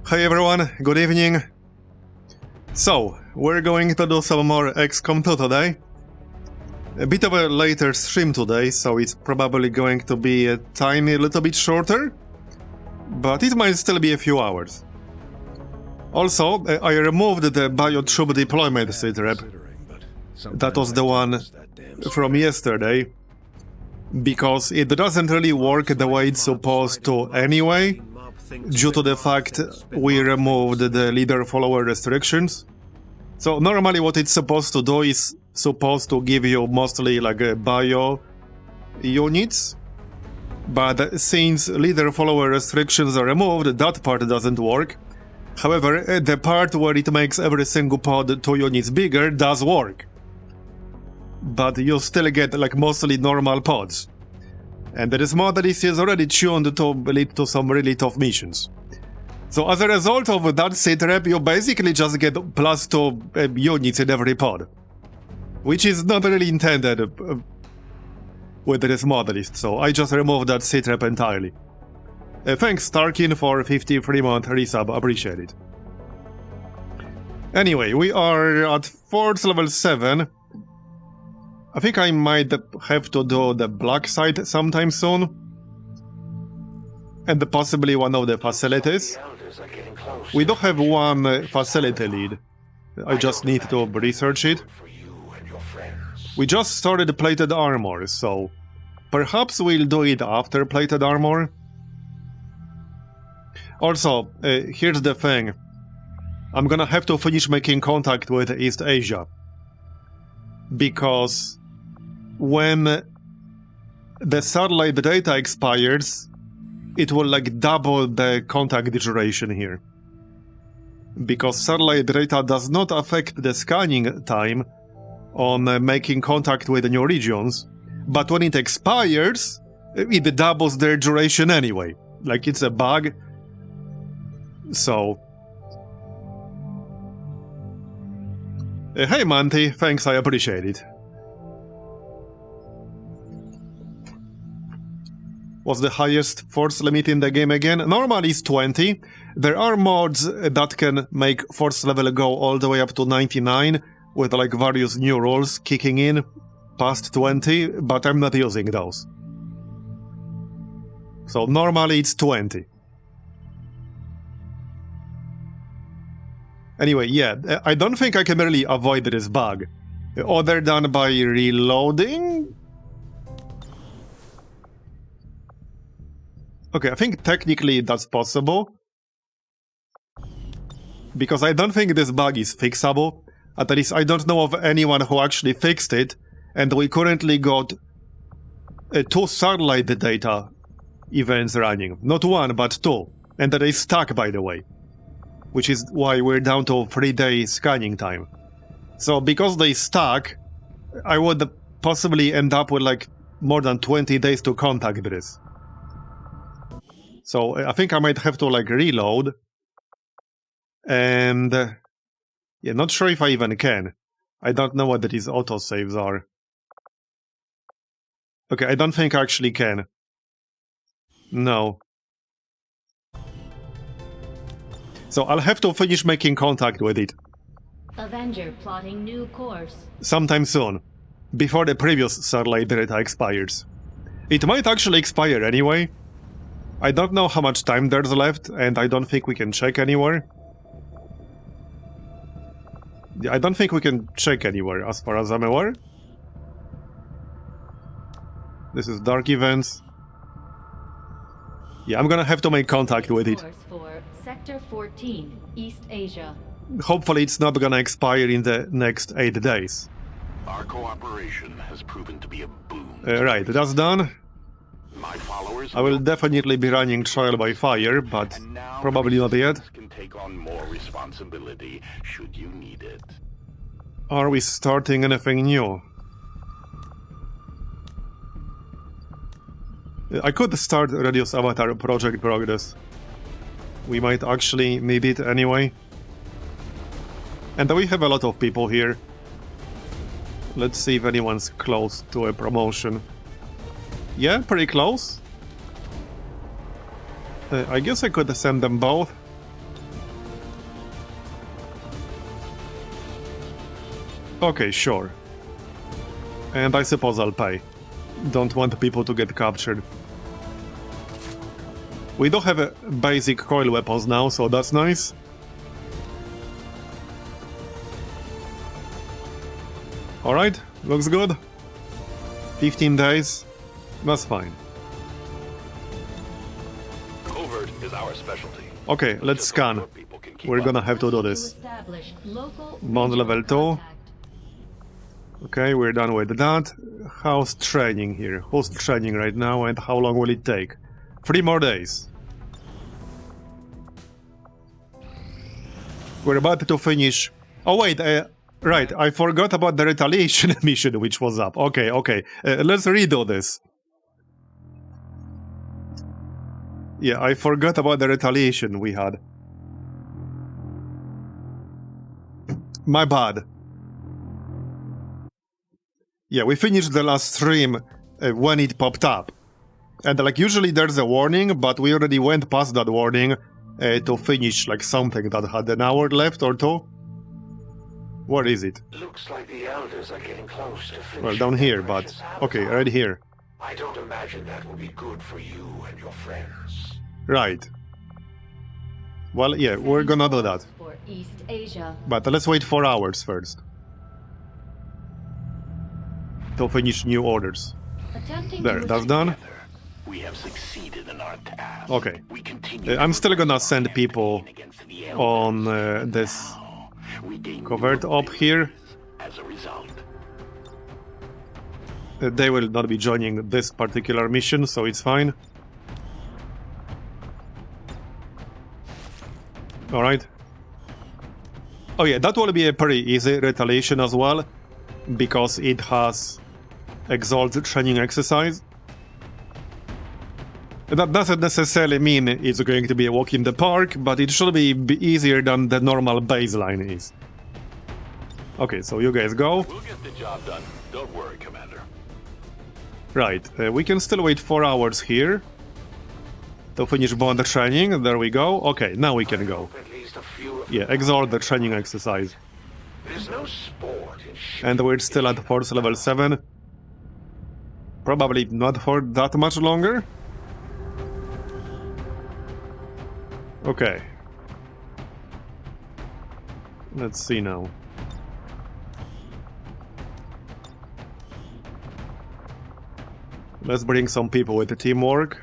Hey everyone, good evening. So, we're going to do some more XCOM 2 today. A bit of a later stream today, so it's probably going to be a tiny little bit shorter, but it might still be a few hours. Also, I removed the biotroop deployment sitrep. That was the one from yesterday, because it doesn't really work the way it's supposed to anyway, due to the fact we removed the leader-follower restrictions. So normally what it's supposed to do is supposed to give you mostly like bio units, but since leader-follower restrictions are removed, that part doesn't work. However, the part where it makes every single pod 2 units bigger does work. But you still get like mostly normal pods. And this mod list is already tuned to lead to some really tough missions. So as a result of that sitrep, you basically just get +2 units in every pod. Which is not really intended with this mod list, so I just removed that sitrep entirely. Thanks Tarkin for 53-month resub, appreciate it. Anyway, we are at Force level 7. I think I might have to do the black site sometime soon. And possibly one of the facilities. We do have one facility lead. I just need to research it. We just started plated armor, so perhaps we'll do it after plated armor. Also, here's the thing. I'm gonna have to finish making contact with East Asia. Because when the satellite data expires, it will like double the contact duration here. Because satellite data does not affect the scanning time on making contact with the new regions, but when it expires, it doubles their duration anyway. Like it's a bug. So... hey Manti, thanks, I appreciate it. What's the highest force limit in the game again? Normally it's 20. There are mods that can make force level go all the way up to 99, with like various new rules kicking in past 20, but I'm not using those. So normally it's 20. Anyway, yeah, I don't think I can really avoid this bug, other than by reloading? Okay, I think technically that's possible. Because I don't think this bug is fixable. At least I don't know of anyone who actually fixed it. And we currently got 2 satellite data events running. Not 1, but 2. And they stuck, by the way. Which is why we're down to 3-day scanning time. So because they stuck, I would possibly end up with like more than 20 days to contact this. So I think I might have to like reload. And yeah, not sure if I even can. I don't know what these autosaves are. Okay, I don't think I actually can. No. So I'll have to finish making contact with it. Avenger plotting new course. Sometime soon. Before the previous satellite data expires. It might actually expire anyway. I don't know how much time there's left, and I don't think we can check anywhere. I don't think we can check anywhere, as far as I'm aware. This is dark events. Yeah, I'm gonna have to make contact with it. For Sector 14, East Asia. Hopefully it's not gonna expire in the next 8 days. Our cooperation has proven to be a boon. Right, that's done. My followers I will definitely be running trial by fire, but probably not yet. Can take on more responsibility should you need it. Are we starting anything new? I could start Reduce Avatar Project Progress. We might actually need it anyway. And we have a lot of people here. Let's see if anyone's close to a promotion. Yeah, pretty close. I guess I could send them both. Okay, sure. And I suppose I'll pay. Don't want people to get captured. We do have basic coil weapons now, so that's nice. Alright, looks good. 15 days. That's fine. Covert is our specialty. Okay, let's scan. We're gonna have to do this. Bond level 2. Okay, we're done with that. How's training here? Who's training right now and how long will it take? 3 more days. We're about to finish... Oh wait, right, I forgot about the retaliation mission which was up. Okay, let's redo this. Yeah, I forgot about the retaliation we had. My bad. Yeah, we finished the last stream when it popped up. And like usually there's a warning, but we already went past that warning to finish like something that had an hour left or 2. Where is it? Looks like the elders are getting close to finishing. Well, down here, but... Okay, right here. I don't imagine that will be good for you and your friends. Right. Well, yeah, we're gonna do that. For East Asia. But let's wait 4 hours first. To finish new orders. There, that's done. We have succeeded in our task. Okay. We continue I'm still gonna send people on this covert up here. As a result. They will not be joining this particular mission, so it's fine. Alright. Oh yeah, that will be a pretty easy retaliation as well, because it has Exalt training exercise. That doesn't necessarily mean it's going to be a walk in the park, but it should be easier than the normal baseline is. Okay, so you guys go. We'll get the job done. Don't worry, Commander. Right, we can still wait 4 hours here to finish bond training. There we go. Okay, now we can go. At least a few of Yeah, exalt the training exercise. There's no sport in And we're still at force level 7. Probably not for that much longer. Okay. Let's see now. Let's bring some people with the teamwork.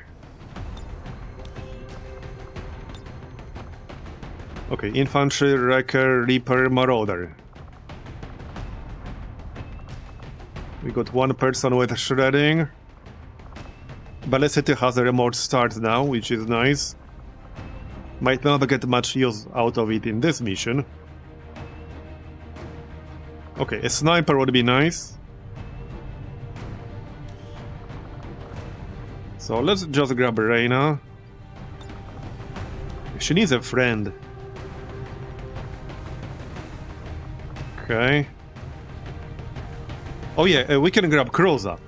Okay, infantry, wrecker, reaper, marauder. We got 1 person with shredding. Ballicity has a remote start now, which is nice. Might not get much use out of it in this mission. Okay, a sniper would be nice. So let's just grab Reyna. She needs a friend. Okay. Oh yeah, we can grab Kroza,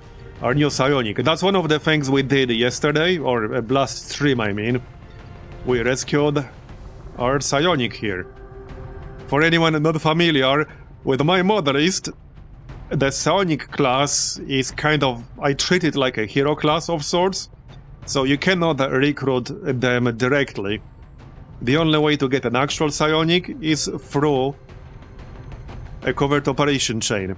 our new psionic. That's one of the things we did yesterday, or last stream I mean. We rescued our psionic here. For anyone not familiar with my mod list, the psionic class is kind of... I treat it like a hero class of sorts, so you cannot recruit them directly. The only way to get an actual psionic is through a covert operation chain.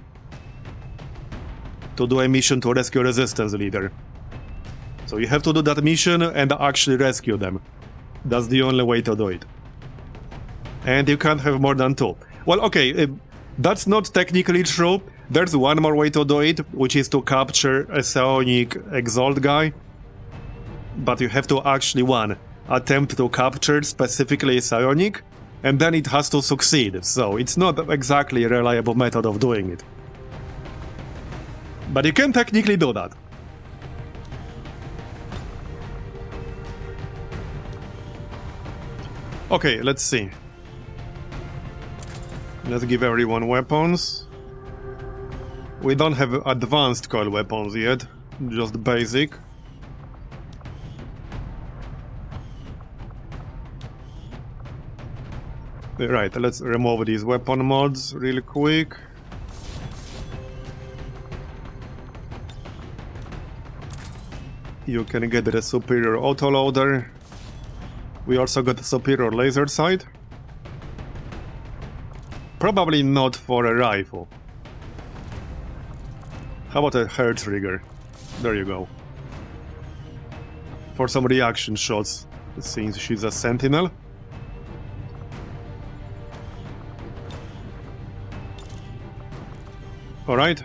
To do a mission to rescue resistance leader. So you have to do that mission and actually rescue them. That's the only way to do it. And you can't have more than 2. Well, okay, that's not technically true. There's one more way to do it, which is to capture a psionic exalt guy. But you have to actually, 1, attempt to capture specifically a psionic, and then it has to succeed, so it's not exactly a reliable method of doing it. But you can technically do that. Okay, let's see. Let's give everyone weapons. We don't have advanced coil weapons yet, just basic. Right, let's remove these weapon mods really quick. You can get the superior autoloader. We also got the superior laser sight. Probably not for a rifle. How about a hair trigger? There you go. For some reaction shots, since she's a sentinel. Alright.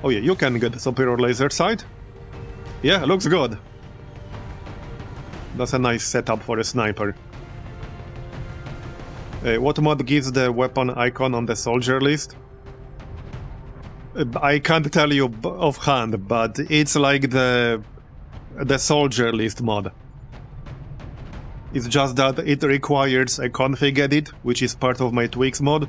Oh yeah, you can get the superior laser sight. Yeah, looks good. That's a nice setup for a sniper. What mod gives the weapon icon on the soldier list? I can't tell you offhand, but it's like the soldier list mod. It's just that it requires a config edit, which is part of my tweaks mod.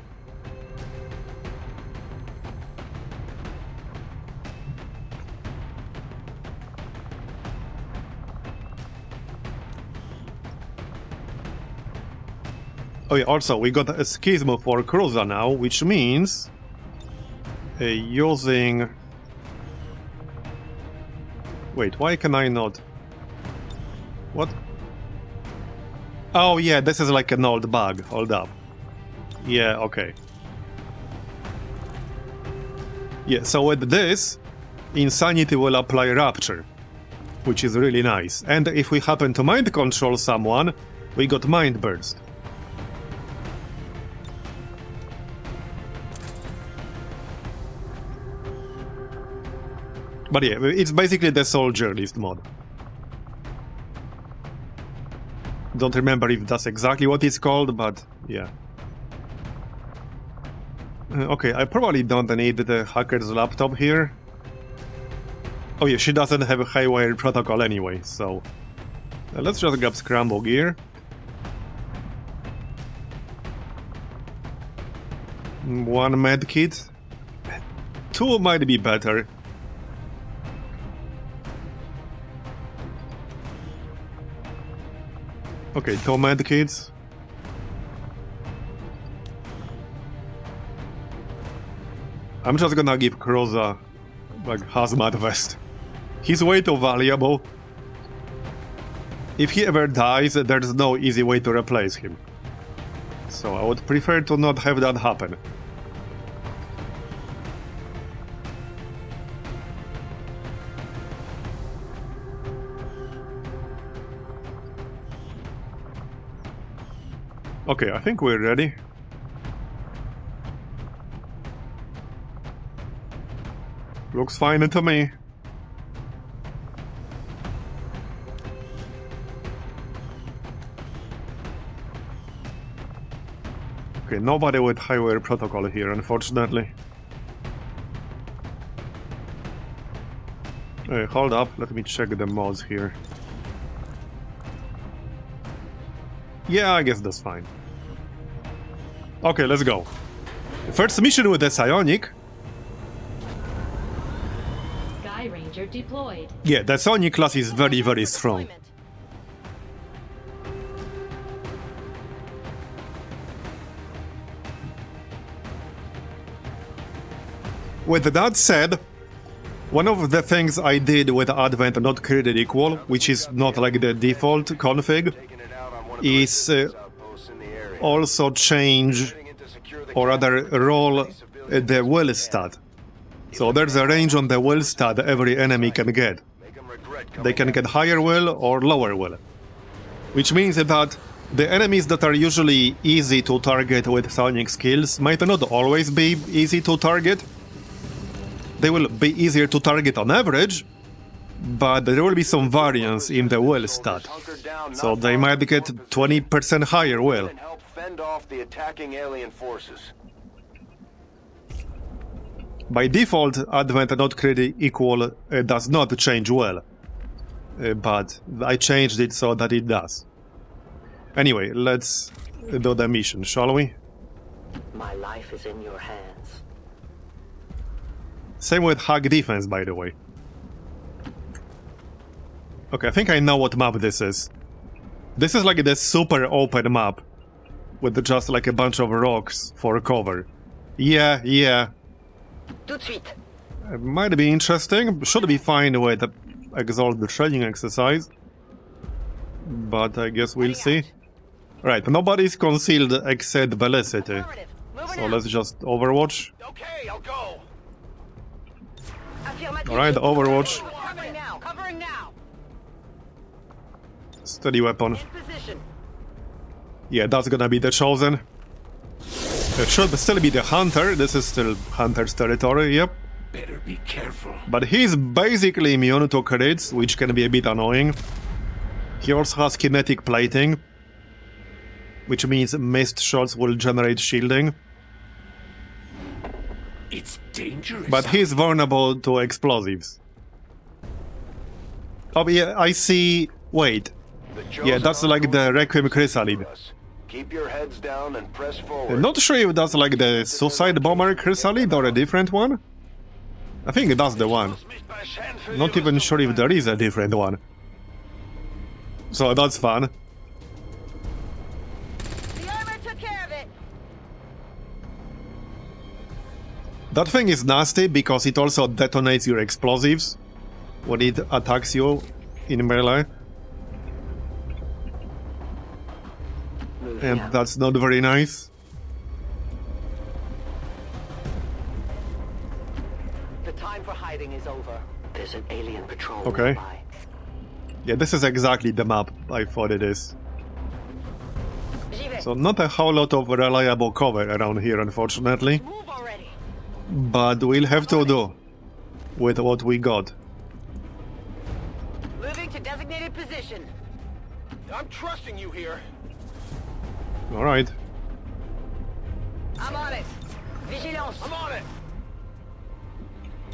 Oh yeah, also, we got a schism for Cruza now, which means... using... Wait, why can I not... What? Oh yeah, this is like an old bug, hold up. Yeah, okay. Yeah, so with this, Insanity will apply Rapture, which is really nice. And if we happen to mind control someone, we got Mind Burst. But yeah, it's basically the soldier list mod. Don't remember if that's exactly what it's called, but yeah. Okay, I probably don't need the hacker's laptop here. Oh yeah, she doesn't have a high-wire protocol anyway, so... let's just grab scramble gear. One medkit. Two might be better. Okay, two medkits. I'm just gonna give Cruza like hazmat vest. He's way too valuable. If he ever dies, there's no easy way to replace him. So I would prefer to not have that happen. Okay, I think we're ready. Looks fine to me. Okay, nobody with high-wire protocol here, unfortunately. Hold up, let me check the mods here. Yeah, I guess that's fine. Okay, let's go. First mission with the Psionic. Sky Ranger deployed. Yeah, the Psionic class is very, very strong. With that said, one of the things I did with Advent not created equal, which is not like the default config, is also change, or rather roll the will stat. So there's a range on the will stat every enemy can get. They can get higher will or lower will. Which means that the enemies that are usually easy to target with psionic skills might not always be easy to target. They will be easier to target on average, but there will be some variance in the will stat. So they might get 20% higher will. By default, Advent not created equal does not change well. But I changed it so that it does. Anyway, let's do the mission, shall we? My life is in your hands. Same with hack defense, by the way. Okay, I think I know what map this is. This is like the super open map with just like a bunch of rocks for cover. Yeah. Tout de suite. It might be interesting. Should be fine with the exalt the training exercise. But I guess we'll see. Right, nobody's concealed except Velocity. Affirmative. Moving So out. let's just Overwatch. Okay, I'll go. Affirmative. Alright, Overwatch. Covering now. Covering now. Steady weapon. In position. Yeah, that's gonna be the Chosen. It should still be the Hunter. This is still Hunter's territory, yep. Better be careful. But he's basically immune to crits, which can be a bit annoying. He also has kinetic plating, which means missed shots will generate shielding. It's dangerous. But he's vulnerable to explosives. Oh yeah, I see... Wait. Yeah, that's like the Requiem Chrysalid. Keep your heads down and press forward. Not sure if that's like the Suicide Bomber Chrysalid or a different one. I think that's the one. Not even sure if there is a different one. So that's fun. The armor took care of it. That thing is nasty because it also detonates your explosives when it attacks you in melee. Moving And out. that's not very nice. The time for hiding is over. There's an alien patrol Okay. nearby. Yeah, this is exactly the map I thought it is. J'y vais. So not a whole lot of reliable cover around here, unfortunately. Move already. But we'll have to do with what we got. Moving to designated position. I'm trusting you here. Alright. I'm on it. Vigilance. I'm on it.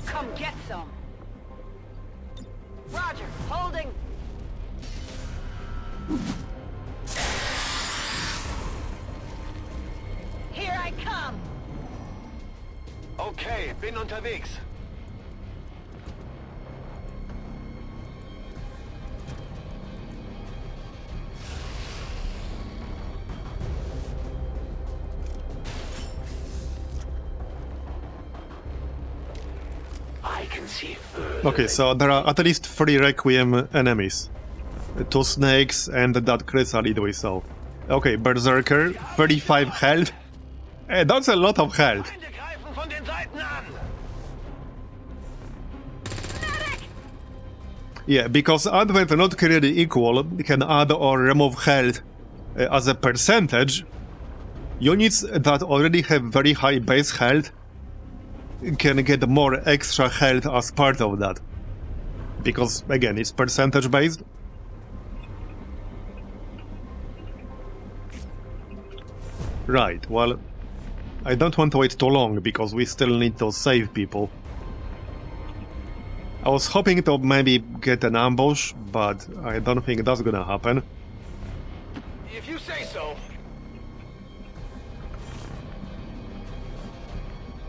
Come get some. Roger. Holding. Here I come. Okay, bin unterwegs. I can see further. Okay, so there are at least 3 Requiem enemies. 2 snakes and that Chrysalid we saw. Okay, Berserker, 35 health. That's a lot of health. Feinde greifen von den Seiten an. Yeah, because Advent not created equal can add or remove health as a percentage. Units that already have very high base health can get more extra health as part of that. Because, again, it's percentage based. Right, well, I don't want to wait too long because we still need to save people. I was hoping to maybe get an ambush, but I don't think that's gonna happen. If you say so.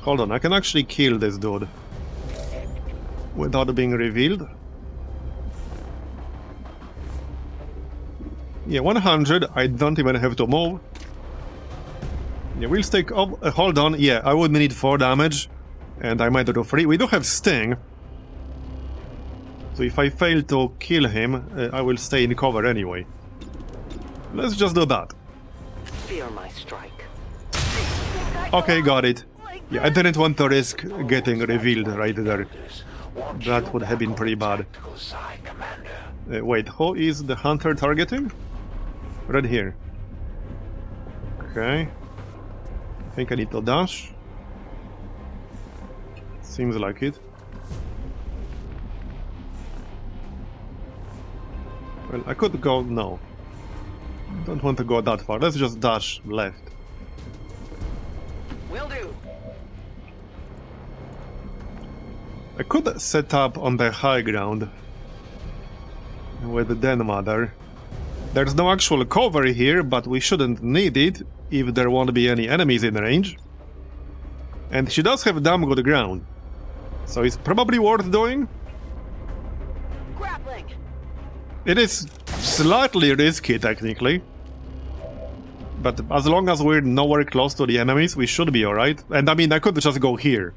Hold on, I can actually kill this dude without being revealed. Yeah, 100, I don't even have to move. Yeah, we'll take... Oh, hold on, yeah, I would need 4 damage, and I might do 3. We do have Sting. So if I fail to kill him, I will stay in cover anyway. Let's just do that. Fear my strike. Okay, got it. Yeah, I didn't want to risk getting revealed right there. That would have been pretty bad. Side, Commander. Wait, who is the hunter targeting? Right here. Okay. I think I need to dash. Seems like it. Well, I could go... no. Don't want to go that far. Let's just dash left. Will do. I could set up on the high ground with the Den Mother. There's no actual cover here, but we shouldn't need it if there won't be any enemies in range. And she does have damn good ground, so it's probably worth doing. Grappling. It is slightly risky, technically. But as long as we're nowhere close to the enemies, we should be alright. And I mean, I could just go here.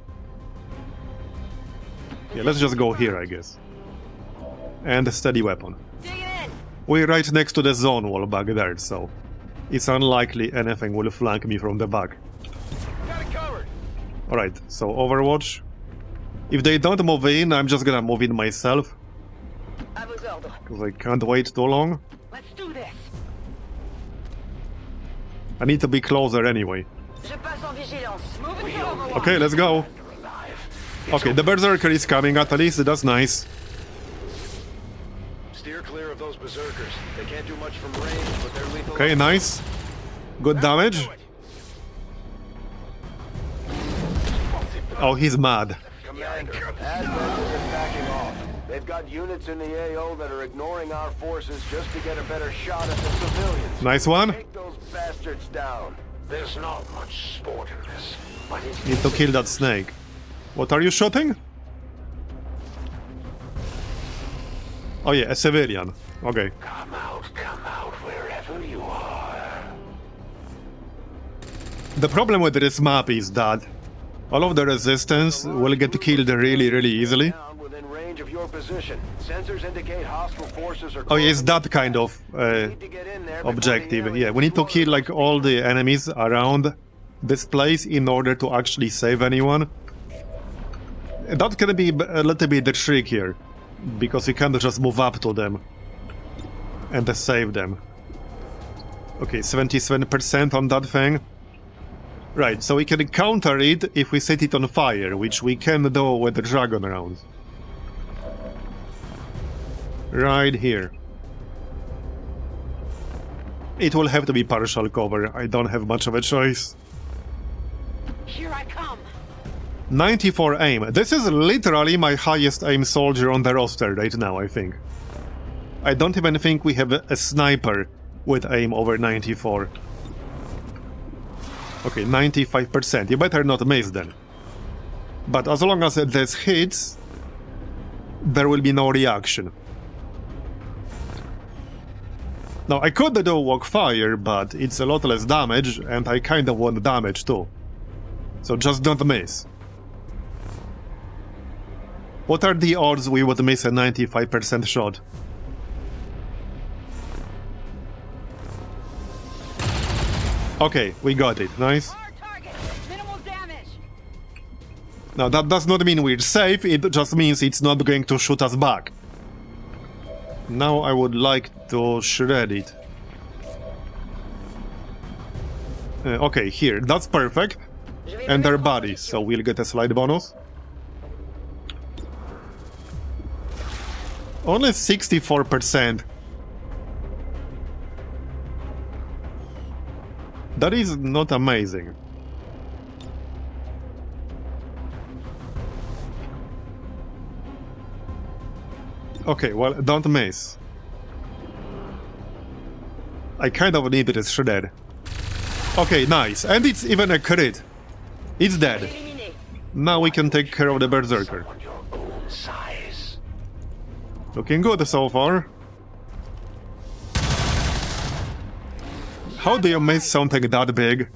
Yeah, let's just go here, I guess. And a steady weapon. We're right next to the zone wall back there, so it's unlikely anything will flank me from the back. Alright, so Overwatch. If they don't move in, I'm just gonna move in myself. Because I can't wait too long. Let's do this. I need to be closer anyway. Okay, let's go. Okay, the Berserker is coming at least, that's nice. Steer clear of those Berserkers. They can't do much from range, but they're lethal. Okay, nice. Good damage. Oh, he's mad. Commander, Advent is backing off. They've got units in the AO that are ignoring our forces just to get a better shot at the civilians. Nice one. Take those bastards down. There's not much sport in this, but it's Need to kill that snake. What are you shooting? Oh yeah, a civilian. Okay. come out wherever you are. The problem with this map is that all of the resistance will get killed really easily. Down within range of your position. Sensors indicate hostile forces are Oh yeah, it's that kind of need to get in there before the objective. enemy Yeah, we need to kill like all the enemies around this place in order to actually save anyone. That's gonna be a little bit the trick here, because you can't just move up to them and save them. Okay, 77% on that thing. Right, so we can counter it if we set it on fire, which we can do with the dragon rounds. Right here. It will have to be partial cover, I don't have much of a choice. Here I come. 94 aim. This is literally my highest aim soldier on the roster right now, I think. I don't even think we have a sniper with aim over 94. Okay, 95%. You better not miss then. But as long as this hits, there will be no reaction. Now, I could do walk fire, but it's a lot less damage, and I kinda want damage too. So just don't miss. What are the odds we would miss a 95% shot? Okay, we got it. Nice. Minimal damage. Now, that does not mean we're safe, it just means it's not going to shoot us back. Now I would like to shred it. Okay, here. That's perfect. And their bodies, so we'll get a slight bonus. Only 64%. That is not amazing. Okay, well, don't miss. I kind of need this shred. Okay, nice. And it's even a crit. It's dead. Now we can take care of the Berserker. On your own size. Looking good so far. How do you miss something that big?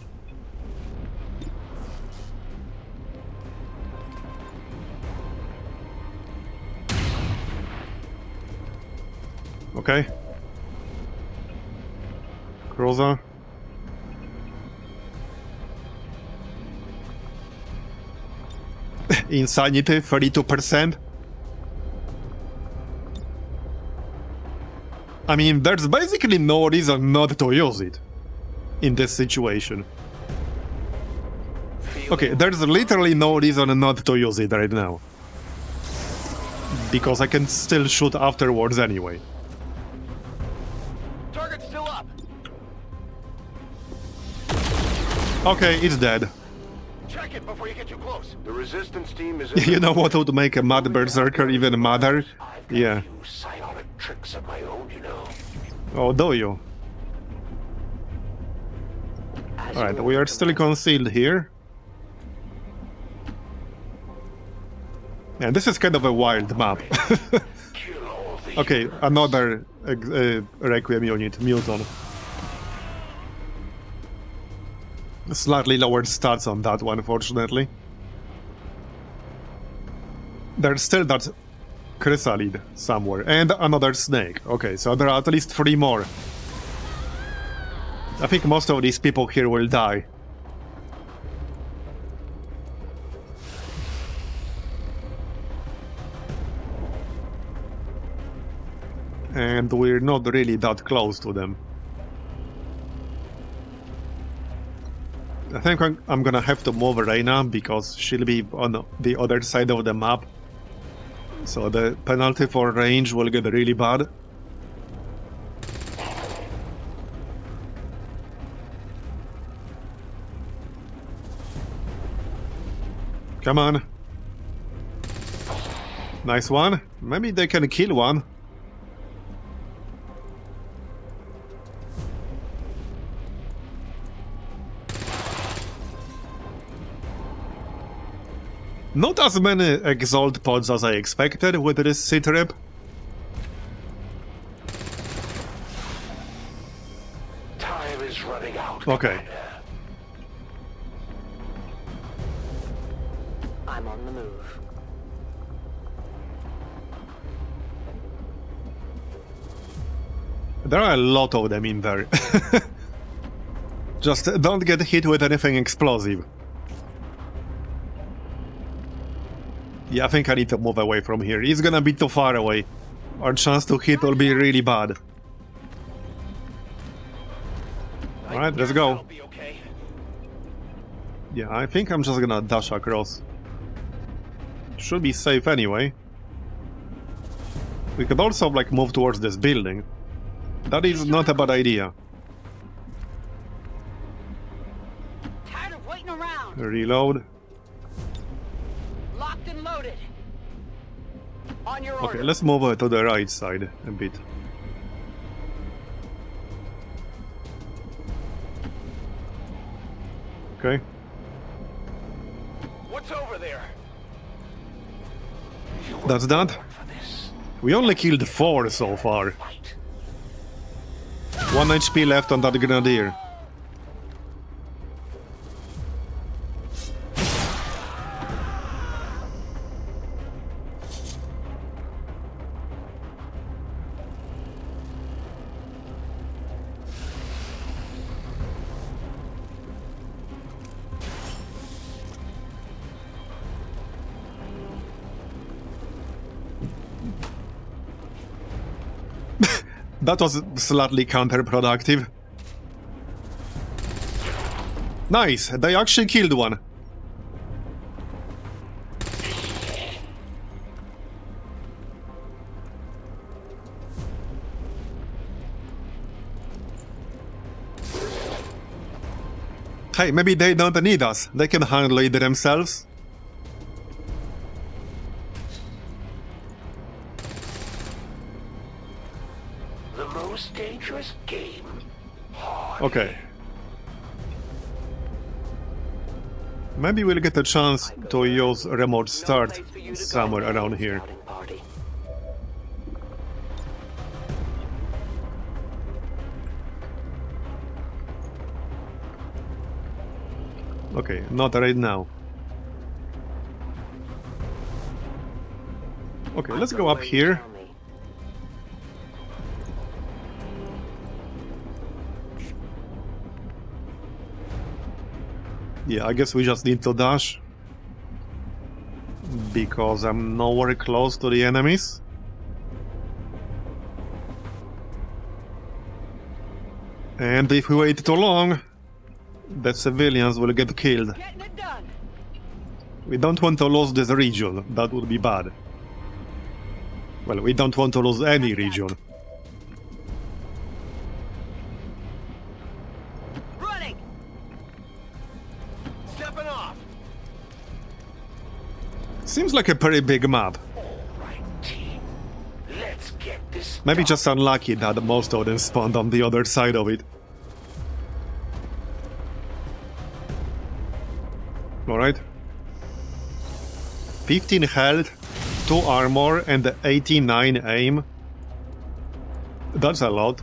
Okay. Cruiser. Insanity, 32%. I mean, there's basically no reason not to use it in this situation. Okay, there's literally no reason not to use it right now. Because I can still shoot afterwards anyway. Target's still up. Okay, it's dead. Check it before you get too close. The resistance team is You know what would make a mad Berserker even madder? I've got Yeah. a few psionic tricks of my own, you know. Oh, do you? Alright, we are still concealed here. Yeah, this is kind of a wild map. Kill all the Okay, another Requiem unit, Muton. Slightly lowered stats on that one, fortunately. There's still that chrysalid somewhere, and another snake. Okay, so there are at least 3 more. I think most of these people here will die. And we're not really that close to them. I think I'm gonna have to move Reina because she'll be on the other side of the map. So the penalty for range will get really bad. Come on. Nice one. Maybe they can kill one. Not as many exalt pods as I expected with this sit rep. Time is running out. Okay. I'm on the move. There are a lot of them in there. Just don't get hit with anything explosive. Yeah, I think I need to move away from here. It's gonna be too far away. Our chance to hit will be really bad. Alright, let's go. Yeah, I think I'm just gonna dash across. Should be safe anyway. We could also, like, move towards this building. That is not a bad idea. Tired of waiting around. Reload. Locked and loaded. On your Okay, order. let's move to the right side a bit. Okay. What's over there? That's that. We only killed 4 so far. 1 HP left on that grenadier. That was slightly counterproductive. Nice, they actually killed one. Hey, maybe they don't need us. They can handle it themselves. The most dangerous game. Okay. Maybe we'll get a chance to use remote start somewhere around here. Scouting party. Okay, not right now. Okay, let's go up here. Tell me. Yeah, I guess we just need to dash. Because I'm nowhere close to the enemies. And if we wait too long, the civilians will get killed. Getting it done. We don't want to lose this region, that would be bad. Well, we don't want to lose any region. Running. Stepping off. Seems like a pretty big map. Right, team. Let's get this. Maybe just unlucky that most of them spawned on the other side of it. Alright. 15 health, 2 armor, and 89 aim. That's a lot.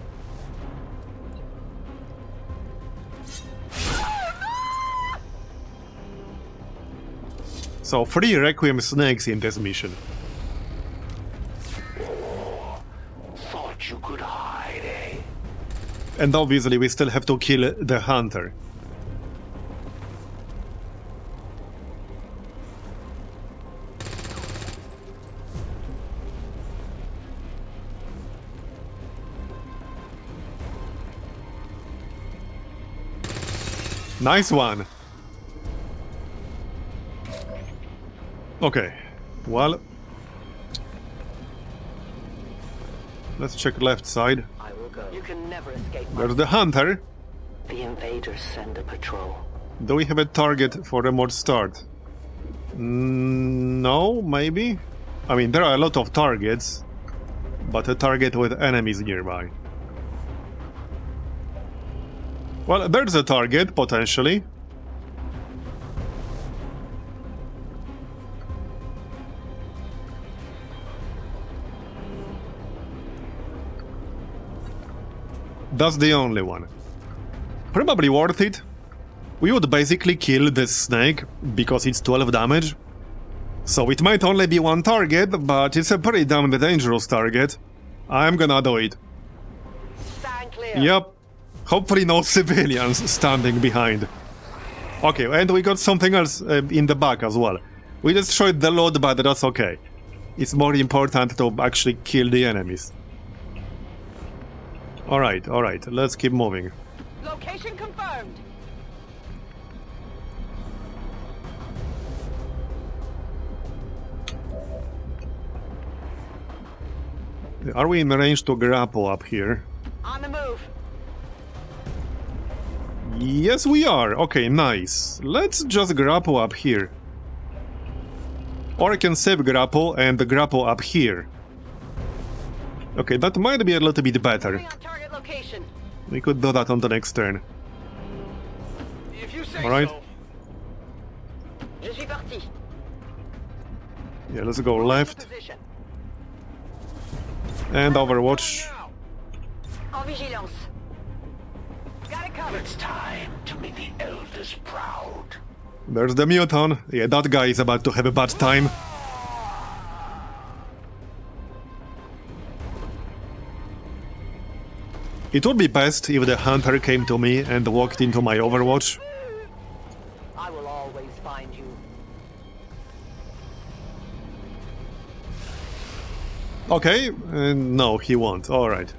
So 3 Requiem snakes in this mission. Thought you could hide, eh? And obviously we still have to kill the hunter. Nice one. Okay, well, let's check left side. I will go. You can never escape my... There's the hunter. The invaders send a patrol. Do we have a target for remote start? No, maybe? I mean, there are a lot of targets, but a target with enemies nearby. Well, there's a target, potentially. That's the only one. Probably worth it. We would basically kill this snake, because it's 12 damage. So it might only be one target, but it's a pretty damn dangerous target. I'm gonna do it. Stand clear. Yep. Hopefully no civilians standing behind. Okay, and we got something else in the back as well. We destroyed the load, but that's okay. It's more important to actually kill the enemies. Alright, let's keep moving. Location confirmed. Are we in range to grapple up here? On the move. Yes, we are. Okay, nice. Let's just grapple up here. Or I can save grapple and grapple up here. Okay, that might be a little bit better. On target location. We could do that on the next turn. If you say Alright. so. Je suis parti. Yeah, let's go left. Position. And Overwatch. En vigilance. Got it covered. It's time to make the elders proud. There's the Muton. Yeah, that guy is about to have a bad time. It would be best if the hunter came to me and walked into my Overwatch. I will always find you. Okay, no, he won't. Alright.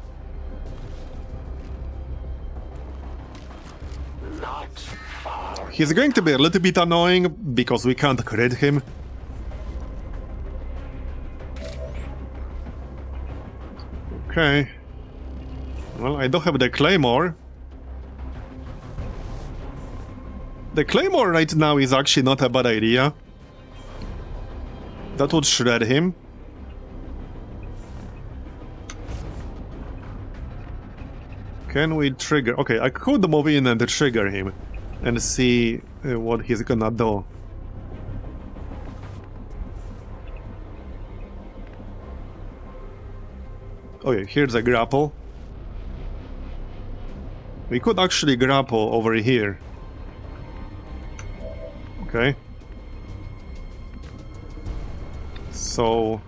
Not far. He's going to be a little bit annoying because we can't crit him. Okay. Well, I don't have the Claymore. The Claymore right now is actually not a bad idea. That would shred him. Can we trigger? Okay, I could move in and trigger him and see what he's gonna do. Okay, here's a grapple. We could actually grapple over here. Okay. So...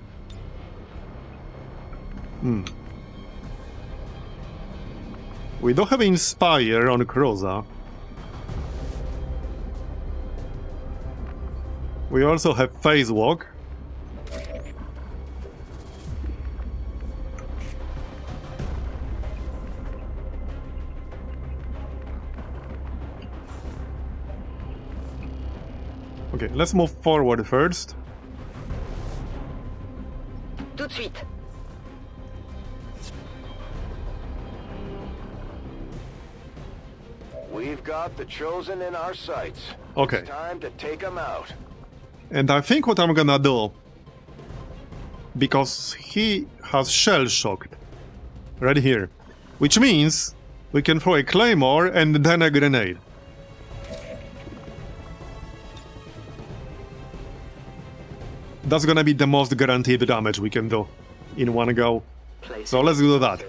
We don't have Inspire on Kroza. We also have Phase Walk. Okay, let's move forward first. Tout de suite. We've got the Chosen in our sights. Okay. It's time to take them out. And I think what I'm gonna do, because he has shell-shocked right here, which means we can throw a claymore and then a grenade. That's gonna be the most guaranteed damage we can do in one go. So let's do that.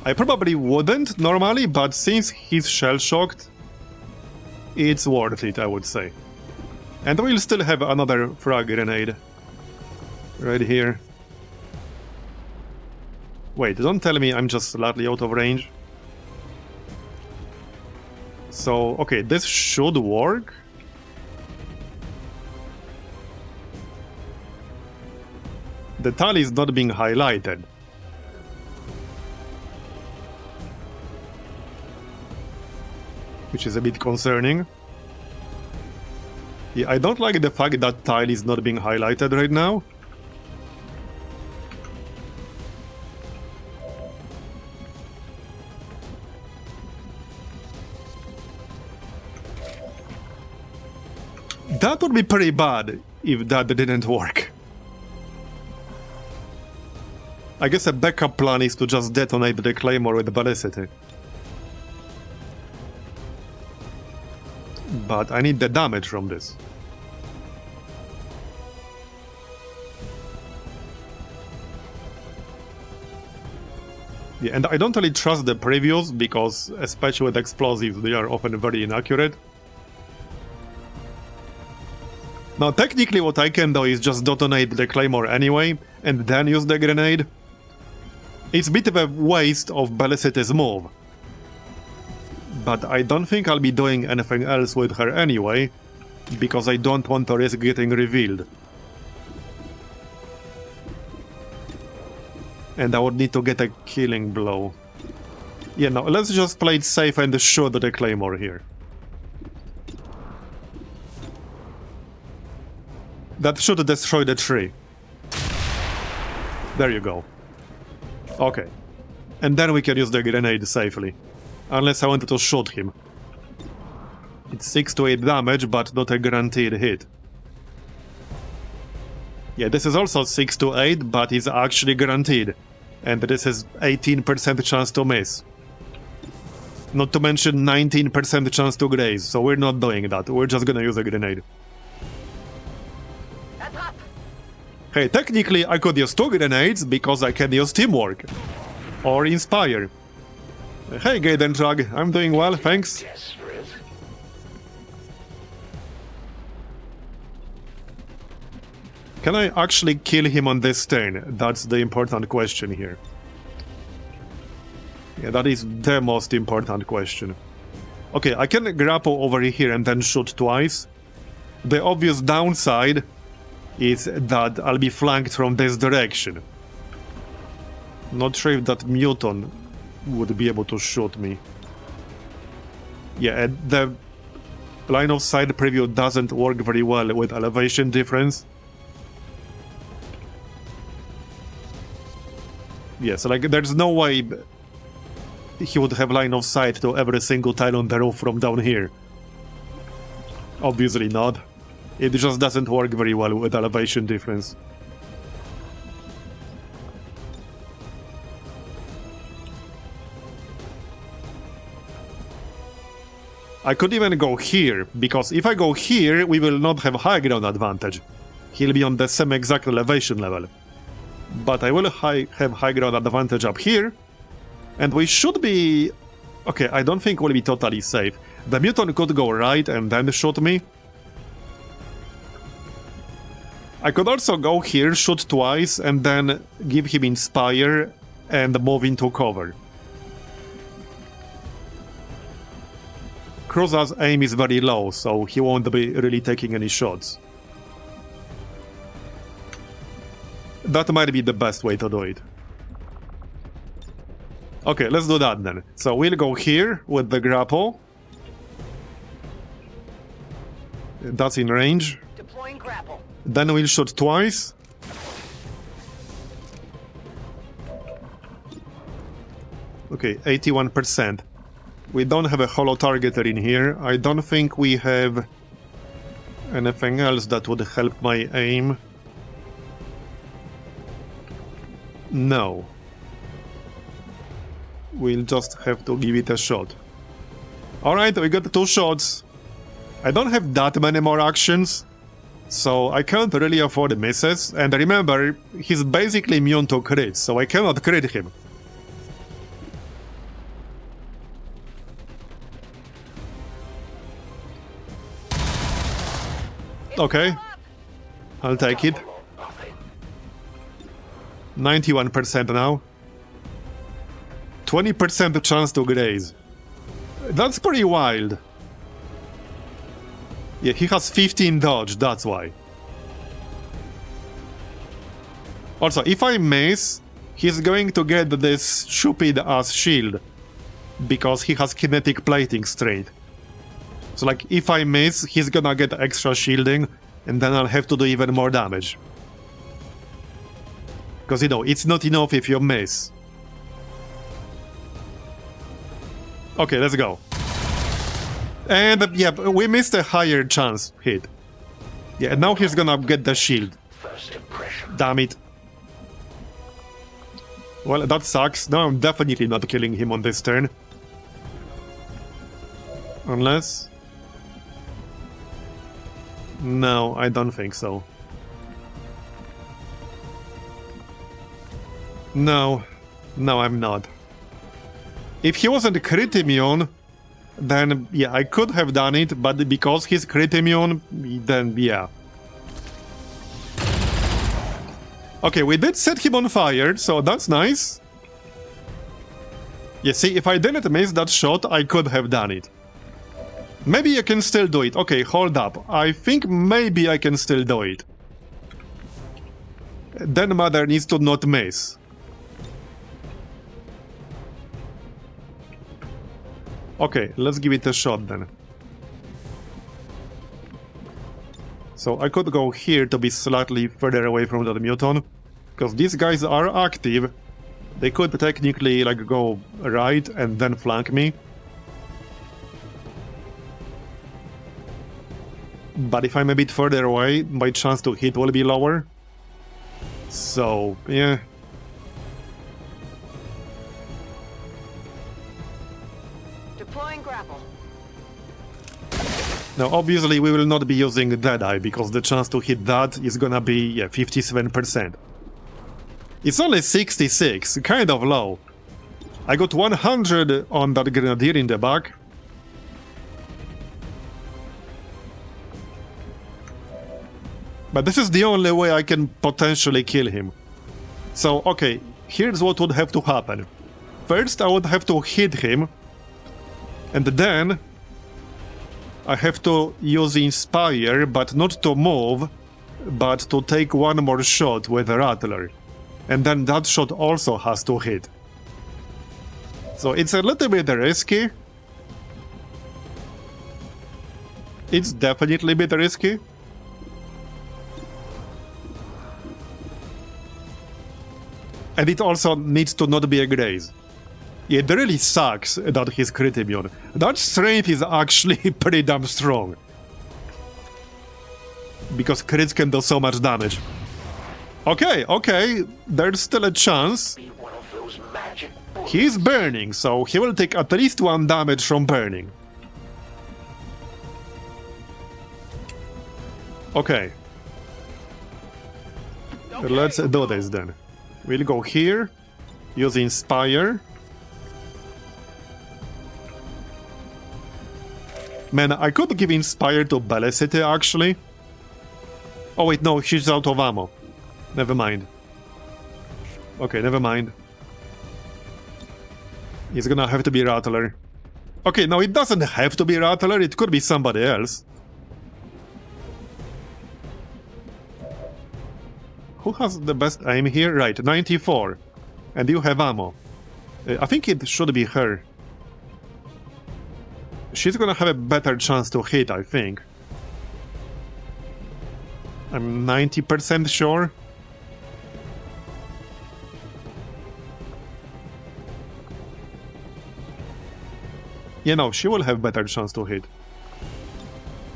I probably wouldn't normally, but since he's shell-shocked, it's worth it, I would say. And we'll still have another frag grenade. Right here. Wait, don't tell me I'm just slightly out of range. So, okay, this should work. The tile is not being highlighted. Which is a bit concerning. Yeah, I don't like the fact that tile is not being highlighted right now. That would be pretty bad if that didn't work. I guess a backup plan is to just detonate the claymore with Velocity. But I need the damage from this. Yeah, and I don't really trust the previews because, especially with explosives, they are often very inaccurate. Now, technically what I can do is just detonate the claymore anyway, and then use the grenade. It's a bit of a waste of Velocity's move. But I don't think I'll be doing anything else with her anyway, because I don't want to risk getting revealed. And I would need to get a killing blow. Yeah, no, let's just play it safe and shoot the claymore here. That should destroy the tree. There you go. Okay. And then we can use the grenade safely. Unless I wanted to shoot him. It's 6 to 8 damage, but not a guaranteed hit. Yeah, this is also 6 to 8, but it's actually guaranteed. And this is 18% chance to miss. Not to mention 19% chance to graze, so we're not doing that. We're just gonna use a grenade. Hey, technically I could use 2 grenades because I can use teamwork. Or inspire. Hey, Gaiden Drug, I'm doing well, thanks. Desperate. Can I actually kill him on this turn? That's the important question here. Yeah, that is the most important question. Okay, I can grapple over here and then shoot twice. The obvious downside is that I'll be flanked from this direction. Not sure if that muton would be able to shoot me. Yeah, and the line of sight preview doesn't work very well with elevation difference. Yeah, so like there's no way he would have line of sight to every single tile on the roof from down here. Obviously not. It just doesn't work very well with elevation difference. I could even go here, because if I go here, we will not have high ground advantage. He'll be on the same exact elevation level. But I will have high ground advantage up here, and we should be... Okay, I don't think we'll be totally safe. The mutant could go right and then shoot me. I could also go here, shoot twice, and then give him Inspire and move into cover. Cruza's aim is very low, so he won't be really taking any shots. That might be the best way to do it. Okay, let's do that then. So we'll go here with the grapple. That's in range. Deploying grapple. Then we'll shoot twice. Okay, 81%. We don't have a holo targeter in here. I don't think we have anything else that would help my aim. No. We'll just have to give it a shot. Alright, we got 2 shots. I don't have that many more actions, so I can't really afford misses. And remember, he's basically immune to crits, so I cannot crit him. Okay. I'll take it. 91% now. 20% chance to graze. That's pretty wild. Yeah, he has 15 dodge, that's why. Also, if I miss, he's going to get this stupid-ass shield. Because he has kinetic plating straight. So, like, if I miss, he's gonna get extra shielding, and then I'll have to do even more damage. Because, you know, it's not enough if you miss. Okay, let's go. And, yeah, we missed a higher chance hit. Yeah, and now he's gonna get the shield. Damn it. Well, that sucks. Now I'm definitely not killing him on this turn. Unless... No, I don't think so. No. No, I'm not. If he wasn't crit immune, then, yeah, I could have done it, but because he's crit immune, then, yeah. Okay, we did set him on fire, so that's nice. You see, if I didn't miss that shot, I could have done it. Maybe I can still do it. Okay, hold up. I think maybe I can still do it. Then Mother needs to not miss. Okay, let's give it a shot then. So I could go here to be slightly further away from the muton. Because these guys are active. They could technically like go right and then flank me. But if I'm a bit further away, my chance to hit will be lower. So, yeah. Deploying grapple. Now, obviously, we will not be using Deadeye, because the chance to hit that is gonna be, yeah, 57%. It's only 66, kind of low. I got 100 on that Grenadier in the back. But this is the only way I can potentially kill him. So, okay, here's what would have to happen. First, I would have to hit him. And then... I have to use Inspire, but not to move, but to take one more shot with a Rattler. And then that shot also has to hit. So it's a little bit risky. It's definitely a bit risky. And it also needs to not be a graze. It really sucks that he's crit immune. That strength is actually pretty damn strong. Because crits can do so much damage. Okay, okay, there's still a chance. He's burning, so he will take at least 1 damage from burning. Okay. Let's do this then. We'll go here, use Inspire. Man, I could give Inspire to Belicity, actually. Oh wait, no, she's out of ammo. Never mind. Okay, never mind. It's gonna have to be Rattler. Okay, no, it doesn't have to be Rattler, it could be somebody else. Who has the best aim here? Right, 94. And you have ammo. I think it should be her. She's gonna have a better chance to hit, I think. I'm 90% sure. You know, she will have better chance to hit.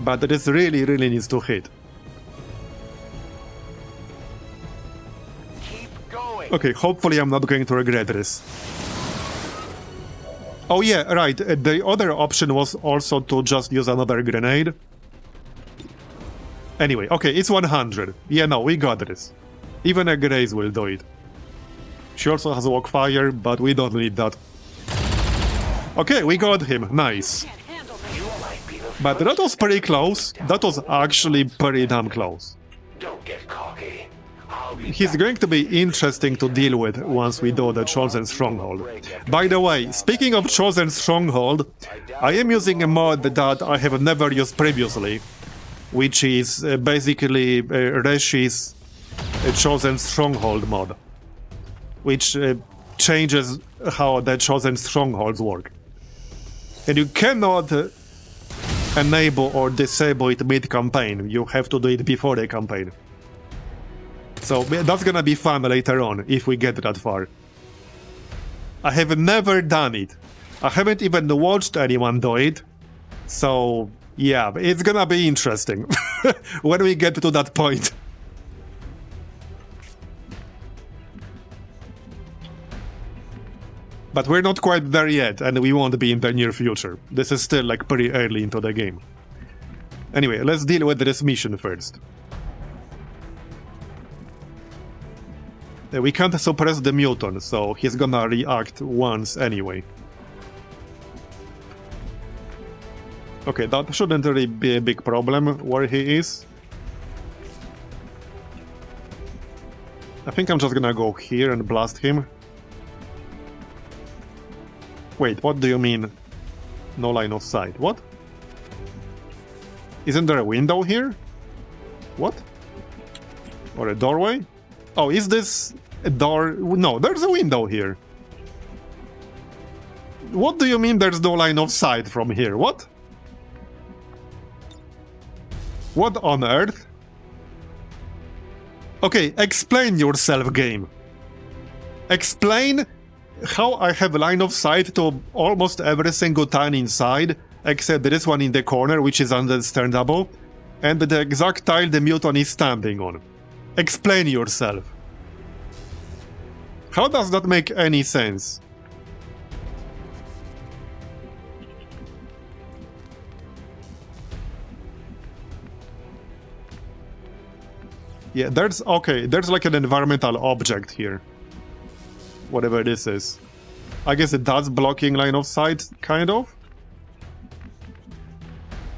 But this really needs to hit. Okay, hopefully I'm not going to regret this. Oh yeah, right, the other option was also to just use another grenade. Anyway, okay, it's 100. Yeah, no, we got this. Even a graze will do it. She also has walk fire, but we don't need that. Okay, we got him, nice. You might be the But that was pretty close. That was actually pretty damn close. Don't get cocky. I'll be He's back. going to be interesting to deal with once we do the Chosen Stronghold. By the way, speaking of Chosen Stronghold, I am using a mod that I have never used previously, which is basically Reshi's Chosen Stronghold mod, which changes how the Chosen Strongholds work. And you cannot enable or disable it mid-campaign, you have to do it before the campaign. So that's gonna be fun later on, if we get that far. I have never done it. I haven't even watched anyone do it. So, yeah, it's gonna be interesting when we get to that point. But we're not quite there yet, and we won't be in the near future. This is still like pretty early into the game. Anyway, let's deal with this mission first. We can't suppress the mutant, so he's gonna react once anyway. Okay, that shouldn't really be a big problem where he is. I think I'm just gonna go here and blast him. Wait, what do you mean? No line of sight. What? Isn't there a window here? What? Or a doorway? Oh, is this a door? No, there's a window here. What do you mean there's no line of sight from here? What? What on earth? Okay, explain yourself, game. Explain how I have line of sight to almost every single tile inside, except this one in the corner, which is understandable, and the exact tile the mutant is standing on. Explain yourself. How does that make any sense? Yeah, there's like an environmental object here. Whatever this is. I guess it does blocking line of sight, kind of?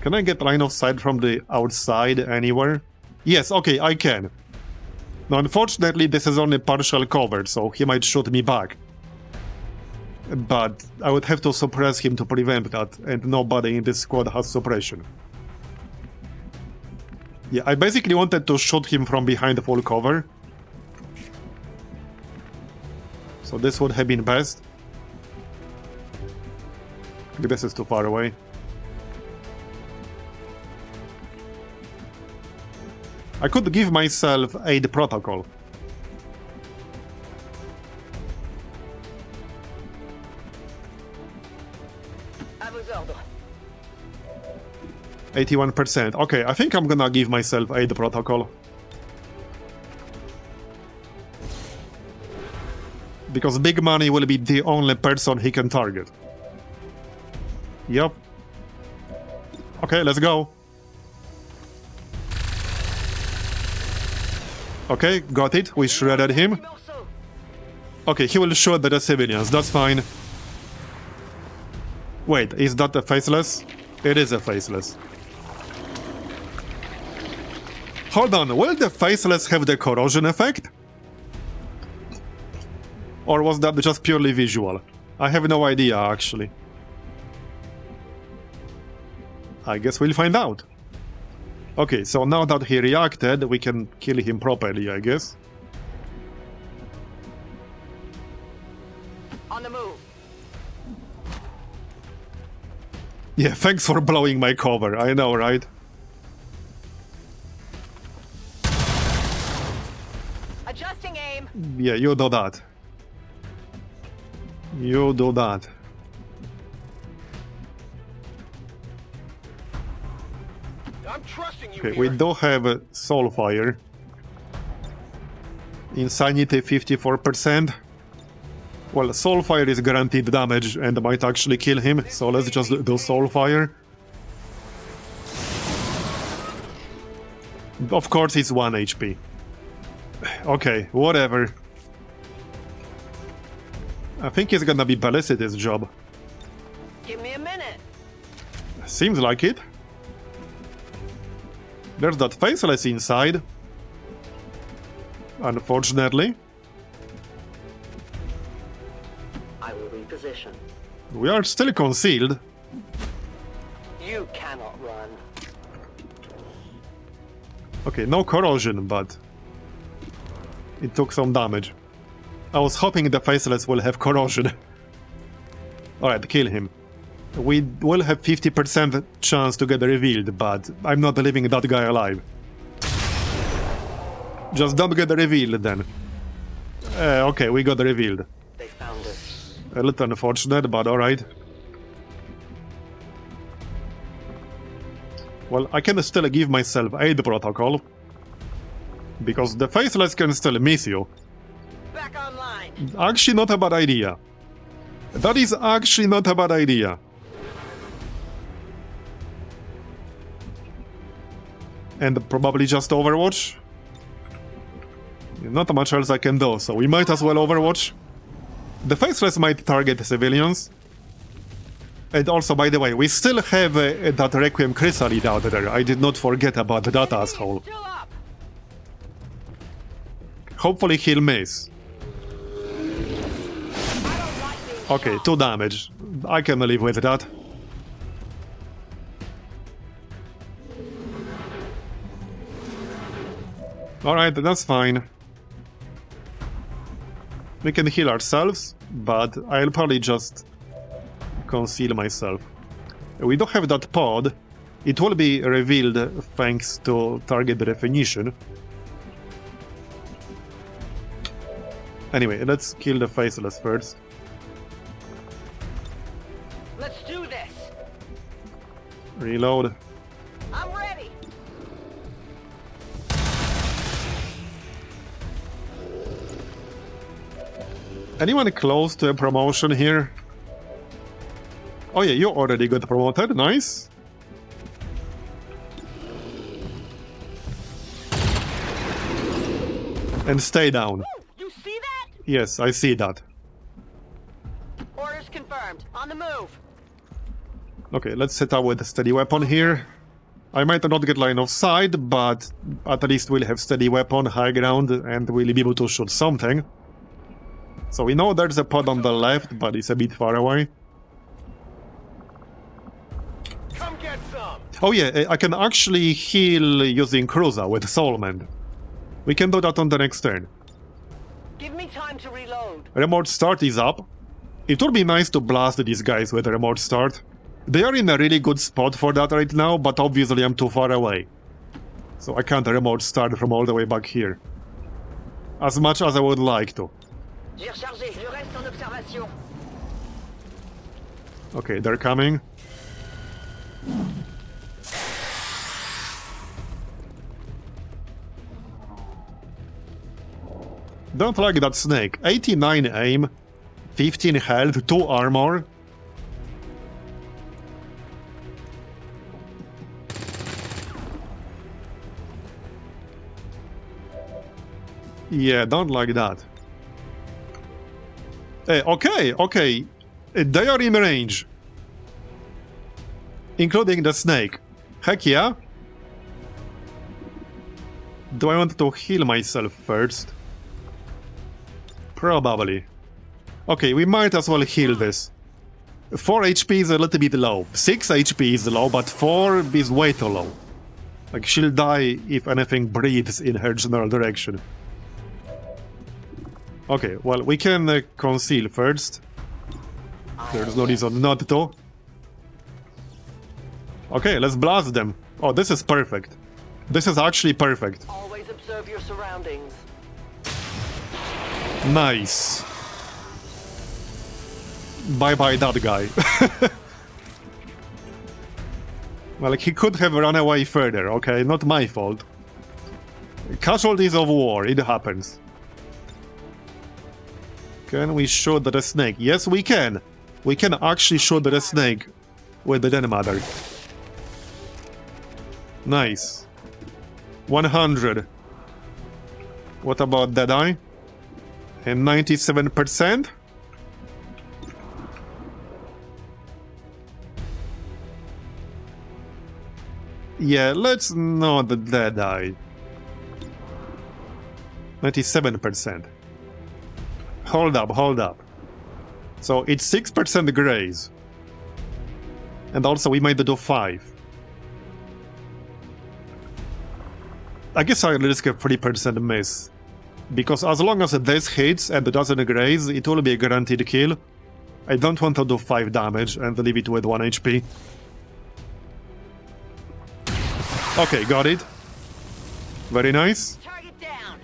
Can I get line of sight from the outside anywhere? Yes, okay, I can. Now, unfortunately, this is only partial covered, so he might shoot me back. But I would have to suppress him to prevent that, and nobody in this squad has suppression. Yeah, I basically wanted to shoot him from behind full cover. So this would have been best. This is too far away. I could give myself aid protocol. À vos ordres. 81%. Okay, I think I'm gonna give myself aid protocol. Because Big Money will be the only person he can target. Yup. Okay, let's go. Okay, got it. We shredded him. Okay, he will shoot the civilians. That's fine. Wait, is that a faceless? It is a faceless. Hold on, will the faceless have the corrosion effect? Or was that just purely visual? I have no idea, actually. I guess we'll find out. Okay, so now that he reacted, we can kill him properly, I guess. On the move. Yeah, thanks for blowing my cover, I know, right? Adjusting aim. Yeah, you do that. You do that. I'm trusting you Okay, here. we do have Soulfire. Insanity 54%. Well, Soulfire is guaranteed damage and might actually kill him, so let's just do Soulfire. Of course it's 1 HP. Okay, whatever. I think it's gonna be Belliciti's job. Give me a minute. Seems like it. There's that faceless inside. Unfortunately. I will reposition. We are still concealed. You cannot run. Okay, no corrosion, but it took some damage. I was hoping the faceless will have corrosion. Alright, kill him. We will have 50% chance to get revealed, but I'm not leaving that guy alive. Just don't get revealed then. Okay, we got revealed. They found us. A little unfortunate, but alright. Well, I can still give myself aid protocol. Because the faceless can still miss you. Back online. Actually not a bad idea. That is actually not a bad idea. And probably just Overwatch. Not much else I can do, so we might as well Overwatch. The faceless might target civilians. And also, by the way, we still have that Requiem Chrysalid out there. I did not forget about that asshole. Still up. Hopefully he'll miss. Okay, 2 damage. I can live with that. Alright, that's fine. We can heal ourselves, but I'll probably just conceal myself. We don't have that pod. It will be revealed thanks to target definition. Anyway, let's kill the faceless first. Let's do this. Reload. I'm ready. Anyone close to a promotion here? Oh yeah, you already got promoted, nice. And stay down. You see that? Yes, I see that. Orders confirmed. On the move. Okay, let's set up with a steady weapon here. I might not get line of sight, but at least we'll have steady weapon, high ground, and we'll be able to shoot something. So we know there's a pod on the left, but it's a bit far away. Come get some! Oh yeah, I can actually heal using Cruiser with Soulmend. We can do that on the next turn. Give me time to reload. Remote start is up. It would be nice to blast these guys with a remote start. They are in a really good spot for that right now, but obviously I'm too far away. So I can't remote start from all the way back here. As much as I would like to. J'ai rechargé. Je reste en observation. Okay, they're coming. Don't like that snake. 89 aim, 15 health, 2 armor. Yeah, don't like that. Okay. They are in range. Including the snake. Heck yeah. Do I want to heal myself first? Probably. Okay, we might as well heal this. 4 HP is a little bit low. 6 HP is low, but 4 is way too low. Like, she'll die if anything breathes in her general direction. Okay, well, we can conceal first. There's no reason not to. Okay, let's blast them. Oh, this is perfect. This is actually perfect. Always observe your surroundings. Nice. Bye-bye that guy. Well, he could have run away further, okay? Not my fault. Casualties of war, it happens. Can we shoot the snake? Yes, we can. We can actually shoot the snake with the Denmother. Nice. 100. What about Deadeye? And 97%? Yeah, let's not Deadeye. 97%. Hold up. So it's 6% graze. And also we might do 5. I guess I'll risk a 3% miss. Because as long as this hits and doesn't graze, it will be a guaranteed kill. I don't want to do 5 damage and leave it with 1 HP. Okay, got it. Very nice. Target down.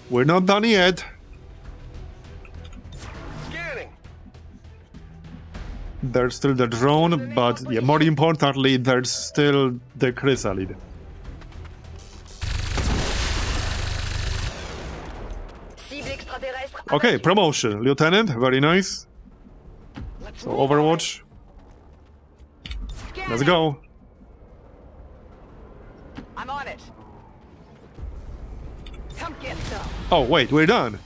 We're not done yet. Scanning. There's still the drone, but yeah, more importantly, there's still the chrysalid. Cible extraterrestre. Okay, promotion, Lieutenant, very nice. So Overwatch, let's go. I'm on it. Come get some. Oh wait, we're done.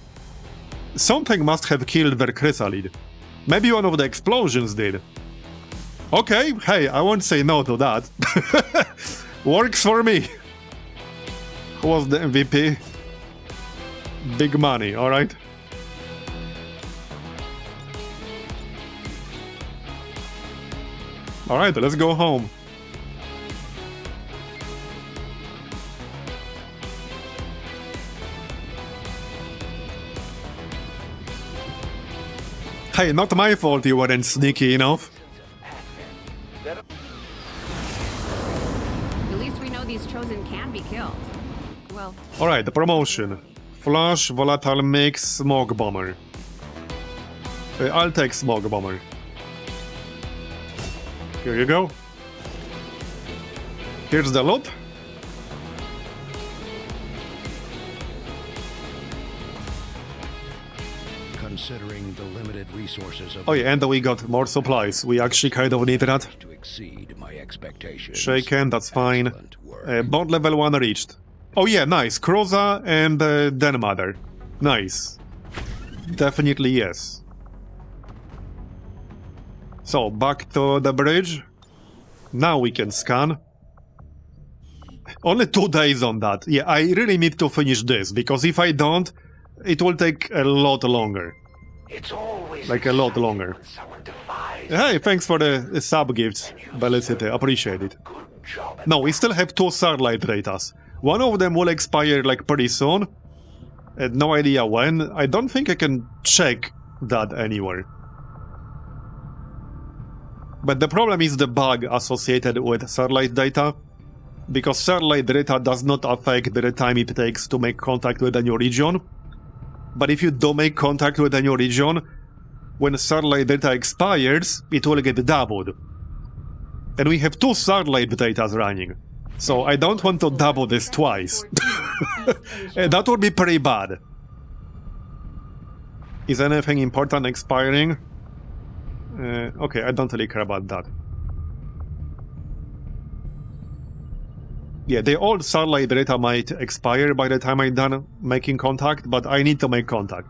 Something must have killed their chrysalid. Maybe one of the explosions did. Okay, hey, I won't say no to that. Works for me. Who was the MVP? Big money, alright. Alright, let's go home. Hey, not my fault you weren't sneaky enough. At least we know these chosen can be killed. Well, Alright, the promotion. Flash, Volatile Mix, Smoke Bomber. I'll take Smoke Bomber. Here you go. Here's the loot. Considering the limited resources of Oh yeah, and we got more supplies. We actually kind of need that. to exceed my expectations. Shaken, that's fine. Excellent work. Bond level 1 reached. Oh yeah, nice. Kroza and Den Mother. Nice. Definitely yes. So, back to the bridge. Now we can scan. Only 2 days on that. Yeah, I really need to finish this, because if I don't, it will take a lot longer. It's always Like a lot longer. when someone defies. Hey, thanks for the sub gifts, Belicity. Appreciate it. Good job. No, we still have 2 Starlight Ratas. One of them will expire like pretty soon. No idea when. I don't think I can check that anywhere. But the problem is the bug associated with Starlight data. Because Starlight data does not affect the time it takes to make contact with a new region. But if you don't make contact with a new region, when Starlight data expires, it will get doubled. And we have 2 Starlight datas running. So I don't want to double this twice. That would be pretty bad. Is anything important expiring? Okay, I don't really care about that. Yeah, the old Starlight data might expire by the time I'm done making contact, but I need to make contact.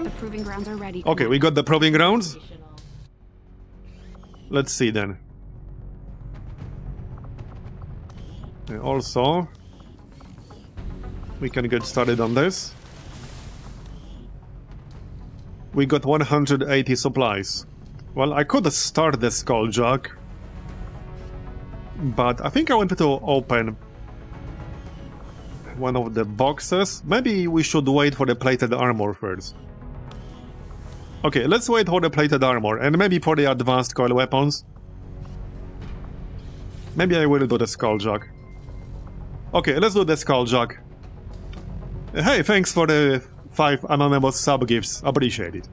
the proving grounds are ready. Okay, we got the proving grounds. Let's see then. Also, we can get started on this. We got 180 supplies. Well, I could start the Skulljack, but I think I wanted to open one of the boxes. Maybe we should wait for the plated armor first. Okay, let's wait for the plated armor, and maybe for the advanced coil weapons. Maybe I will do the Skulljack. Okay, let's do the Skulljack. Hey, thanks for the 5 anonymous sub-gifts. Appreciate it.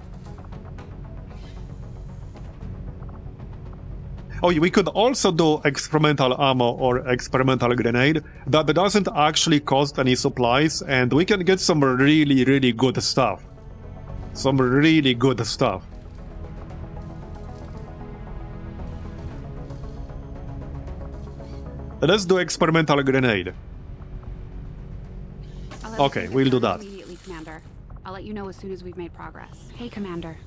Oh, we could also do experimental ammo or experimental grenade. That doesn't actually cost any supplies, and we can get some really, really good stuff. Some really good stuff. Let's do experimental grenade. I'll have Okay, you we'll do confirmed that. Immediately, Commander. I'll let you know as soon as we've made progress. Hey, Commander.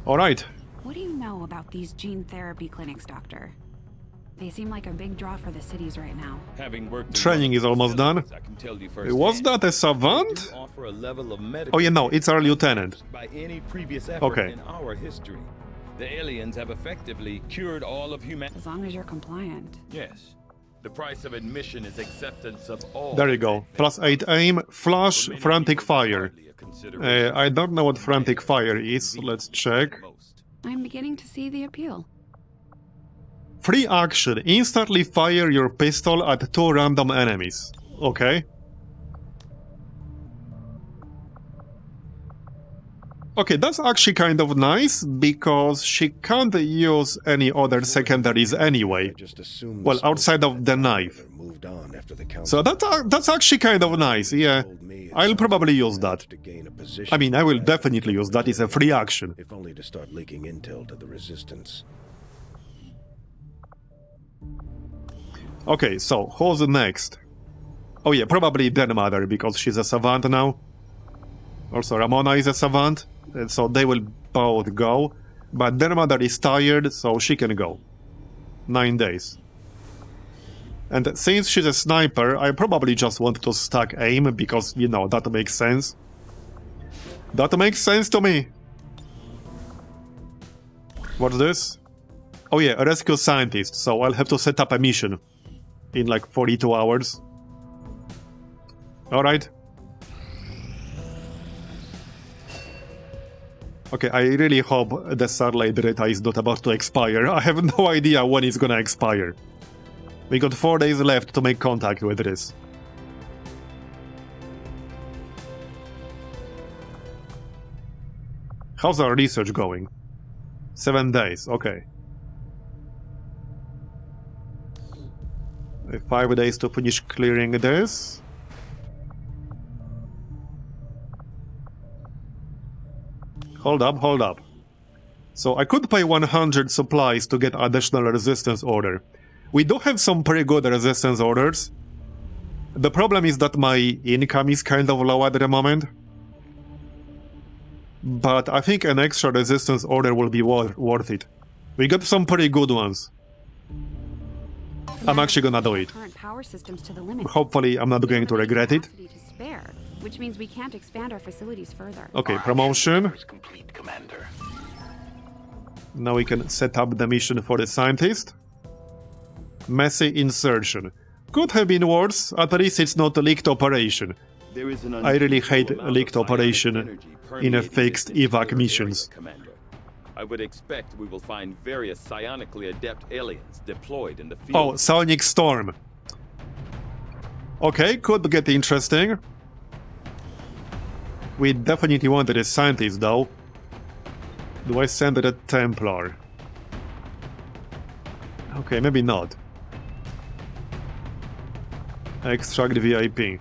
Alright. What do you know about these gene therapy clinics, Doctor? They seem like a big draw for the cities right now. Having worked in Training is almost done. I can tell you Was that a savant? do offer a level of medical Oh yeah, no, it's our lieutenant. by any previous effort Okay. in our history. The aliens have effectively cured all of humanity. As long as you're compliant. Yes. The price of admission is acceptance of all. There you go. Plus 8 aim, flash, For many frantic people, it's fire. hardly a consideration. I don't know what frantic fire is. Let's check. Most. I'm beginning to see the appeal. Free action. Instantly fire your pistol at 2 random enemies. Okay. Okay, that's actually kind of nice, because she can't use any other secondaries anyway. Well, outside of the knife. So that's actually kind of nice, yeah. I'll probably use that. I mean, I will definitely use that. It's a free action. If only to start leaking intel to the Resistance. Okay, so who's next? Oh yeah, probably their mother, because she's a savant now. Also, Ramona is a savant, and so they will both go. But their mother is tired, so she can go. 9 days. And since she's a sniper, I probably just want to stack aim, because, you know, that makes sense. That makes sense to me. What's this? Oh yeah, a rescue scientist, so I'll have to set up a mission. In like 42 hours. Alright. Okay, I really hope the Starlight data is not about to expire. I have no idea when it's gonna expire. We got 4 days left to make contact with this. How's our research going? 7 days, okay. 5 days to finish clearing this. Hold up. So I could pay 100 supplies to get additional resistance order. We do have some pretty good resistance orders. The problem is that my income is kind of low at the moment. But I think an extra resistance order will be worth it. We got some pretty good ones. I'm actually gonna do it. Current power systems to the limit. Hopefully, I'm not going to regret it. Capacity to spare, which means we can't expand our facilities further. Okay, promotion. Is complete, Commander. Now we can set up the mission for the scientist. Messy insertion. Could have been worse, at least it's not a leaked operation. There is an I really hate unusual amount leaked of psionic operation energy in a permeating fixed this evac entire missions. area, Commander. I would expect we will find various psionically adept aliens deployed in the field. Oh, Sonic Storm. Okay, could get interesting. We definitely wanted a scientist, though. Do I send a Templar? Okay, maybe not. Extract VIP.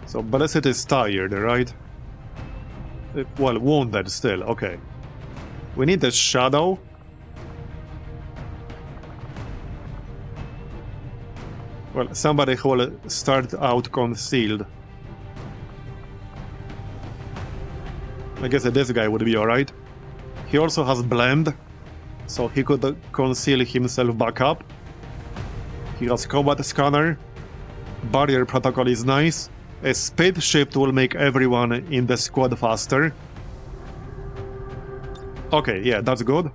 So, Blessed is tired, right? Well, wounded still, okay. We need a Shadow. Well, somebody who will start out concealed. I guess that this guy would be alright. He also has blend, so he could conceal himself back up. He has combat scanner. Barrier protocol is nice. A speed shift will make everyone in the squad faster. Okay, yeah, that's good.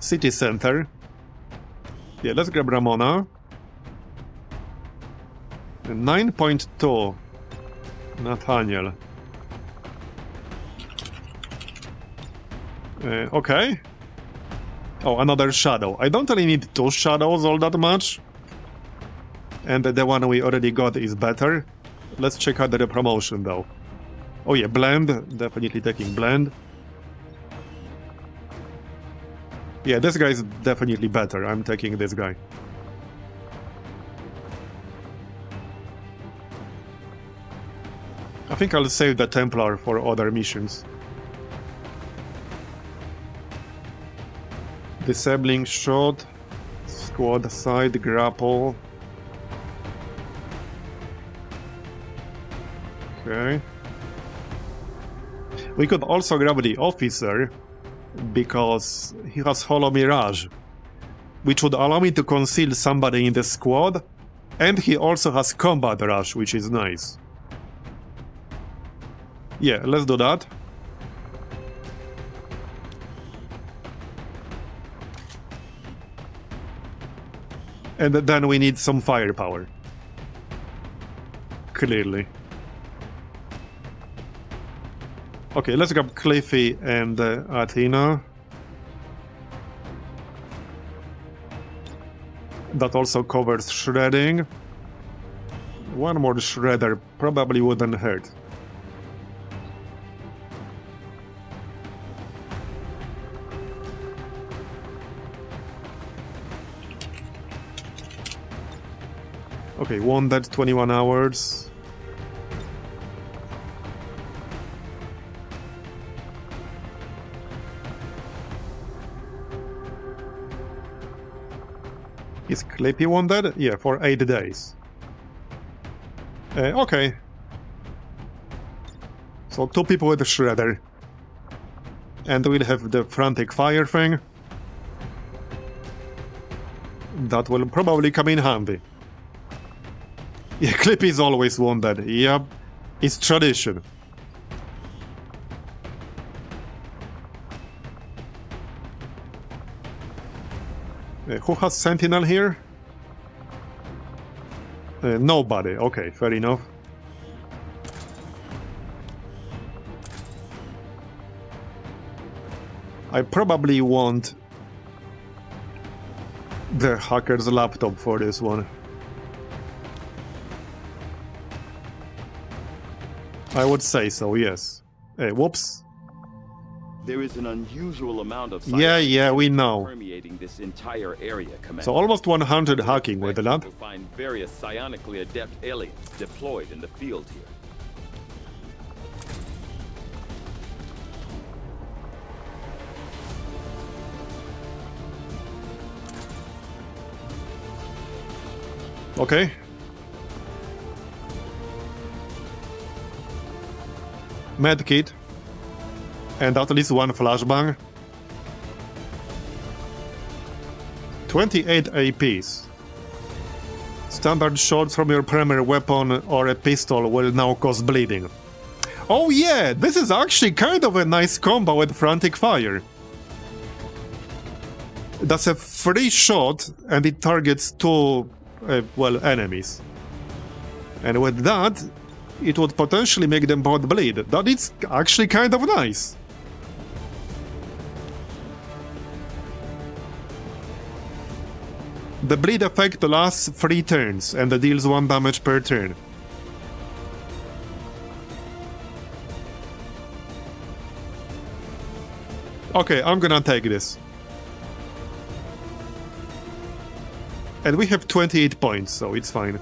City center. Yeah, let's grab Ramona. 9.2. Nathaniel. Okay. Oh, another shadow. I don't really need 2 shadows all that much. And the one we already got is better. Let's check out the promotion though. Oh yeah, blend. Definitely taking blend. Yeah, this guy is definitely better. I'm taking this guy. I think I'll save the Templar for other missions. Disabling shot. Squad side grapple. Okay. We could also grab the officer, because he has Holo Mirage, which would allow me to conceal somebody in the squad, and he also has Combat Rush, which is nice. Yeah, let's do that. And then we need some firepower. Clearly. Okay, let's grab Cliffy and Athena. That also covers shredding. One more shredder probably wouldn't hurt. Okay, wounded 21 hours. Is Clippy wounded? Yeah, for 8 days. Okay. So 2 people with a shredder. And we'll have the frantic fire thing. That will probably come in handy. Yeah, Clippy is always wounded. Yep. It's tradition. Who has Sentinel here? Nobody. Okay, fair enough. I probably want the hacker's laptop for this one. I would say so, yes. Whoops. There is an unusual amount of Yeah, we know. permeating this entire area, Commander. So almost 100 hacking with that. We'll find various psionically adept aliens deployed in the field here. Okay. Medkit. And at least one flashbang. 28 APs. Standard shots from your primary weapon or a pistol will now cause bleeding. Oh yeah, this is actually kind of a nice combo with Frantic Fire. That's a free shot and it targets 2, enemies. And with that, it would potentially make them both bleed. That is actually kind of nice. The bleed effect lasts 3 turns and deals 1 damage per turn. Okay, I'm gonna take this. And we have 28 points, so it's fine.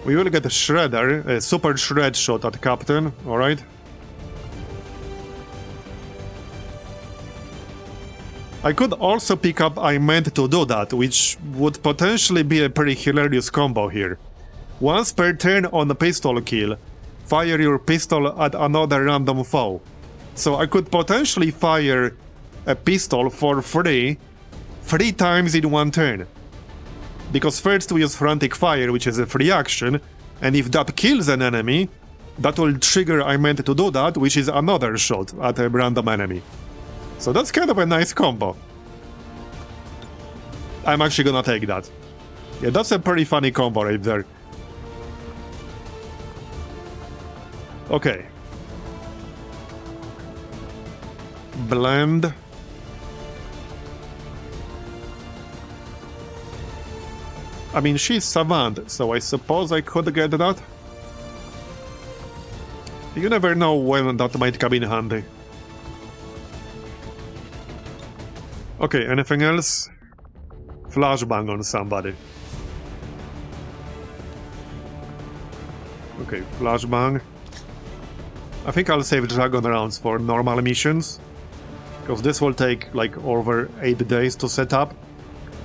We will get a Shredder, a super shred shot at Captain, alright? I could also pick up I meant to do that, which would potentially be a pretty hilarious combo here. Once per turn on a pistol kill, fire your pistol at another random foe. So I could potentially fire a pistol for free 3 times in 1 turn. Because first we use Frantic Fire, which is a free action, and if that kills an enemy, that will trigger I meant to do that, which is another shot at a random enemy. So that's kind of a nice combo. I'm actually gonna take that. Yeah, that's a pretty funny combo right there. Okay. Blend. I mean, she's Savant, so I suppose I could get that. You never know when that might come in handy. Okay, anything else? Flashbang on somebody. Okay, flashbang. I think I'll save Dragon rounds for normal missions. Because this will take like over 8 days to set up.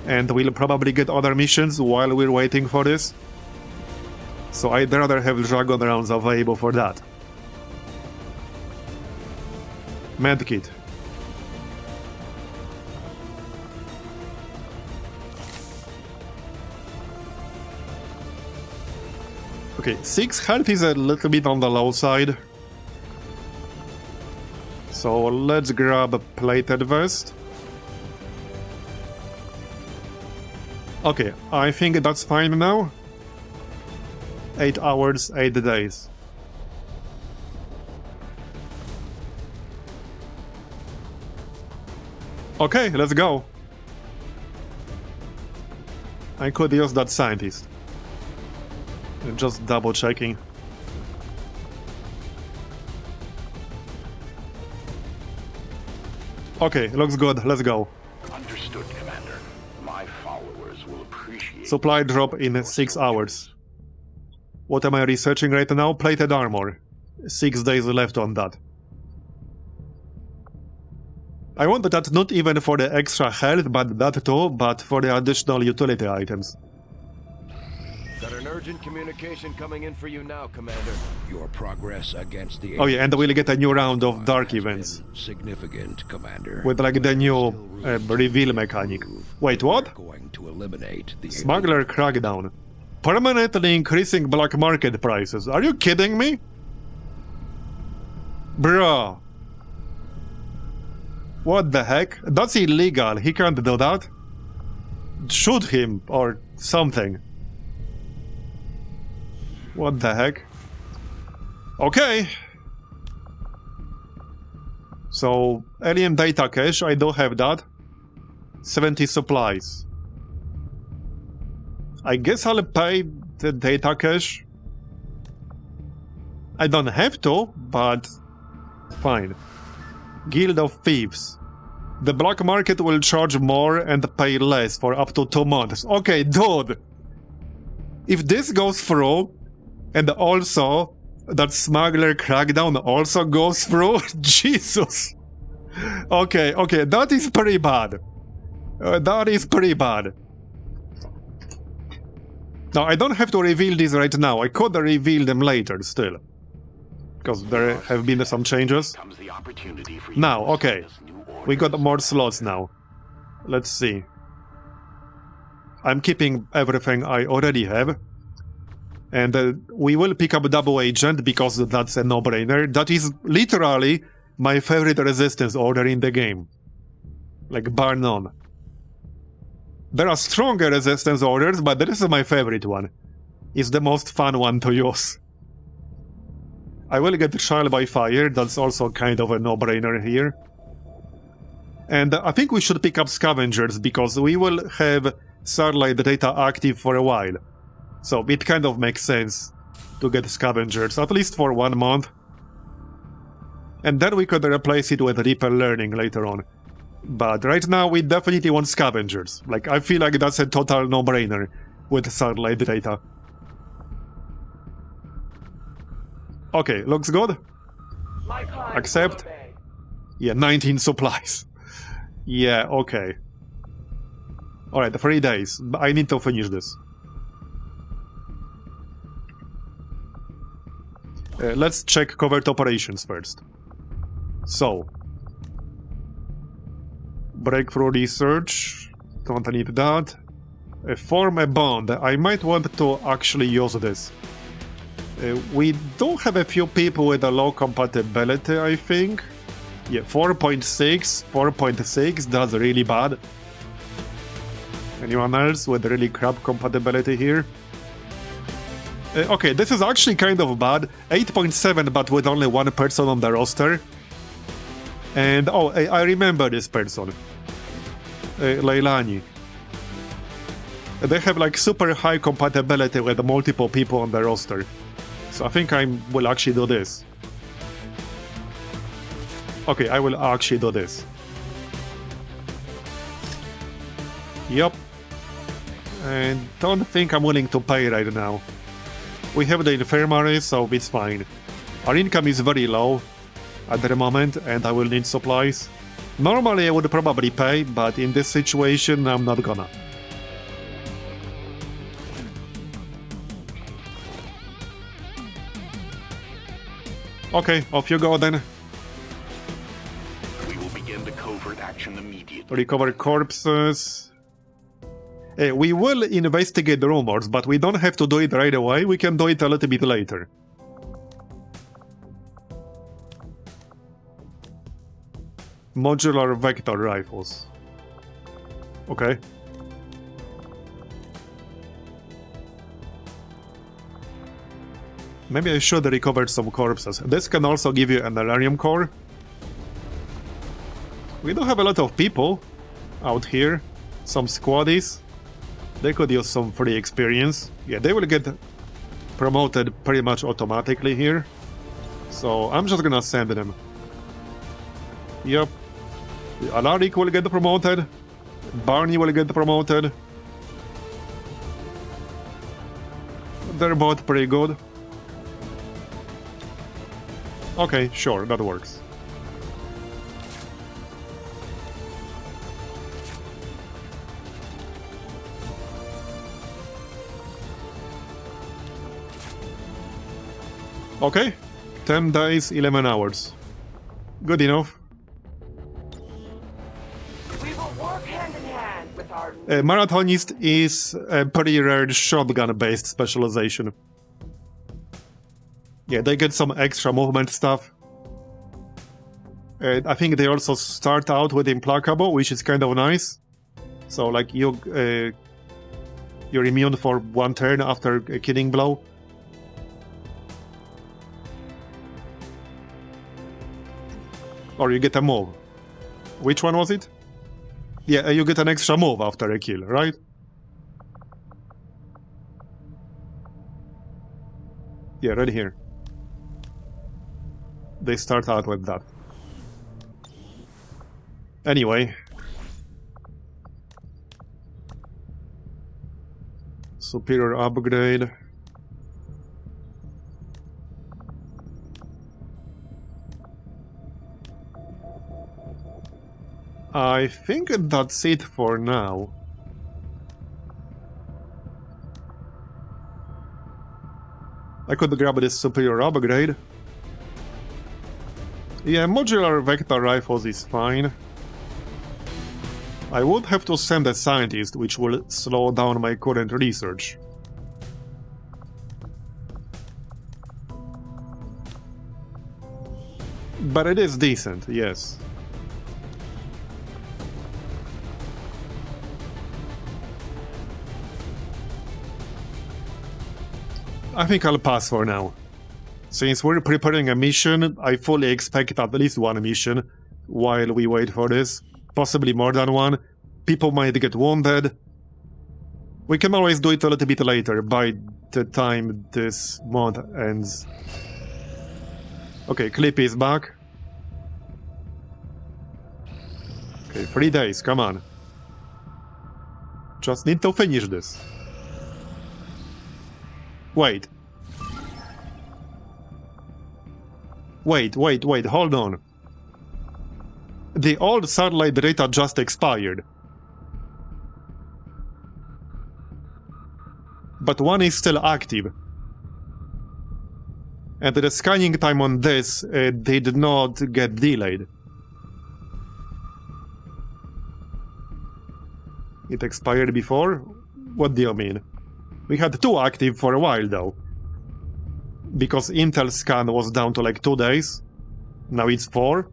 and we'll probably get other missions while we're waiting for this. So I'd rather have dragon rounds available for that. Medkit. Okay, 6 health is a little bit on the low side. So let's grab a plated vest. Okay, I think that's fine now. 8 hours, 8 days. Okay, let's go. I could use that scientist. Just double checking. Okay, looks good. Let's go. Understood, Commander. My followers will appreciate... Supply drop in 6 hours. What am I researching right now? Plated armor. 6 days left on that. I want that not even for the extra health, but that too, but for the additional utility items. Got an urgent communication coming in for you now, Commander. Your progress against the... Oh yeah, and we'll get a new round of dark events. Significant, Commander. With like the new reveal mechanic. Wait, what? Going to eliminate the Smuggler crackdown. Permanently increasing black market prices. Are you kidding me? Bruh. What the heck? That's illegal. He can't do that. Shoot him or something. What the heck? Okay. So, alien data cache, I do have that. 70 supplies. I guess I'll pay the data cache. I don't have to, but fine. Guild of Thieves. The black market will charge more and pay less for up to 2 months. Okay, dude. If this goes through, and also that smuggler crackdown also goes through, Jesus. Okay, that is pretty bad. That is pretty bad. Now, I don't have to reveal these right now. I could reveal them later still. Because there have been some changes. Now, okay. We got more slots now. Let's see. I'm keeping everything I already have. And we will pick up Double Agent because that's a no-brainer. That is literally my favorite resistance order in the game. Like, bar none. There are stronger resistance orders, but this is my favorite one. It's the most fun one to use. I will get Trial by Fire, that's also kind of a no-brainer here. And I think we should pick up Scavengers, because we will have Starlight data active for a while. So it kind of makes sense to get Scavengers, at least for 1 month. And then we could replace it with Reaper Learning later on. But right now we definitely want Scavengers. Like, I feel like that's a total no-brainer with Starlight data. Okay, looks good. Accept. Yeah, 19 supplies. Yeah, okay. Alright, 3 days. I need to finish this. Let's check covert operations first. So. Breakthrough research. Don't need that. Form a bond. I might want to actually use this. We do have a few people with a low compatibility, I think. Yeah, 4.6, 4.6, that's really bad. Anyone else with really crap compatibility here? Okay, this is actually kind of bad. 8.7, but with only 1 person on the roster. And, oh, I remember this person. Leilani. They have like super high compatibility with multiple people on the roster. So I think I will actually do this. Okay, I will actually do this. Yup. And don't think I'm willing to pay right now. We have the infirmary, so it's fine. Our income is very low at the moment, and I will need supplies. Normally I would probably pay, but in this situation I'm not gonna. Okay, off you go then. We will begin the covert action immediately. Recover corpses. We will investigate the rumors, but we don't have to do it right away. We can do it a little bit later. Modular vector rifles. Okay. Maybe I should recover some corpses. This can also give you an Alarium core. We do have a lot of people out here. Some squaddies. They could use some free experience. Yeah, they will get promoted pretty much automatically here. So I'm just gonna send them. Yep. Alaric will get promoted. Barney will get promoted. They're both pretty good. Okay, sure, that works. Okay, 10 days, 11 hours. Good enough. We will work hand in hand with our... Marathonist is a pretty rare shotgun-based specialization. Yeah, they get some extra movement stuff. I think they also start out with Implacable, which is kind of nice. So, like, you're immune for 1 turn after a killing blow. Or you get a move. Which one was it? Yeah, you get an extra move after a kill, right? Yeah, right here. They start out with that. Anyway. Superior upgrade. I think that's it for now. I could grab this superior upgrade. Yeah, modular vector rifles is fine. I would have to send a scientist, which will slow down my current research. But it is decent, yes. I think I'll pass for now. Since we're preparing a mission, I fully expect at least 1 mission while we wait for this. Possibly more than 1. People might get wounded. We can always do it a little bit later, by the time this mod ends. Okay, Clippy is back. Okay, 3 days, come on. Just need to finish this. Wait. Wait, hold on. The old satellite data just expired. But one is still active. And the scanning time on this did not get delayed. It expired before? What do you mean? We had 2 active for a while though. Because Intel scan was down to like 2 days. Now it's 4.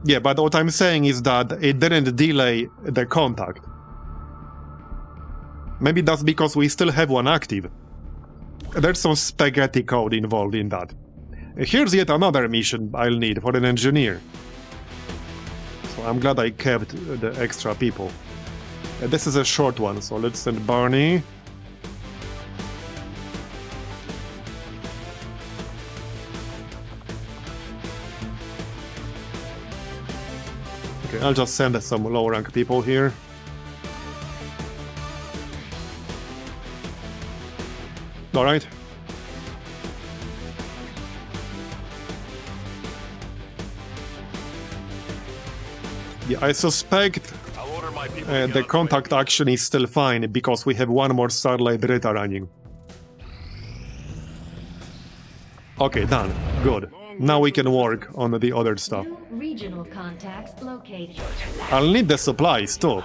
Yeah, but what I'm saying is that it didn't delay the contact. Maybe that's because we still have 1 active. There's some spaghetti code involved in that. Here's yet another mission I'll need for an engineer. So I'm glad I kept the extra people. This is a short one, so let's send Barney. Okay, I'll just send some low-rank people here. Alright. Yeah, I suspect the contact action is still fine, because we have 1 more satellite data running. Okay, done. Good. Now we can work on the other stuff. New regional contacts located. I'll need the supplies too.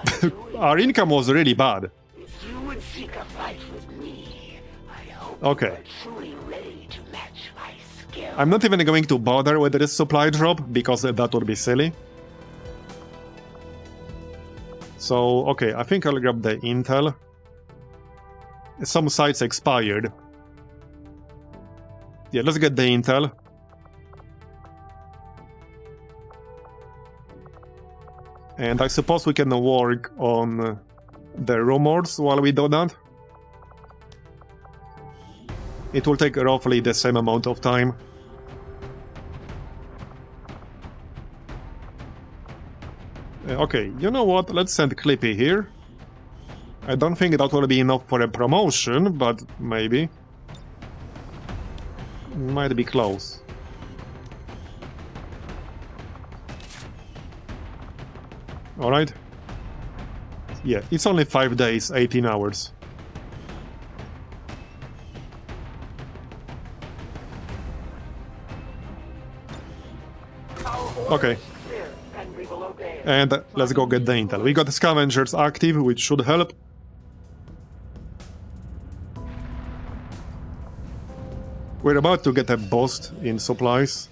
Our income was really bad. If you would seek a fight with me, I hope Okay. you are truly ready to match my skill. I'm not even going to bother with this supply drop, because that would be silly. So, okay, I think I'll grab the intel. Some sites expired. Yeah, let's get the intel. And I suppose we can work on the rumors while we do that. It will take roughly the same amount of time. Okay, you know what? Let's send Clippy here. I don't think that will be enough for a promotion, but maybe. Might be close. Alright. Yeah, it's only 5 days, 18 hours. Okay. And let's go get the intel. We got the scavengers active, which should help. We're about to get a boost in supplies.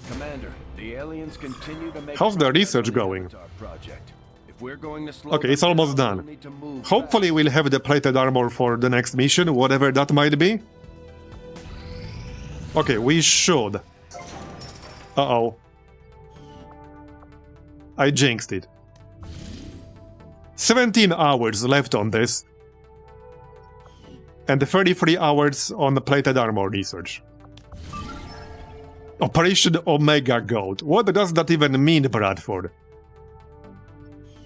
Commander, the aliens continue to make How's the research going? our project. If we're going to slow Okay, it's them almost down, done. we'll need to move Hopefully we'll have the plated armor for the next mission, whatever that might be. Okay, we should. Uh-oh. I jinxed it. 17 hours left on this. And 33 hours on the plated armor research. Operation Omega Goat. What does that even mean, Bradford?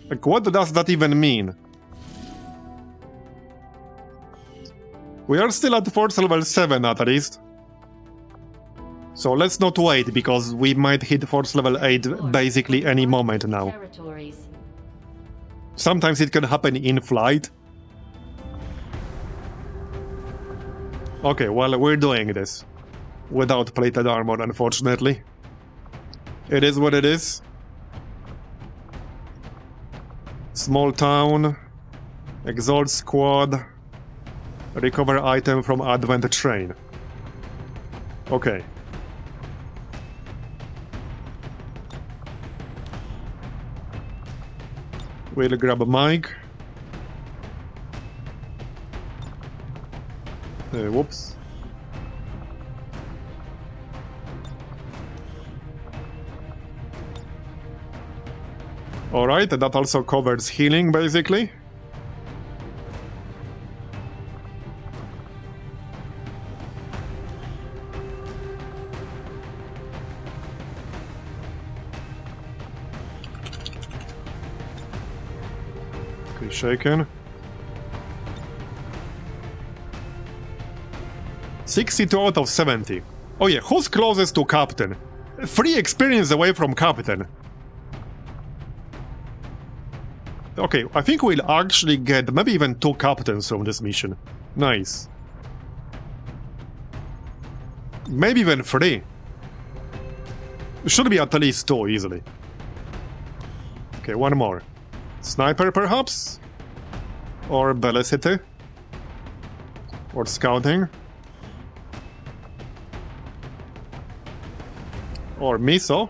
Like, what does that even mean? We are still at force level 7 at least. So let's not wait, because we might hit force level 8 basically any moment now. Territories. Sometimes it can happen in flight. Okay, well, we're doing this. Without plated armor, unfortunately. It is what it is. Small town. Exalt squad. Recover item from Advent train. Okay. We'll grab a mic. Whoops. Alright, that also covers healing, basically. Okay, shaken. 62 out of 70. Oh yeah, who's closest to Captain? 3 experience away from Captain. Okay, I think we'll actually get maybe even 2 captains from this mission. Nice. Maybe even 3. Should be at least 2 easily. Okay, one more. Sniper, perhaps? Or Velocity? Or Scouting? Or Miso?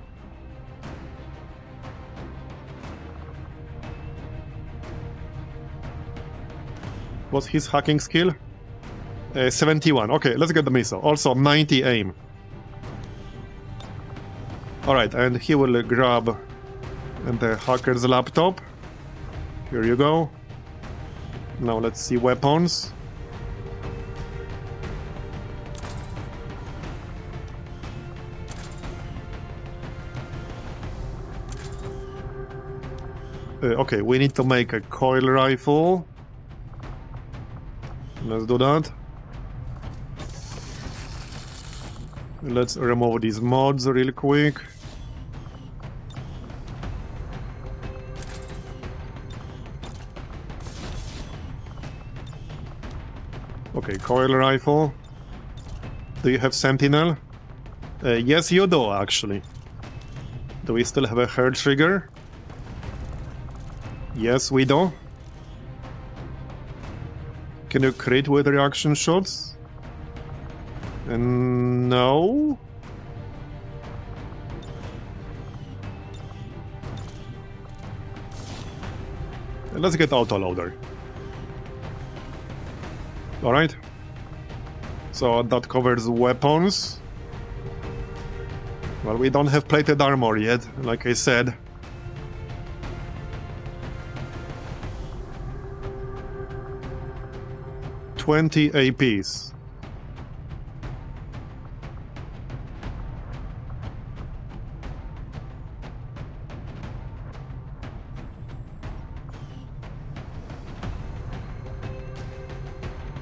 What's his hacking skill? 71. Okay, let's get the Miso. Also 90 aim. Alright, and he will grab the hacker's laptop. Here you go. Now let's see weapons. Okay, we need to make a coil rifle. Let's do that. Let's remove these mods real quick. Okay, coil rifle. Do you have sentinel? Yes, you do, actually. Do we still have a hair trigger? Yes, we do. Can you crit with reaction shots? No. Let's get autoloader. Alright. So that covers weapons. Well, we don't have plated armor yet, like I said. $20 APs.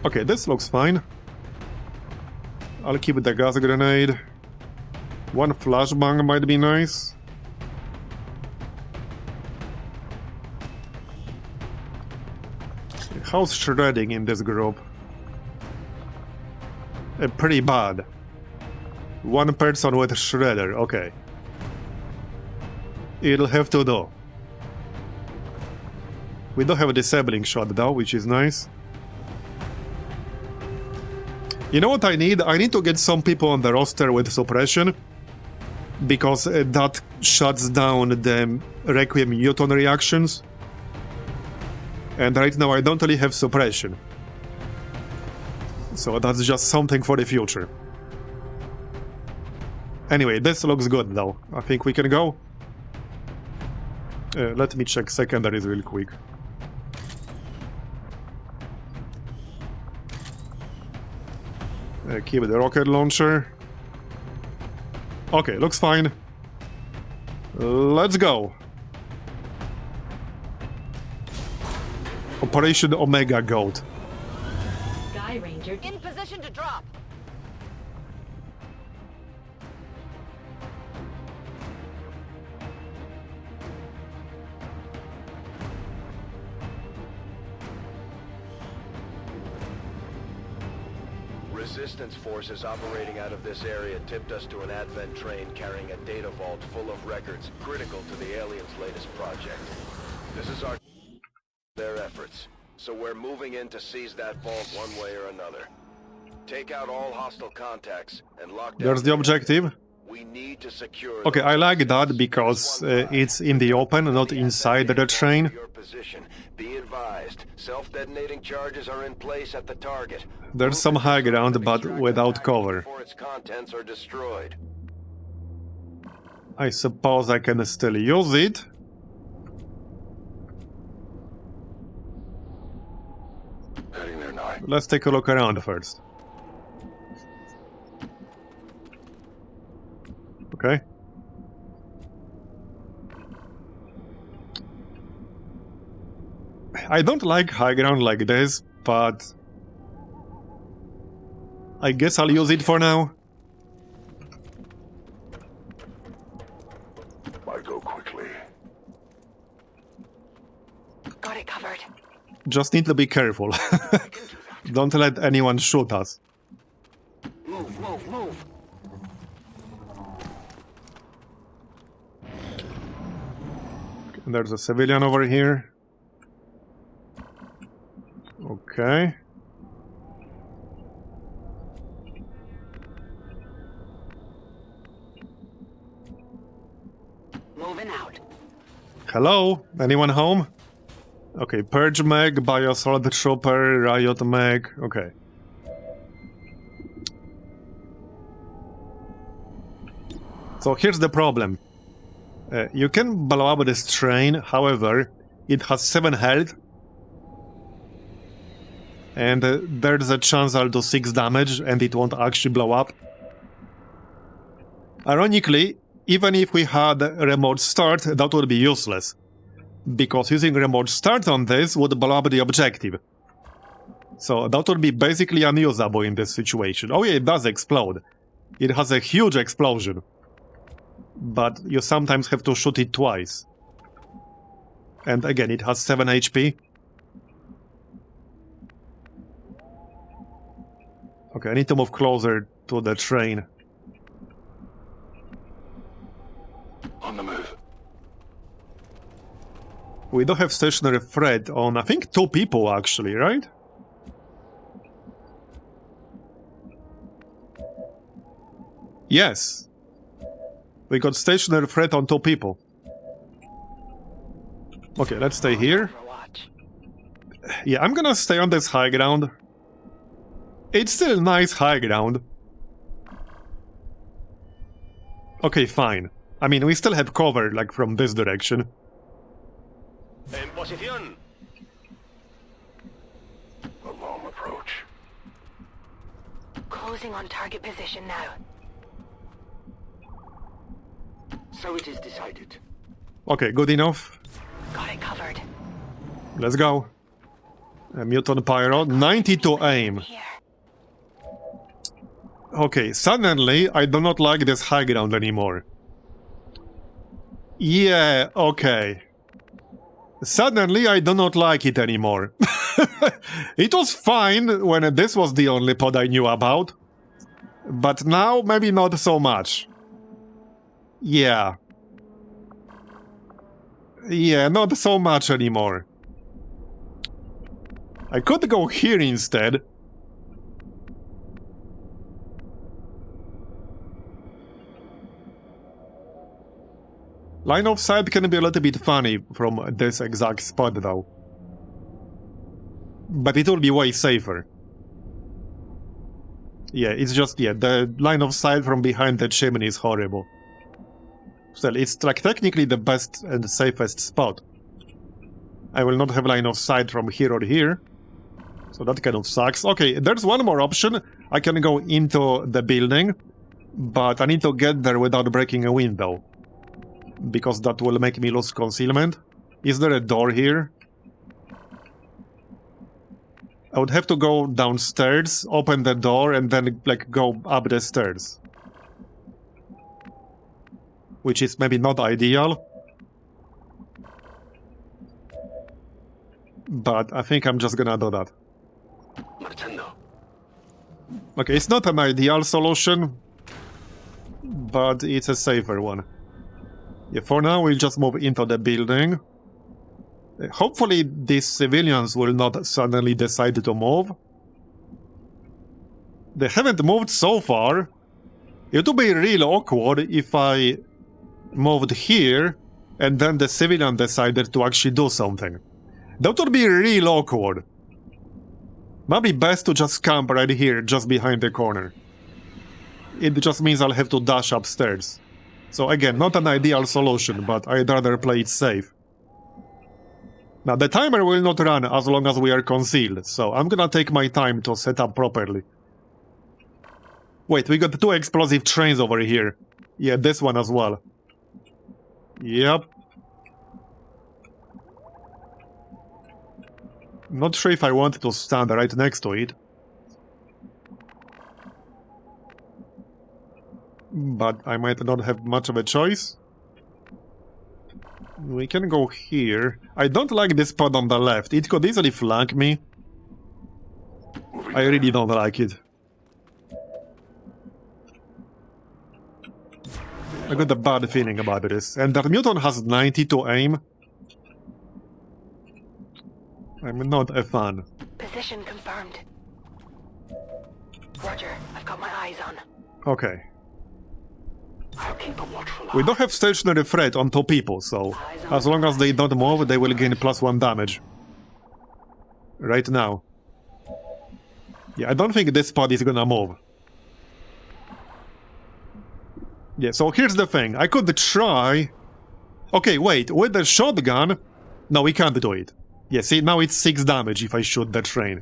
Okay, this looks fine. I'll keep the gas grenade. One flashbang might be nice. How's shredding in this group? Pretty bad. One person with shredder, okay. It'll have to do. We don't have a disabling shot though, which is nice. You know what I need? I need to get some people on the roster with suppression, because that shuts down the Requiem muton reactions. And right now I don't really have suppression. So that's just something for the future. Anyway, this looks good though. I think we can go. Let me check secondaries real quick. Keep the rocket launcher. Okay, looks fine. Let's go. Operation Omega Goat. Sky Ranger In position to drop. Resistance forces operating out of this area tipped us to an Advent train carrying a data vault full of records critical to the aliens' latest project. This is their efforts, so we're moving in to seize that vault one way or another. Take out all hostile contacts and lock down. There's the objective. We need to secure. Okay, I like that because it's in the open, not inside the train. Your position. Be advised, self-detonating charges are in place at the target. There's some high ground, but without cover. Before its contents are destroyed. I suppose I can still use it. Heading there now. Let's take a look around first. Okay. I don't like high ground like this, but I guess I'll use it for now. Might go quickly. Got it covered. Just need to be careful. Don't let anyone shoot us. Move, move, move. There's a civilian over here. Okay. Moving out. Hello? Anyone home? Okay, Purge Meg, Bio-Assault Trooper, Riot Meg, okay. So here's the problem. You can blow up this train, however, it has 7 health. And there's a chance I'll do 6 damage and it won't actually blow up. Ironically, even if we had remote start, that would be useless. Because using remote start on this would blow up the objective. So that would be basically unusable in this situation. Oh yeah, it does explode. It has a huge explosion. But you sometimes have to shoot it twice. And again, it has 7 HP. Okay, I need to move closer to the train. On the move. We do have stationary threat on, I think, 2 people actually, right? Yes. We got stationary threat on 2 people. Okay, let's stay here. Yeah, I'm gonna stay on this high ground. It's still nice high ground. Okay, fine. I mean, we still have cover, like, from this direction. En posición. Alarm approach. Closing on target position now. So it is decided. Okay, good enough. Got it covered. Let's go. Mutant Pyro, 92 aim. Here. Okay, suddenly I do not like this high ground anymore. Yeah, okay. Suddenly I do not like it anymore. It was fine when this was the only pod I knew about. But now maybe not so much. Yeah. Yeah, not so much anymore. I could go here instead. Line of sight can be a little bit funny from this exact spot though. But it will be way safer. Yeah, it's just, yeah, the line of sight from behind the chimney is horrible. Still, it's like technically the best and safest spot. I will not have line of sight from here or here. So that kind of sucks. Okay, there's one more option. I can go into the building, but I need to get there without breaking a window. Because that will make me lose concealment. Is there a door here? I would have to go downstairs, open the door, and then, like, go up the stairs. Which is maybe not ideal. But I think I'm just gonna do that. Martendo. Okay, it's not an ideal solution, but it's a safer one. Yeah, for now we'll just move into the building. Hopefully these civilians will not suddenly decide to move. They haven't moved so far. It would be real awkward if I moved here and then the civilian decided to actually do something. That would be real awkward. Might be best to just camp right here, just behind the corner. It just means I'll have to dash upstairs. So again, not an ideal solution, but I'd rather play it safe. Now, the timer will not run as long as we are concealed, so I'm gonna take my time to set up properly. Wait, we got 2 explosive trains over here. Yeah, this one as well. Yep. Not sure if I want to stand right next to it. But I might not have much of a choice. We can go here. I don't like this pod on the left. It could easily flank me. I really don't like it. I got a bad feeling about this. And that mutant has 90 to aim. I'm not a fan. Position confirmed. Roger, I've got my eyes on. Okay. I'll keep a watchful eye. We don't have stationary threat on 2 people, so as long as they don't move, they will gain +1 damage. Right now. Yeah, I don't think this pod is gonna move. Yeah, so here's the thing. I could try... Okay, wait, with the shotgun... No, we can't do it. Yeah, see, now it's 6 damage if I shoot the train.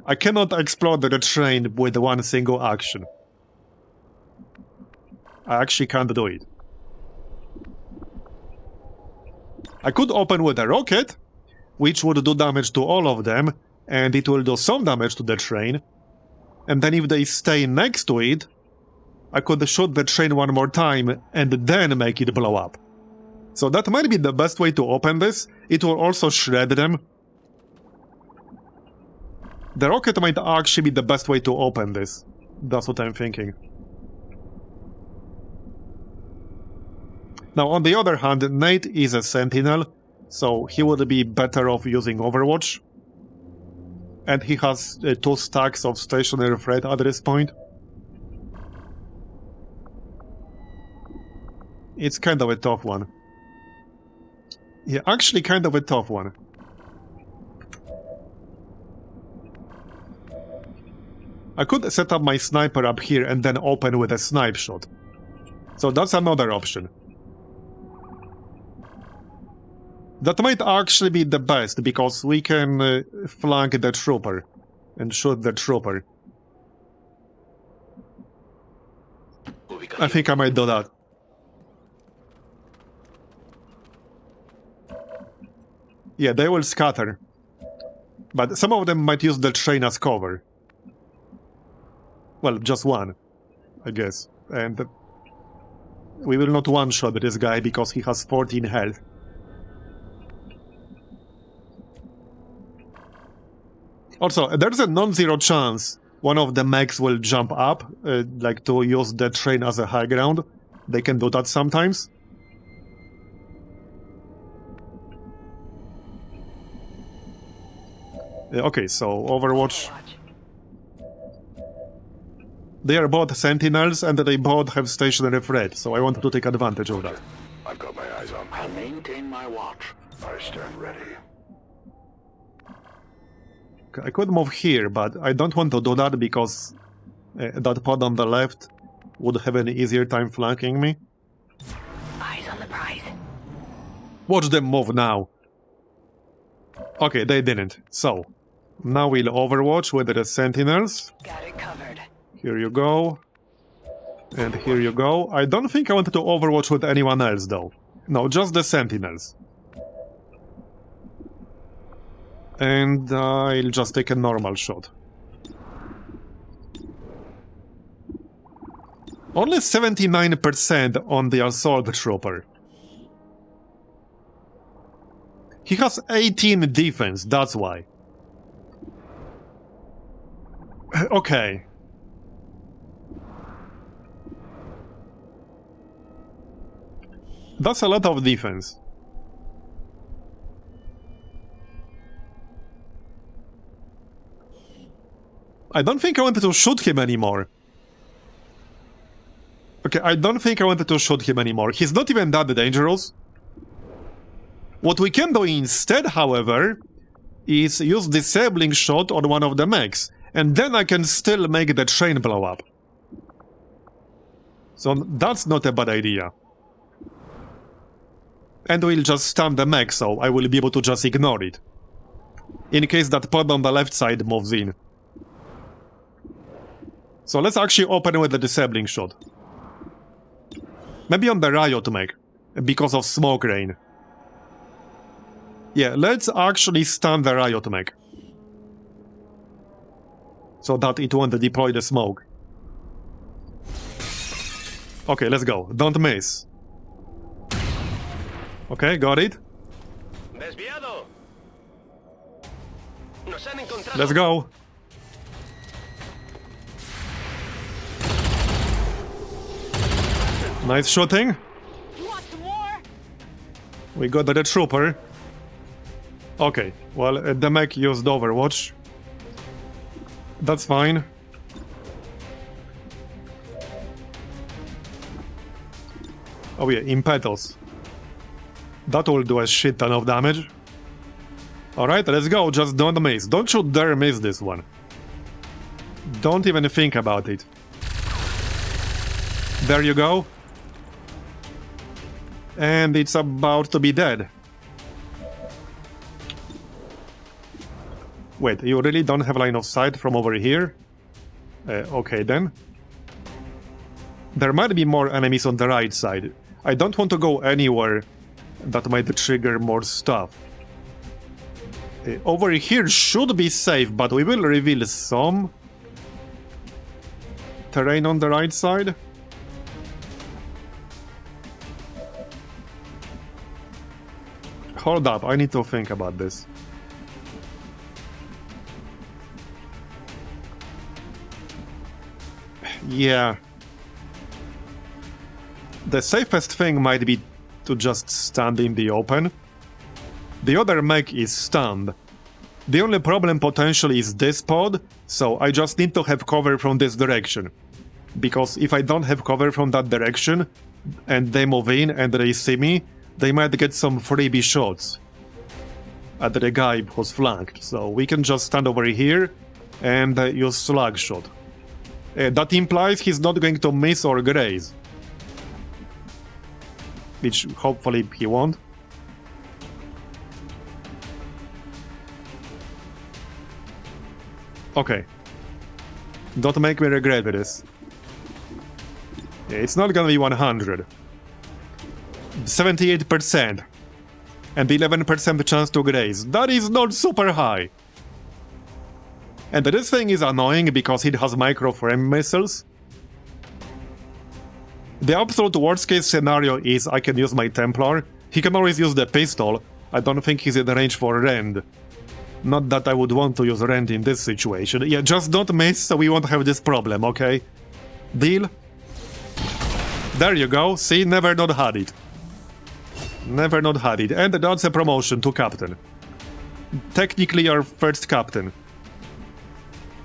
I cannot explode the train with one single action. I actually can't do it. I could open with a rocket, which would do damage to all of them, and it will do some damage to the train. And then if they stay next to it, I could shoot the train one more time and then make it blow up. So that might be the best way to open this. It will also shred them. The rocket might actually be the best way to open this. That's what I'm thinking. Now, on the other hand, Nate is a sentinel, so he would be better off using Overwatch. And he has 2 stacks of stationary threat at this point. It's kind of a tough one. Yeah, actually kind of a tough one. I could set up my sniper up here and then open with a snipe shot. So that's another option. That might actually be the best, because we can flank the trooper and shoot the trooper. I think I might do that. Yeah, they will scatter. But some of them might use the train as cover. Well, just one, I guess. And we will not one-shot this guy because he has 14 health. Also, there's a non-zero chance one of the mechs will jump up, like to use the train as a high ground. They can do that sometimes. Okay, so Overwatch. They are both sentinels and they both have stationary threat, so I wanted to take advantage of that. I've got my eyes on. I'll maintain my watch. I stand ready. I could move here, but I don't want to do that because that pod on the left would have an easier time flanking me. Eyes on the prize. Watch them move now. Okay, they didn't. So, now we'll Overwatch with the sentinels. Got it covered. Here you go. And here you go. I don't think I wanted to Overwatch with anyone else, though. No, just the sentinels. And I'll just take a normal shot. Only 79% on the assault trooper. He has 18 defense, that's why. Okay. That's a lot of defense. I don't think I wanted to shoot him anymore. Okay, I don't think I wanted to shoot him anymore. He's not even that dangerous. What we can do instead, however, is use disabling shot on one of the mechs. And then I can still make the train blow up. So that's not a bad idea. And we'll just stun the mech, so I will be able to just ignore it. In case that pod on the left side moves in. So let's actually open with the disabling shot. Maybe on the riot mech, because of smoke rain. Yeah, let's actually stun the riot mech. So that it won't deploy the smoke. Okay, let's go. Don't miss. Okay, got it. Desviado. Nos han encontrado. Let's go. Nice shooting. You want some more? We got the trooper. Okay, well, the mech used Overwatch. That's fine. Oh yeah, impetus. That will do a shit ton of damage. Alright, let's go, just don't miss. Don't you dare miss this one. Don't even think about it. There you go. And it's about to be dead. Wait, you really don't have line of sight from over here? Okay then. There might be more enemies on the right side. I don't want to go anywhere that might trigger more stuff. Over here should be safe, but we will reveal some terrain on the right side. Hold up, I need to think about this. Yeah. The safest thing might be to just stand in the open. The other mech is stunned. The only problem potentially is this pod, so I just need to have cover from this direction. Because if I don't have cover from that direction, and they move in and they see me, they might get some freebie shots at the guy who's flanked. So we can just stand over here and use slug shot. That implies he's not going to miss or graze. Which hopefully he won't. Okay. Don't make me regret this. It's not gonna be 100. 78%. And 11% chance to graze. That is not super high. And this thing is annoying because it has micro-frame missiles. The absolute worst case scenario is I can use my Templar. He can always use the pistol. I don't think he's in range for Rend. Not that I would want to use Rend in this situation. Yeah, just don't miss so we won't have this problem, okay? Deal? There you go. See, never not had it. Never not had it. And that's a promotion to captain. Technically our first captain.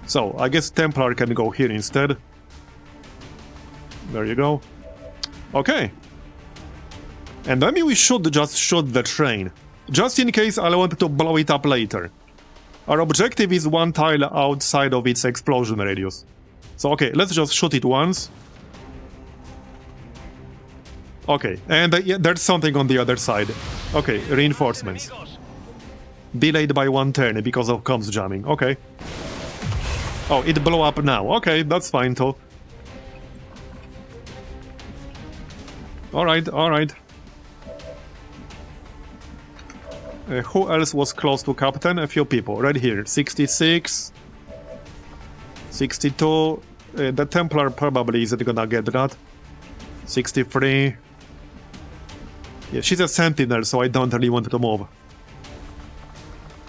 So, I guess Templar can go here instead. There you go. Okay. And maybe we should just shoot the train. Just in case I want to blow it up later. Our objective is one tile outside of its explosion radius. So, okay, let's just shoot it once. Okay, and yeah, there's something on the other side. Okay, reinforcements. Delayed by 1 turn because of comms jamming. Okay. Oh, it blew up now. Okay, that's fine too. Alright, alright. Who else was close to captain? A few people. Right here. 66. 62. The Templar probably isn't gonna get that. 63. Yeah, she's a sentinel, so I don't really want to move.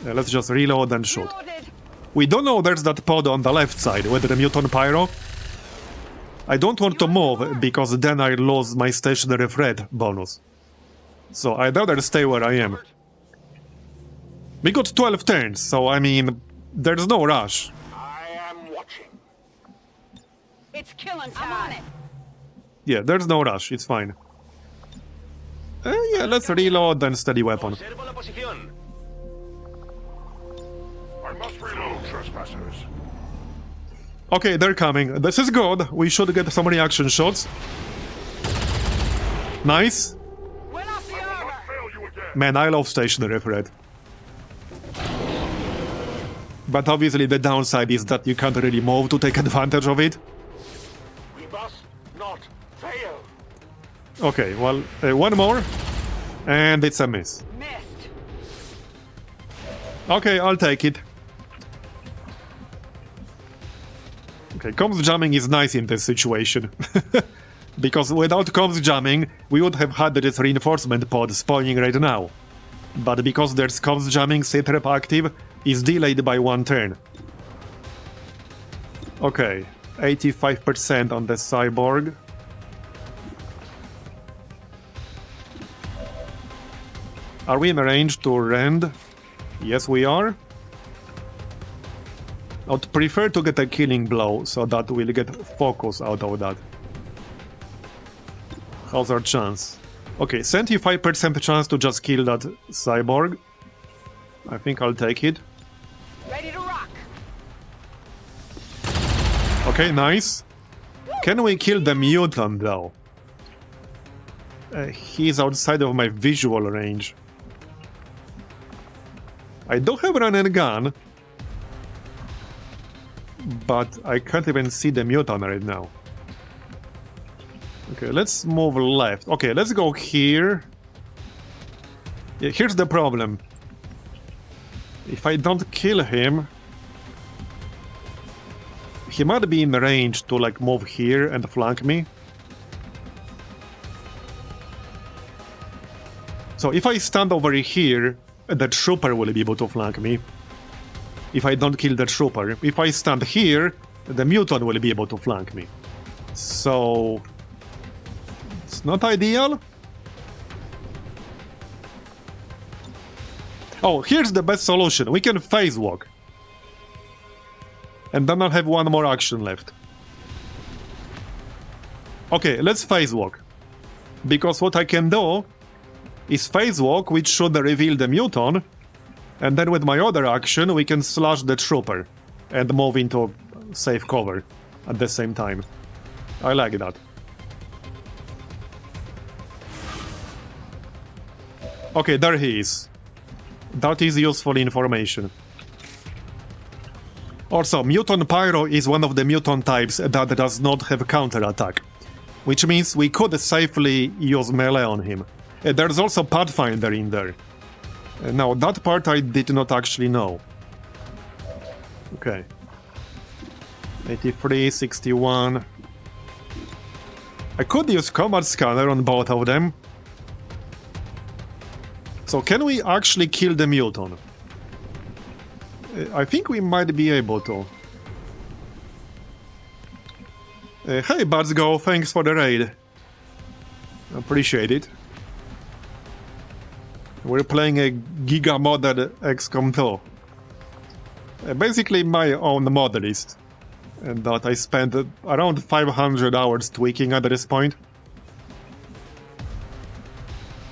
Let's just reload and shoot. We don't know there's that pod on the left side with the mutant pyro. I don't want to move because then I lose my stationary threat bonus. So I'd rather stay where I am. We got 12 turns, so I mean, there's no rush. I am watching. It's killing time. I'm on it. Yeah, there's no rush, it's fine. Yeah, let's reload and steady weapon. I must reload, trespassers. Okay, they're coming. This is good. We should get some reaction shots. Nice. We're off the armor. Fail you again. Man, I love stationary threat. But obviously the downside is that you can't really move to take advantage of it. We must not fail. Okay, well, one more. And it's a miss. Missed. Okay, I'll take it. Okay, comms jamming is nice in this situation. Because without comms jamming, we would have had this reinforcement pod spawning right now. But because there's comms jamming, Sitrep active is delayed by 1 turn. Okay, 85% on the cyborg. Are we in range to rend? Yes, we are. I would prefer to get a killing blow, so that we'll get focus out of that. How's our chance? Okay, 75% chance to just kill that cyborg. I think I'll take it. Ready to rock. Okay, nice. Can we kill the mutant, though? He's outside of my visual range. I do have run and gun, but I can't even see the mutant right now. Okay, let's move left. Okay, let's go here. Yeah, here's the problem. If I don't kill him, he might be in range to like move here and flank me. So if I stand over here, the trooper will be able to flank me. If I don't kill the trooper. If I stand here, the mutant will be able to flank me. So... it's not ideal. Oh, here's the best solution. We can phase walk. And then I'll have one more action left. Okay, let's phase walk. Because what I can do is phase walk, which should reveal the muton, and then with my other action we can slash the trooper and move into safe cover at the same time. I like that. Okay, there he is. That is useful information. Also, Muton Pyro is one of the muton types that does not have counterattack, which means we could safely use melee on him. There's also Pathfinder in there. Now, that part I did not actually know. Okay. 83, 61... I could use combat scanner on both of them. So can we actually kill the muton? I think we might be able to. Hey Budsgo, thanks for the raid. Appreciate it. We're playing a giga-modded XCOM 2. Basically my own modelist. And that I spent around 500 hours tweaking at this point.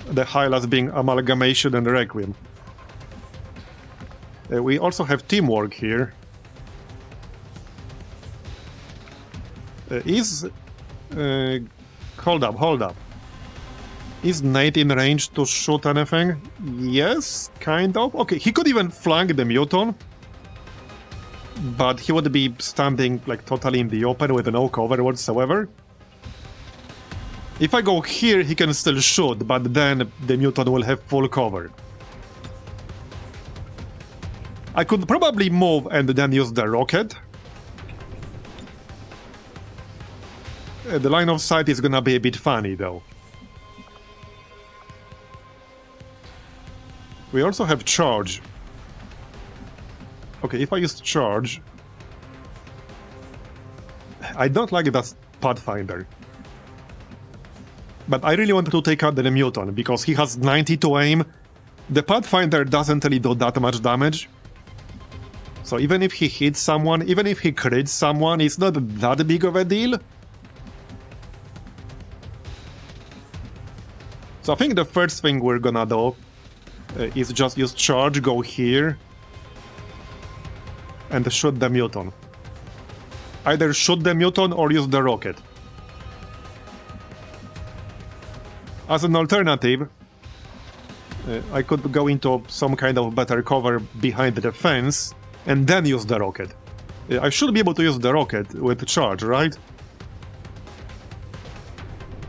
The highlights being Amalgamation and Requiem. We also have teamwork here. Hold up. Is Nate in range to shoot anything? Yes, kind of. Okay, he could even flank the muton. But he would be standing like totally in the open with no cover whatsoever. If I go here, he can still shoot, but then the muton will have full cover. I could probably move and then use the rocket. The line of sight is gonna be a bit funny though. We also have charge. Okay, if I use charge... I don't like that Pathfinder. But I really wanted to take out the muton, because he has 92 aim. The Pathfinder doesn't really do that much damage. So even if he hits someone, even if he crits someone, it's not that big of a deal. So I think the first thing we're gonna do is just use charge, go here, and shoot the muton. Either shoot the muton or use the rocket. As an alternative, I could go into some kind of better cover behind the fence and then use the rocket. I should be able to use the rocket with charge, right?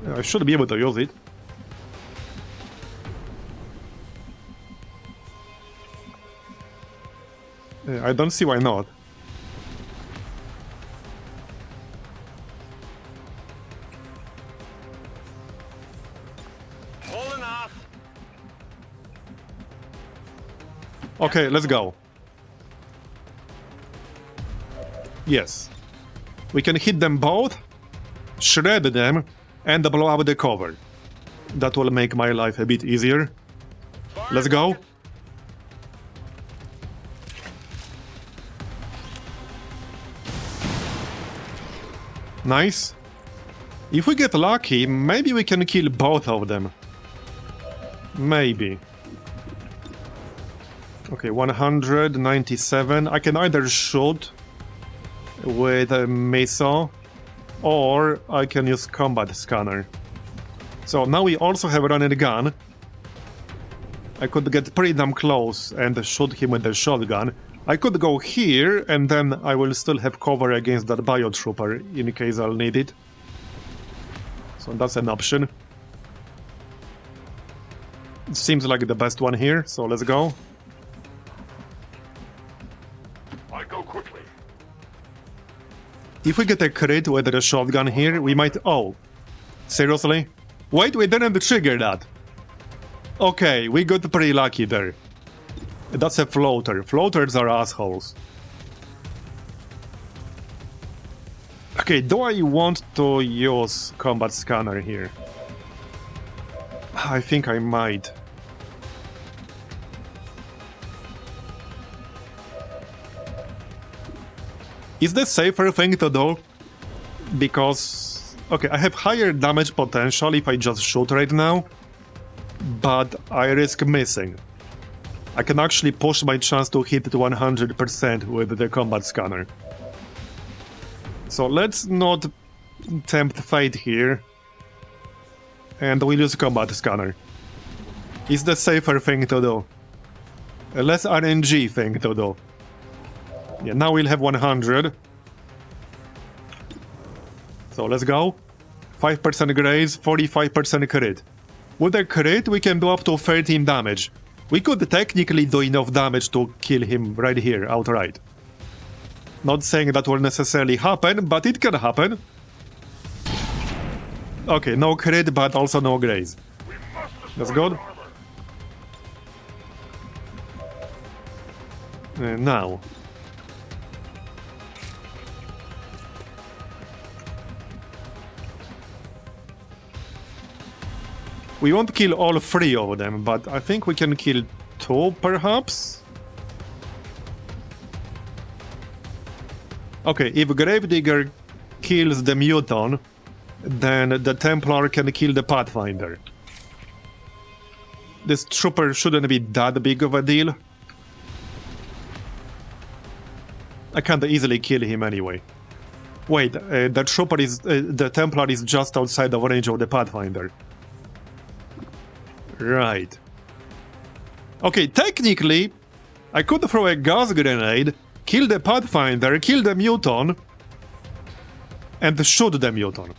I should be able to use it. I don't see why not. Okay, let's go. Yes. We can hit them both, shred them, and blow up the cover. That will make my life a bit easier. Let's go. Nice. If we get lucky, maybe we can kill both of them. Maybe. Okay, 197. I can either shoot with a missile, or I can use combat scanner. So now we also have a running gun. I could get pretty damn close and shoot him with the shotgun. I could go here, and then I will still have cover against that biotrooper in case I'll need it. So that's an option. It seems like the best one here, so let's go. I go quickly. If we get a crit with the shotgun here, we might... Oh. Seriously? Wait, we didn't trigger that. Okay, we got pretty lucky there. That's a floater. Floaters are assholes. Okay, do I want to use combat scanner here? I think I might. Is the safer thing to do? Because... okay, I have higher damage potential if I just shoot right now, but I risk missing. I can actually push my chance to hit it 100% with the combat scanner. So let's not tempt fate here. And we'll use combat scanner. It's the safer thing to do. A less RNG thing to do. Yeah, now we'll have 100. So let's go. 5% graze, 45% crit. With a crit, we can do up to 13 damage. We could technically do enough damage to kill him right here, outright. Not saying that will necessarily happen, but it can happen. Okay, no crit, but also no graze. That's good. Now. We won't kill all 3 of them, but I think we can kill 2, perhaps? Okay, if Gravedigger kills the Muton, then the Templar can kill the Pathfinder. This trooper shouldn't be that big of a deal. I can't easily kill him anyway. Wait, the trooper is... the Templar is just outside of range of the Pathfinder. Right. Okay, technically, I could throw a gas grenade, kill the Pathfinder, kill the Muton, and shoot the Muton.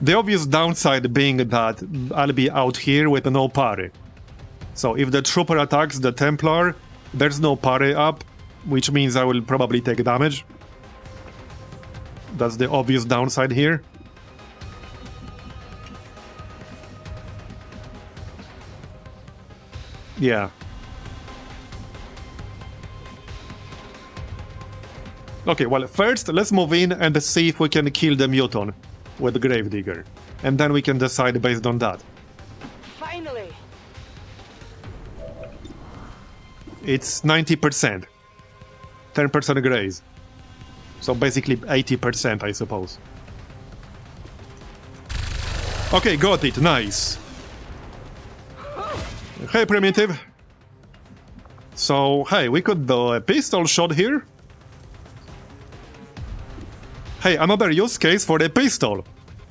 The obvious downside being that I'll be out here with no parry. So if the trooper attacks the Templar, there's no parry up, which means I will probably take damage. That's the obvious downside here. Yeah. Okay, well, first, let's move in and see if we can kill the Muton with Gravedigger. And then we can decide based on that. Finally! It's 90%. 10% graze. So basically 80%, I suppose. Okay, got it, nice. Hey, Primitive. So, hey, we could do a pistol shot here. Hey, another use case for the pistol.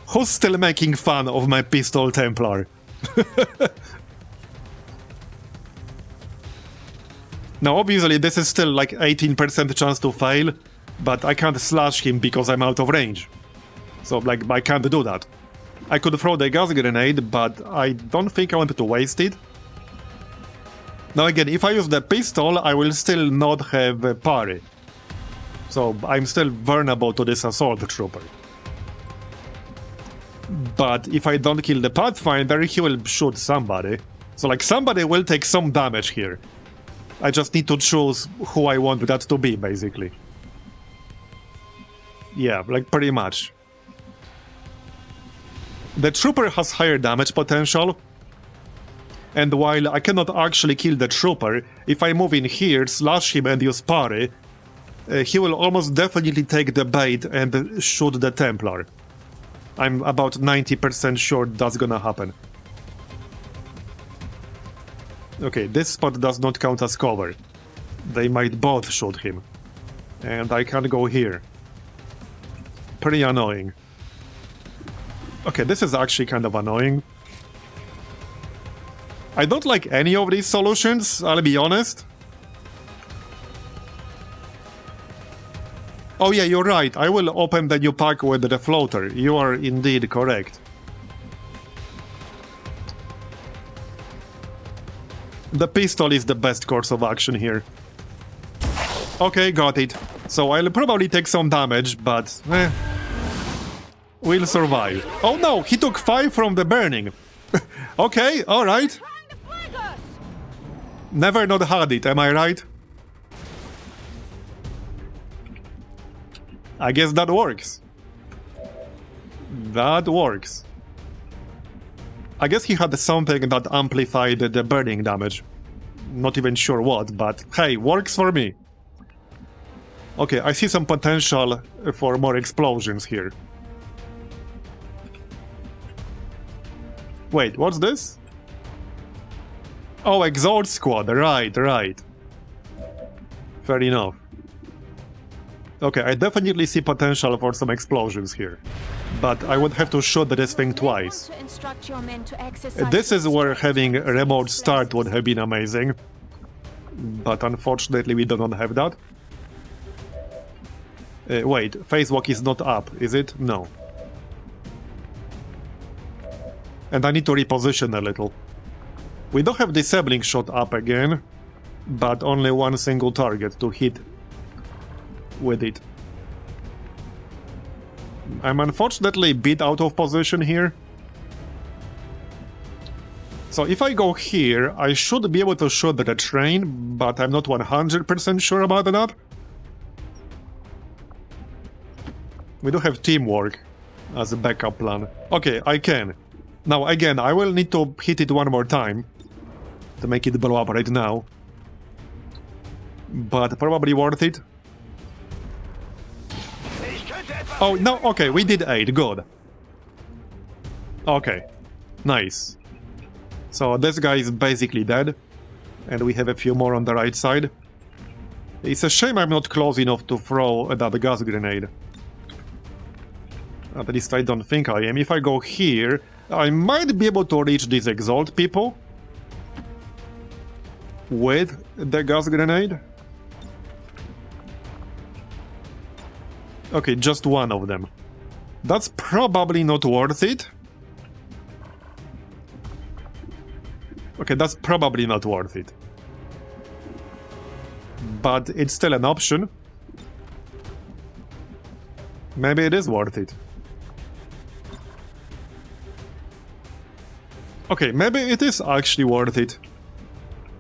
Who's still making fun of my pistol Templar? Now, obviously, this is still like 18% chance to fail, but I can't slash him because I'm out of range. So, like, I can't do that. I could throw the gas grenade, but I don't think I wanted to waste it. Now again, if I use the pistol, I will still not have a parry. So I'm still vulnerable to this assault trooper. But if I don't kill the Pathfinder, he will shoot somebody. So like somebody will take some damage here. I just need to choose who I want that to be, basically. Yeah, like pretty much. The trooper has higher damage potential. And while I cannot actually kill the trooper, if I move in here, slash him and use parry, he will almost definitely take the bait and shoot the Templar. I'm about 90% sure that's gonna happen. Okay, this spot does not count as cover. They might both shoot him. And I can't go here. Pretty annoying. Okay, this is actually kind of annoying. I don't like any of these solutions, I'll be honest. Oh yeah, you're right, I will open the new pack with the floater. You are indeed correct. The pistol is the best course of action here. Okay, got it. So I'll probably take some damage, but we'll survive. Oh no, he took 5 from the burning. Okay, alright. Never not had it, am I right? I guess that works. That works. I guess he had something that amplified the burning damage. Not even sure what, but hey, works for me. Okay, I see some potential for more explosions here. Wait, what's this? Oh, Exalt Squad, right. Fair enough. Okay, I definitely see potential for some explosions here. But I would have to shoot this thing twice. This is where having a remote start would have been amazing. But unfortunately we do not have that. Wait, phase walk is not up, is it? No. And I need to reposition a little. We don't have disabling shot up again, but only one single target to hit with it. I'm unfortunately a bit out of position here. So if I go here, I should be able to shoot the train, but I'm not 100% sure about that. We do have teamwork as a backup plan. Okay, I can. Now again, I will need to hit it one more time to make it blow up right now. But probably worth it. Oh, no, okay, we did 8, good. Okay, nice. So this guy is basically dead, and we have a few more on the right side. It's a shame I'm not close enough to throw that gas grenade. At least I don't think I am. If I go here, I might be able to reach these Exalt people with the gas grenade. Okay, just one of them. That's probably not worth it. Okay, that's probably not worth it. But it's still an option. Maybe it is worth it. Okay, maybe it is actually worth it.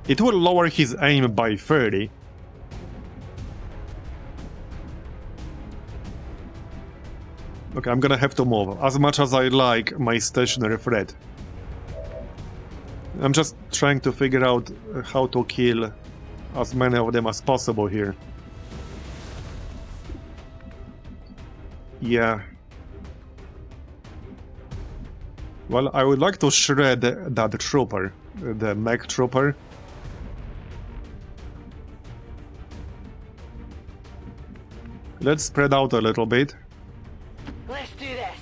It will lower his aim by 30. Okay, I'm gonna have to move, as much as I like my stationary threat. I'm just trying to figure out how to kill as many of them as possible here. Yeah. Well, I would like to shred that trooper, the mech trooper. Let's spread out a little bit. Let's do this.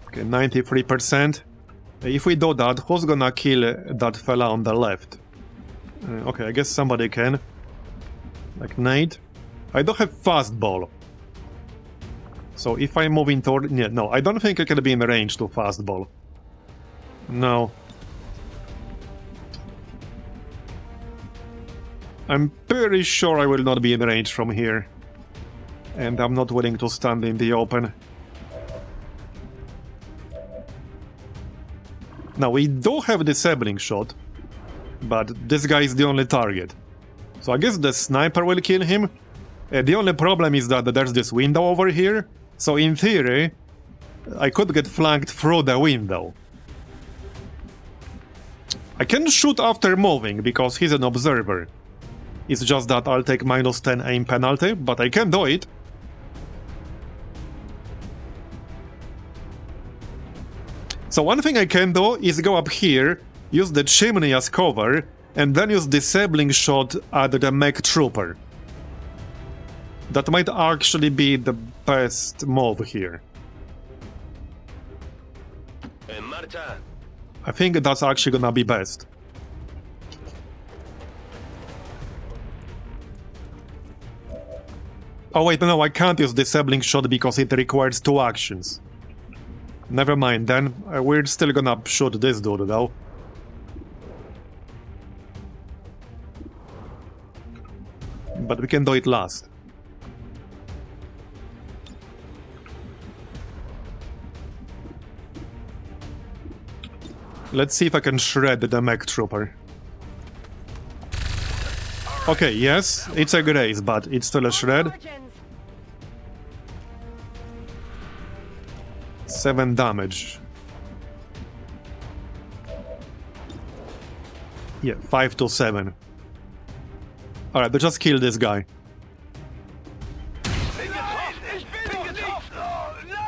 Okay, 93%. If we do that, who's gonna kill that fella on the left? Okay, I guess somebody can. Like Nate. I don't have fastball. So if I move into... Yeah, no, I don't think I can be in range to fastball. No. I'm pretty sure I will not be in range from here. And I'm not willing to stand in the open. Now, we do have disabling shot, but this guy is the only target. So I guess the sniper will kill him. The only problem is that there's this window over here. So in theory, I could get flanked through the window. I can shoot after moving, because he's an observer. It's just that I'll take -10 aim penalty, but I can do it. So one thing I can do is go up here, use the chimney as cover, and then use disabling shot at the mech trooper. That might actually be the best move here. I think that's actually gonna be best. Oh wait, no, I can't use disabling shot because it requires 2 actions. Never mind then, we're still gonna shoot this dude though. But we can do it last. Let's see if I can shred the mech trooper. Okay, yes, it's a graze, but it's still a shred. 7 damage. Yeah, 5 to 7. Alright, let's just kill this guy.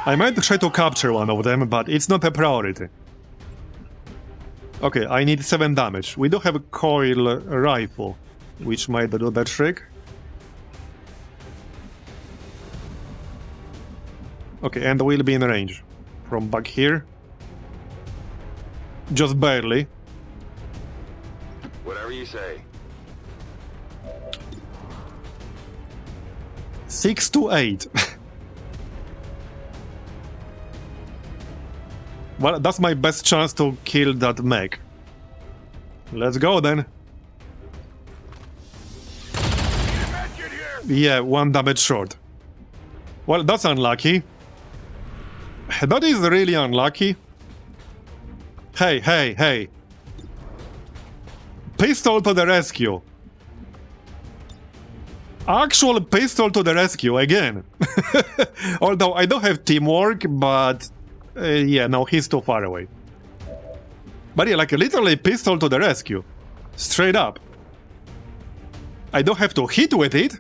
I might try to capture one of them, but it's not a priority. Okay, I need 7 damage. We do have a coil rifle, which might do the trick. Okay, and we'll be in range. From back here. Just barely. Whatever you say. 6 to 8. Well, that's my best chance to kill that mech. Let's go then. Yeah, 1 damage short. Well, that's unlucky. That is really unlucky. Hey, hey, hey. Pistol to the rescue. Actual pistol to the rescue again. Although I don't have teamwork, but yeah, no, he's too far away. But yeah, like literally pistol to the rescue. Straight up. I don't have to hit with it.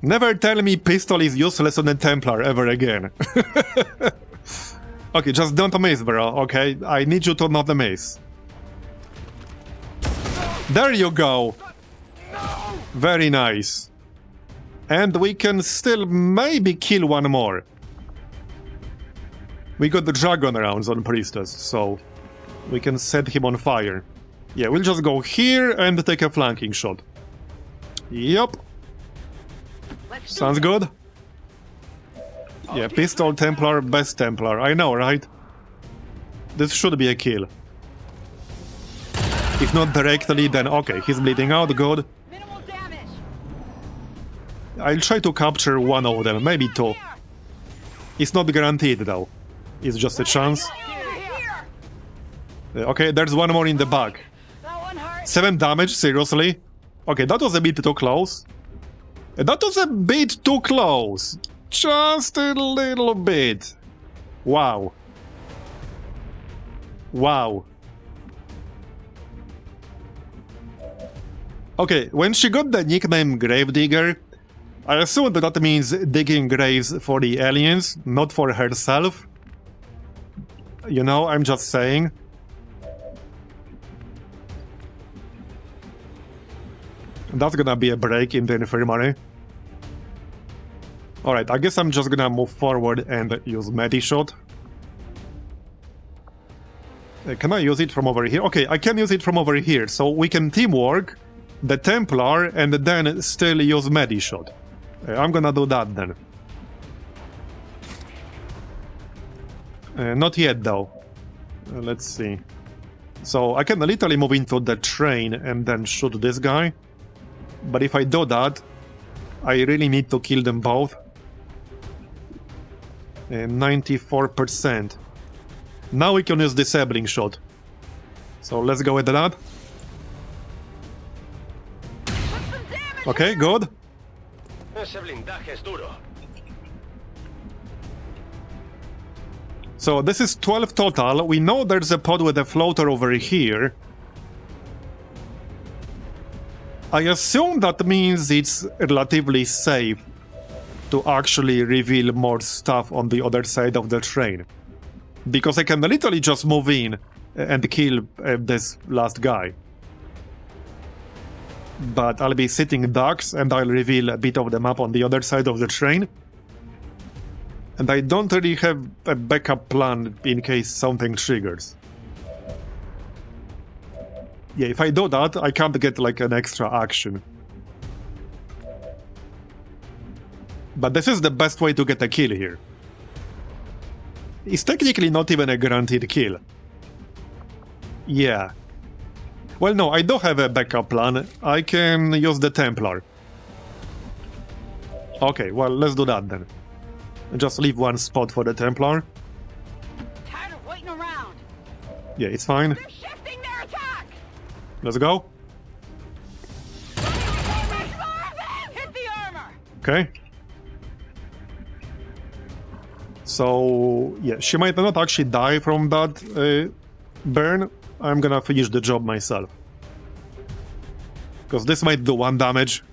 Never tell me pistol is useless on a Templar ever again. Okay, just don't miss, bro, okay? I need you to not miss. There you go! Very nice. And we can still maybe kill one more. We got the dragon rounds on Priestess, so we can set him on fire. Yeah, we'll just go here and take a flanking shot. Yup. Sounds good. Yeah, pistol Templar, best Templar. I know, right? This should be a kill. If not directly, then okay, he's bleeding out, good. I'll try to capture one of them, maybe 2. It's not guaranteed though. It's just a chance. Okay, there's one more in the back. 7 damage, seriously? Okay, that was a bit too close. That was a bit too close. Just a little bit. Wow. Wow. Okay, when she got the nickname Gravedigger, I assumed that means digging graves for the aliens, not for herself. You know, I'm just saying. That's gonna be a break in the infirmary. Alright, I guess I'm just gonna move forward and use Medi-Shot. Can I use it from over here? Okay, I can use it from over here, so we can teamwork the Templar and then still use Medi-Shot. I'm gonna do that then. Not yet though. Let's see. So I can literally move into the train and then shoot this guy. But if I do that, I really need to kill them both. 94%. Now we can use disabling shot. So let's go with that. Okay, good. So this is 12 total. We know there's a pod with a floater over here. I assume that means it's relatively safe to actually reveal more stuff on the other side of the train. Because I can literally just move in and kill this last guy. But I'll be sitting ducks and I'll reveal a bit of the map on the other side of the train. And I don't really have a backup plan in case something triggers. Yeah, if I do that, I can't get like an extra action. But this is the best way to get a kill here. It's technically not even a guaranteed kill. Yeah. Well, no, I do have a backup plan. I can use the Templar. Okay, well, let's do that then. Just leave one spot for the Templar. Tired of waiting around. Yeah, it's fine. They're shifting their attack. Let's go. Hit the armor! Okay. So, yeah, she might not actually die from that burn. I'm gonna finish the job myself. Because this might do 1 damage.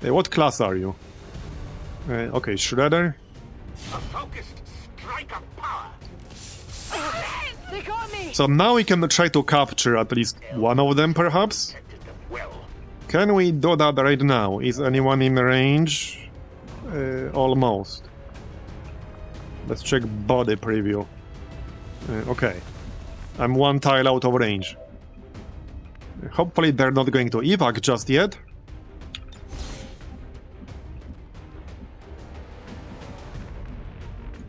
What class are you? Okay, Shredder. A focused strike of power. They got me! So now we can try to capture at least one of them, perhaps? Well, Can we do that right now? Is anyone in range? Almost. Let's check body preview. Okay. I'm 1 tile out of range. Hopefully they're not going to evac just yet.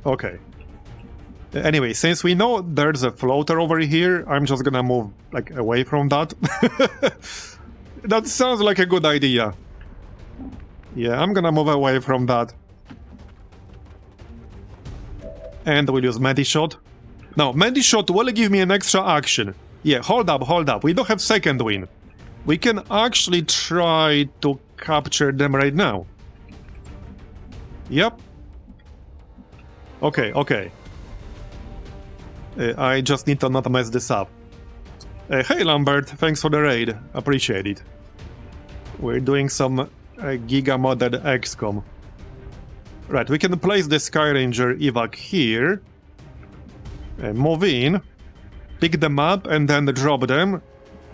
Okay. Anyway, since we know there's a floater over here, I'm just gonna move, like, away from that. That sounds like a good idea. Yeah, I'm gonna move away from that. And we'll use Medishot. Now, Medishot will give me an extra action. Yeah, hold up. We don't have second wind. We can actually try to capture them right now. Yep. Okay. I just need to not mess this up. Hey Lambert, thanks for the raid. Appreciate it. We're doing some giga-modded XCOM. Right, we can place the Sky Ranger evac here. Move in. Pick them up and then drop them.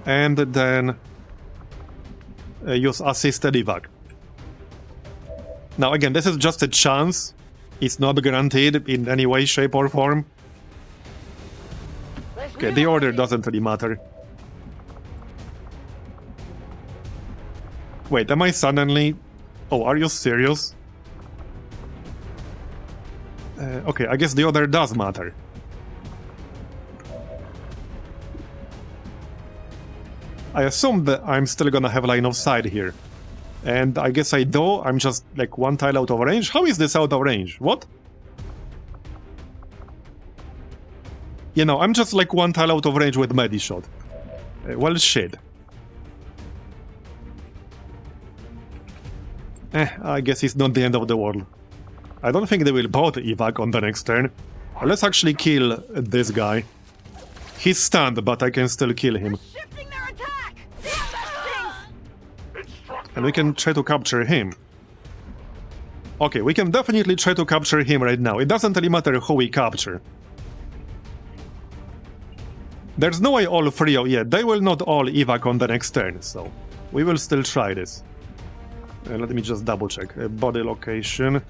And then use assisted evac. Now again, this is just a chance. It's not guaranteed in any way, shape or form. Okay, the order doesn't really matter. Wait, am I suddenly... Oh, are you serious? Okay, I guess the order does matter. I assume that I'm still gonna have line of sight here. And I guess I do, I'm just like 1 tile out of range. How is this out of range? What? You know, I'm just like 1 tile out of range with Medishot. Well, shit. I guess it's not the end of the world. I don't think they will both evac on the next turn. Let's actually kill this guy. He's stunned, but I can still kill him. Shifting their attack! And we can try to capture him. Okay, we can definitely try to capture him right now. It doesn't really matter who we capture. There's no way all 3 of... Yeah, they will not all evac on the next turn, so... We will still try this. Let me just double check. Body location.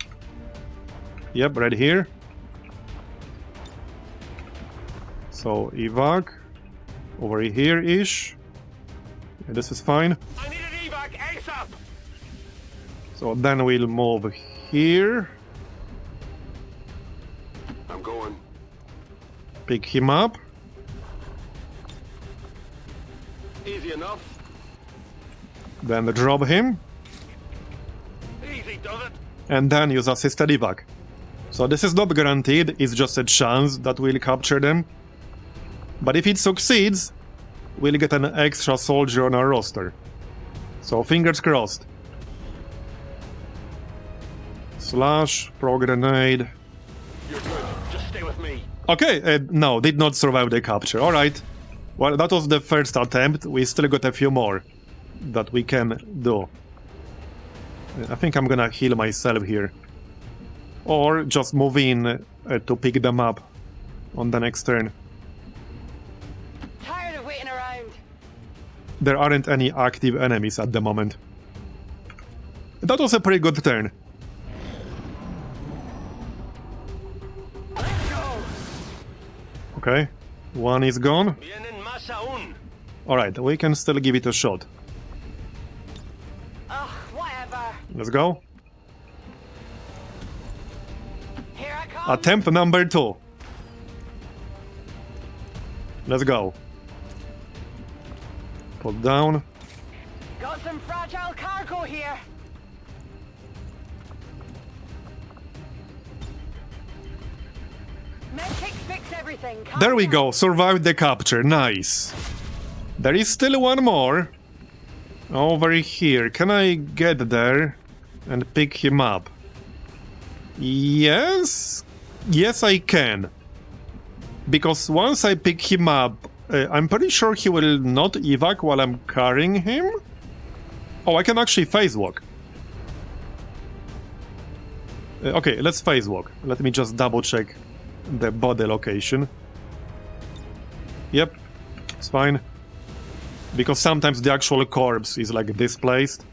Yep, right here. So, evac. Over here-ish. This is fine. I need an evac ASAP. So then we'll move here. I'm going. Pick him up. Easy enough. Then drop him. Easy does it. And then use assisted evac. So this is not guaranteed, it's just a chance that we'll capture them. But if it succeeds, we'll get an extra soldier on our roster. So fingers crossed. Slash, frog grenade. You're good. Just stay with me. Okay, no, did not survive the capture, alright. Well, that was the first attempt, we still got a few more that we can do. I think I'm gonna heal myself here. Or just move in to pick them up on the next turn. Tired of waiting around. There aren't any active enemies at the moment. That was a pretty good turn. Let's go. Okay, 1 is gone. Vienen más aún. Alright, we can still give it a shot. Ugh, whatever. Let's go. Here I come. Attempt number 2. Let's go. Put down. Got some fragile cargo here. Medkits fix everything. Calm There we down. go, survived the capture, nice. There is still one more. Over here. Can I get there and pick him up? Yes? Yes, I can. Because once I pick him up, I'm pretty sure he will not evac while I'm carrying him. Oh, I can actually phase walk. Okay, let's phase walk. Let me just double check the body location. Yep, it's fine. Because sometimes the actual corpse is like displaced.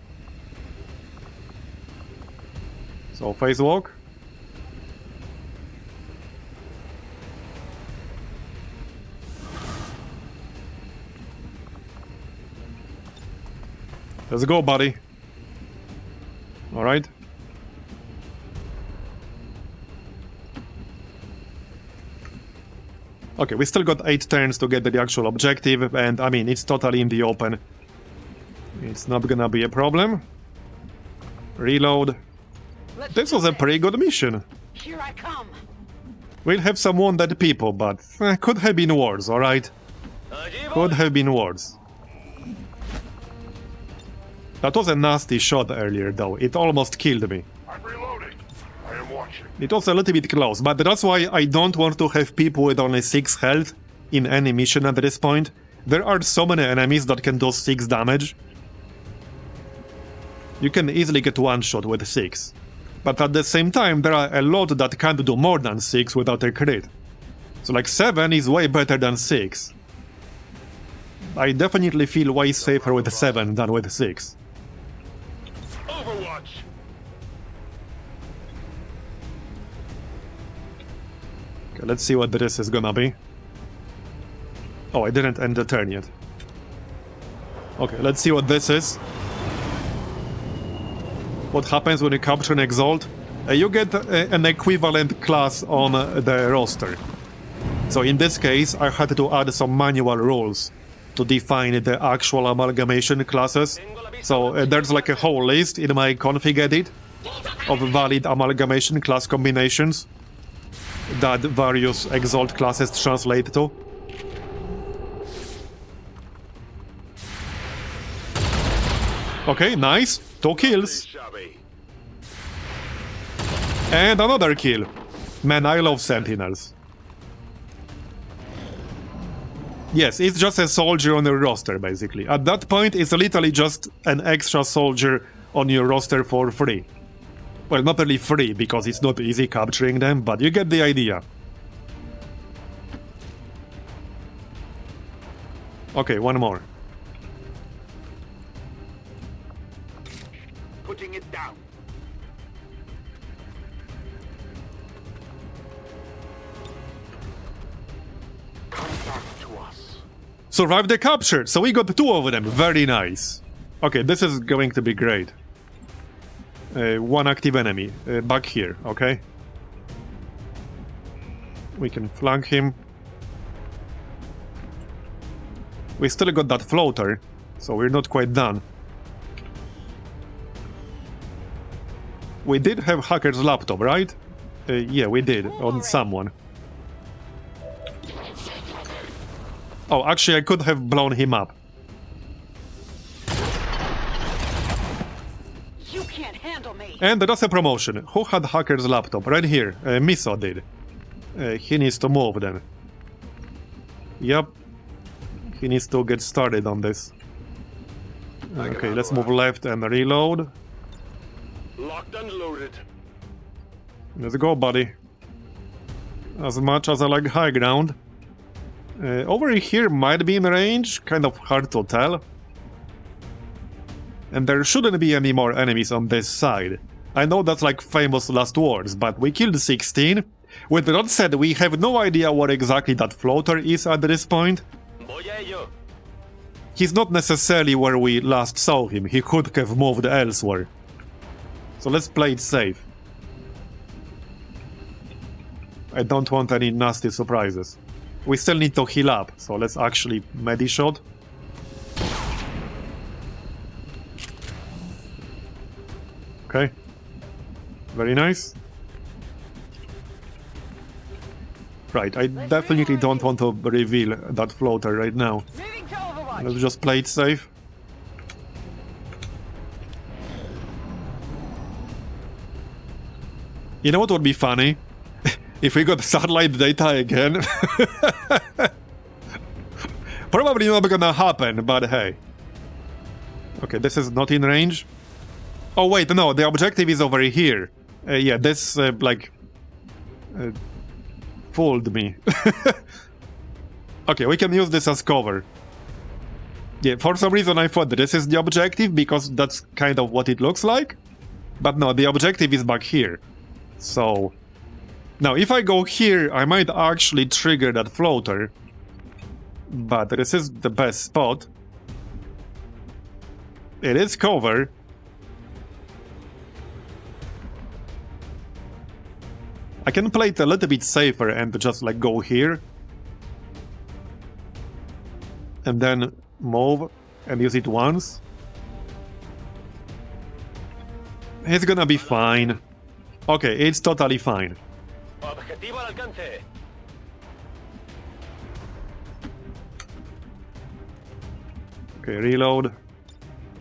So phase walk. Let's go, buddy. Alright. Okay, we still got 8 turns to get the actual objective, and I mean, it's totally in the open. It's not gonna be a problem. Reload. This was a pretty good mission. Here I come. We'll have some wounded people, but could have been worse, alright? Could have been worse. That was a nasty shot earlier, though. It almost killed me. I'm reloading. I am watching. It was a little bit close, but that's why I don't want to have people with only 6 health in any mission at this point. There are so many enemies that can do 6 damage. You can easily get one shot with 6. But at the same time, there are a lot that can't do more than 6 without a crit. So like 7 is way better than 6. I definitely feel way safer with 7 than with 6. Overwatch! Okay, let's see what this is gonna be. Oh, I didn't end the turn yet. Okay, let's see what this is. What happens when you capture an Exalt? You get an equivalent class on the roster. So in this case, I had to add some manual rules to define the actual amalgamation classes. So there's like a whole list in my config edit of valid amalgamation class combinations that various Exalt classes translate to. Okay, nice. 2 kills. And another kill. Man, I love Sentinels. Yes, it's just a soldier on your roster, basically. At that point, it's literally just an extra soldier on your roster for free. Well, not really free, because it's not easy capturing them, but you get the idea. Okay, one more. Putting it down. Come back to us. Survived the capture, so we got 2 of them. Very nice. Okay, this is going to be great. One active enemy. Back here, okay? We can flank him. We still got that floater, so we're not quite done. We did have Hacker's laptop, right? Yeah, we did, on someone. Oh, actually, I could have blown him up. You can't handle me. And that's a promotion. Who had Hacker's laptop? Right here. Miso did. He needs to move then. Yep. He needs to get started on this. Okay, let's move left and reload. Locked and loaded. Let's go, buddy. As much as I like high ground. Over here might be in range, kind of hard to tell. And there shouldn't be any more enemies on this side. I know that's like famous last words, but we killed 16. With that said, we have no idea what exactly that floater is at this point. He's not necessarily where we last saw him, he could have moved elsewhere. So let's play it safe. I don't want any nasty surprises. We still need to heal up, so let's actually medi-shot. Okay. Very nice. Right, I definitely don't want to reveal that floater right now. Let's just play it safe. You know what would be funny? If we got satellite data again. Probably not gonna happen, but hey. Okay, this is not in range. Oh wait, no, the objective is over here. Yeah, this, fooled me. Okay, we can use this as cover. Yeah, for some reason I thought this is the objective, because that's kind of what it looks like. But no, the objective is back here. So... Now, if I go here, I might actually trigger that floater. But this is the best spot. It is cover. I can play it a little bit safer and just like go here. And then move and use it once. It's gonna be fine. Okay, it's totally fine. Objetivo al alcance. Okay, reload.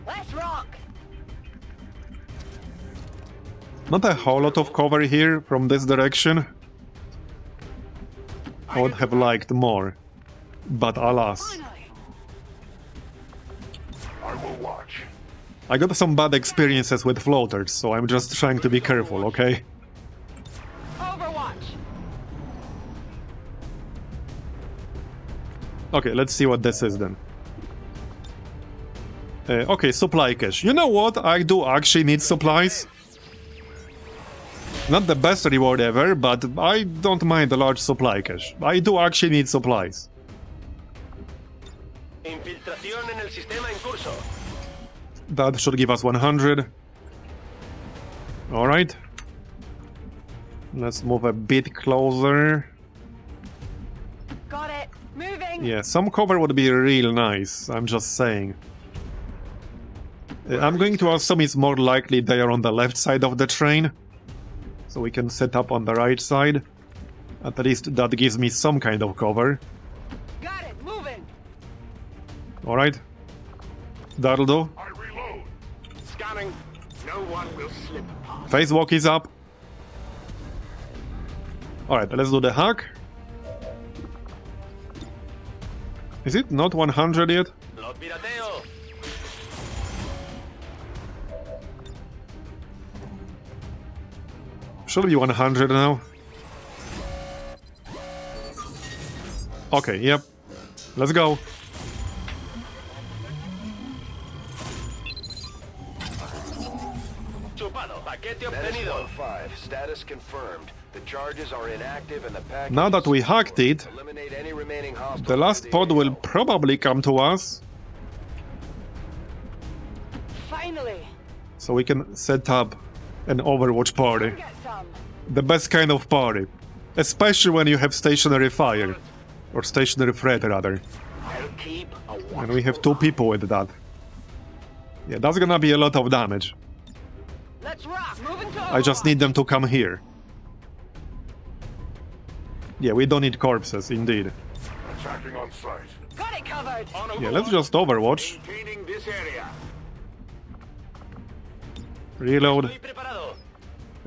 Let's rock! Not a whole lot of cover here from this direction. I would have liked more. But alas. I will watch. I got some bad experiences with floaters, so I'm just trying to be careful, okay? Overwatch! Okay, let's see what this is then. Okay, supply cache. You know what? I do actually need supplies. Not the best reward ever, but I don't mind a large supply cache. I do actually need supplies. Infiltración en el sistema en curso. That should give us 100. Alright. Let's move a bit closer. Got it! Moving! Yeah, some cover would be real nice, I'm just saying. I'm going to assume it's more likely they are on the left side of the train. So we can set up on the right side. At least that gives me some kind of cover. Got it! Moving! Alright. That'll do. I reload. Scanning. No one will slip past. Phase walk is up. Alright, let's do the hack. Is it not 100 yet? Lo pirateo. Should be 100 now. Okay, yep. Let's go. Chupado. Paquete obtenido. 5. Status confirmed. The charges are inactive and the package... Now that we hacked it, Eliminate any remaining hostiles the last to pod will AO. probably come to us. Finally! So we can set up an Overwatch party. Get some! The best kind of party. Especially when you have stationary fire. Or stationary threat, rather. I'll keep a watch. And we have 2 people with that. Yeah, that's gonna be a lot of damage. Let's rock! Moving to I just need them to come here. Yeah, we don't need corpses, indeed. Attacking on sight. Got it covered! Yeah, let's just Overwatch. Maintaining this area. Reload. Estoy preparado.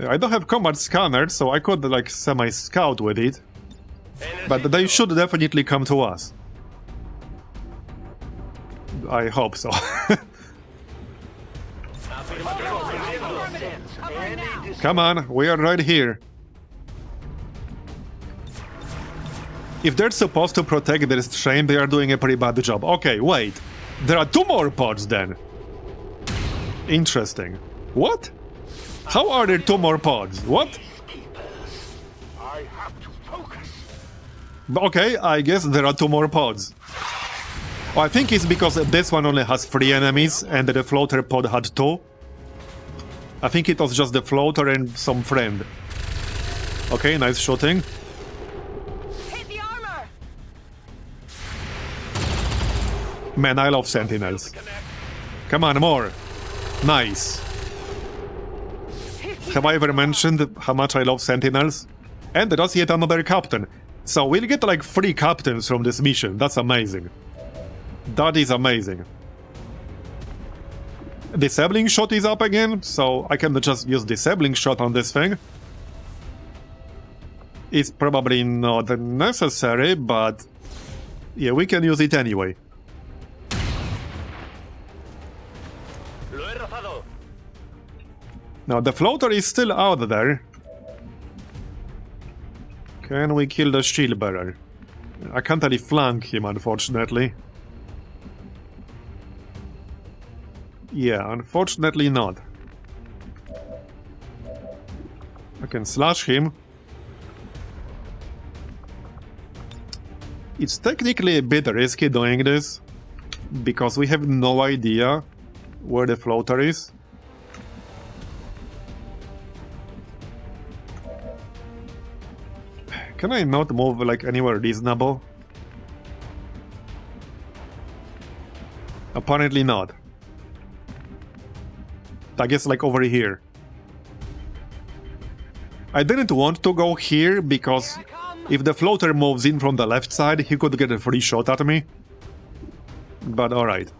I don't have combat scanner, so I could, like, semi-scout with it. But they should definitely come to us. I hope so. Come on, we are right here. If they're supposed to protect this train, they are doing a pretty bad job. Okay, wait. There are 2 more pods then. Interesting. What? How are there 2 more pods? What? I have to focus. Okay, I guess there are 2 more pods. Oh, I think it's because this one only has 3 enemies and the floater pod had 2. I think it was just the floater and some friend. Okay, nice shooting. Hit the armor! Man, I love sentinels. Come on, more. Nice. Have I ever mentioned how much I love sentinels? And there's yet another captain. So we'll get like 3 captains from this mission. That's amazing. That is amazing. Disabling shot is up again, so I can just use disabling shot on this thing. It's probably not necessary, but yeah, we can use it anyway. Now the floater is still out there. Can we kill the shield bearer? I can't really flank him, unfortunately. Yeah, unfortunately not. I can slash him. It's technically a bit risky doing this, because we have no idea where the floater is. Can I not move like anywhere reasonable? Apparently not. I guess like over here. I didn't want to go here because if the floater moves in from the left side, he could get a free shot at me. But alright.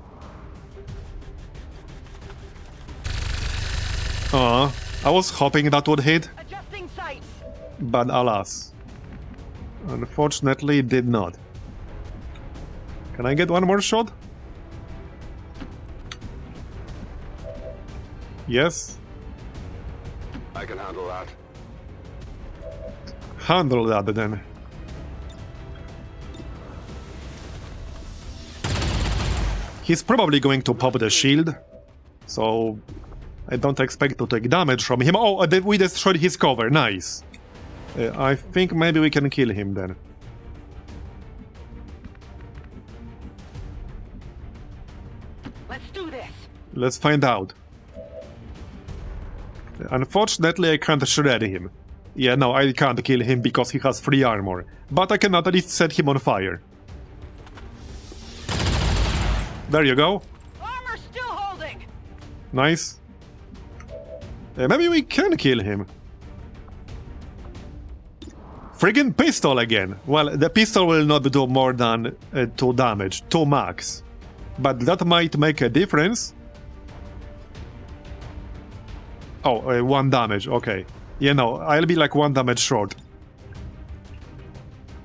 I was hoping that would hit. Adjusting sights. But alas. Unfortunately, it did not. Can I get one more shot? Yes. I can handle that. Handle that then. He's probably going to pop the shield, so I don't expect to take damage from him. Oh, we destroyed his cover, nice. I think maybe we can kill him then. Let's do this. Let's find out. Unfortunately, I can't shred him. Yeah, no, I can't kill him because he has free armor. But I can at least set him on fire. There you go. Armor still holding. Nice. Maybe we can kill him. Friggin' pistol again. Well, the pistol will not do more than 2 damage. 2 max. But that might make a difference. Oh, 1 damage, okay. Yeah, no, I'll be like 1 damage short.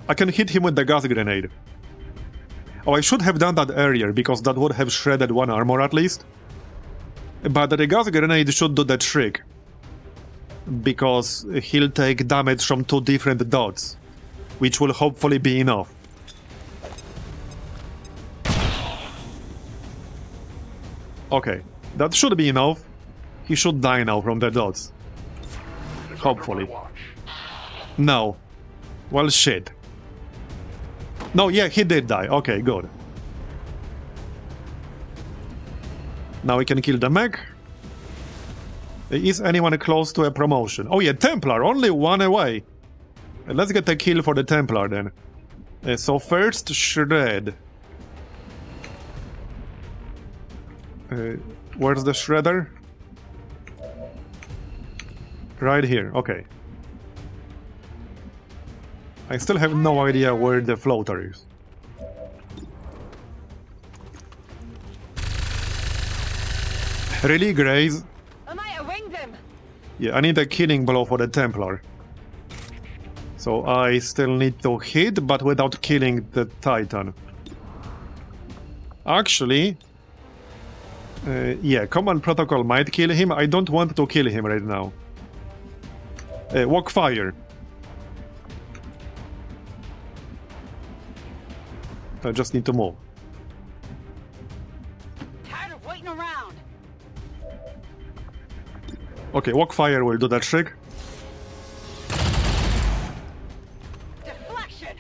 I can hit him with the gas grenade. Oh, I should have done that earlier, because that would have shredded 1 armor at least. But the gas grenade should do the trick. Because he'll take damage from 2 different dots. Which will hopefully be enough. Okay, that should be enough. He should die now from the dots. Hopefully. No. Well, shit. No, yeah, he did die. Okay, good. Now we can kill the mech. Is anyone close to a promotion? Oh yeah, Templar, only 1 away. Let's get a kill for the Templar then. So first, Shred. Where's the Shredder? Right here, okay. I still have no idea where the floater is. Really, Graze? I might have winged him. Yeah, I need a killing blow for the Templar. So I still need to hit, but without killing the Titan. Actually... yeah, Command Protocol might kill him. I don't want to kill him right now. Walk fire. I just need to move. Tired of waiting around. Okay, walk fire will do that trick. Deflection.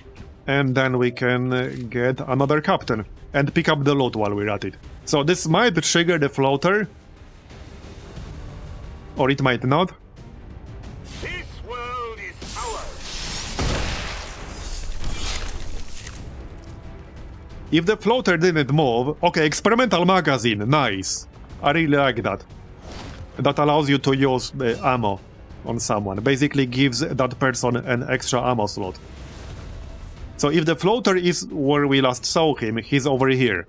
And then we can get another captain and pick up the loot while we're at it. So this might trigger the floater. Or it might not. This world is ours. If the floater didn't move... Okay, experimental magazine, nice. I really like that. That allows you to use ammo on someone. Basically gives that person an extra ammo slot. So if the floater is where we last saw him, he's over here.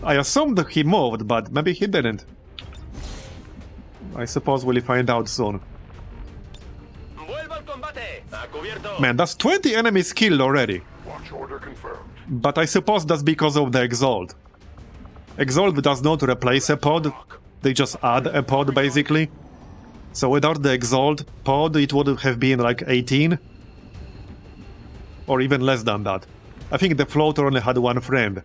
I assumed that he moved, but maybe he didn't. I suppose we'll find out soon. Man, that's 20 enemies killed already. Watch order confirmed. But I suppose that's because of the Exalt. Exalt does not replace a pod, they just add a pod basically. So without the Exalt pod, it would have been like 18. Or even less than that. I think the floater only had one friend.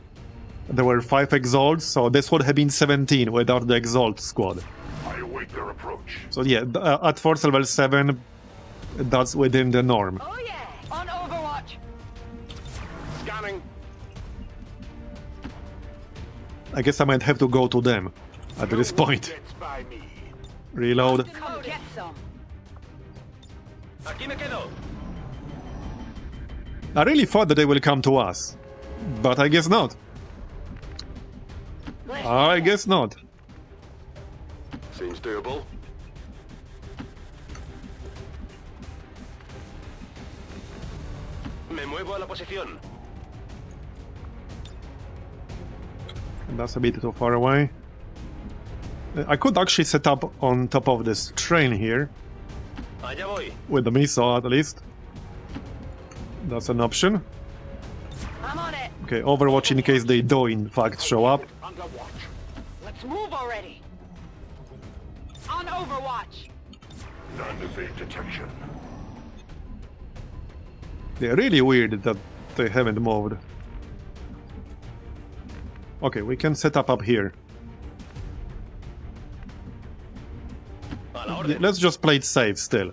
There were 5 Exalts, so this would have been 17 without the Exalt squad. I await their approach. So yeah, at force level 7, that's within the norm. Oh yeah, on Overwatch. Scanning. I guess I might have to go to them at this point. Gets by me. Reload. Come get some. Aquí me quedo. I really thought that they will come to us. But I guess not. I guess not. Seems doable. Me muevo a la posición. That's a bit too far away. I could actually set up on top of this train here. Allá voy. With the missile at least. That's an option. I'm on it. Okay, Overwatch in case they do in fact show up. Under watch. Let's move already. On Overwatch. None evade detection. They're really weird that they haven't moved. Okay, we can set up here. A la orden. Let's just play it safe still.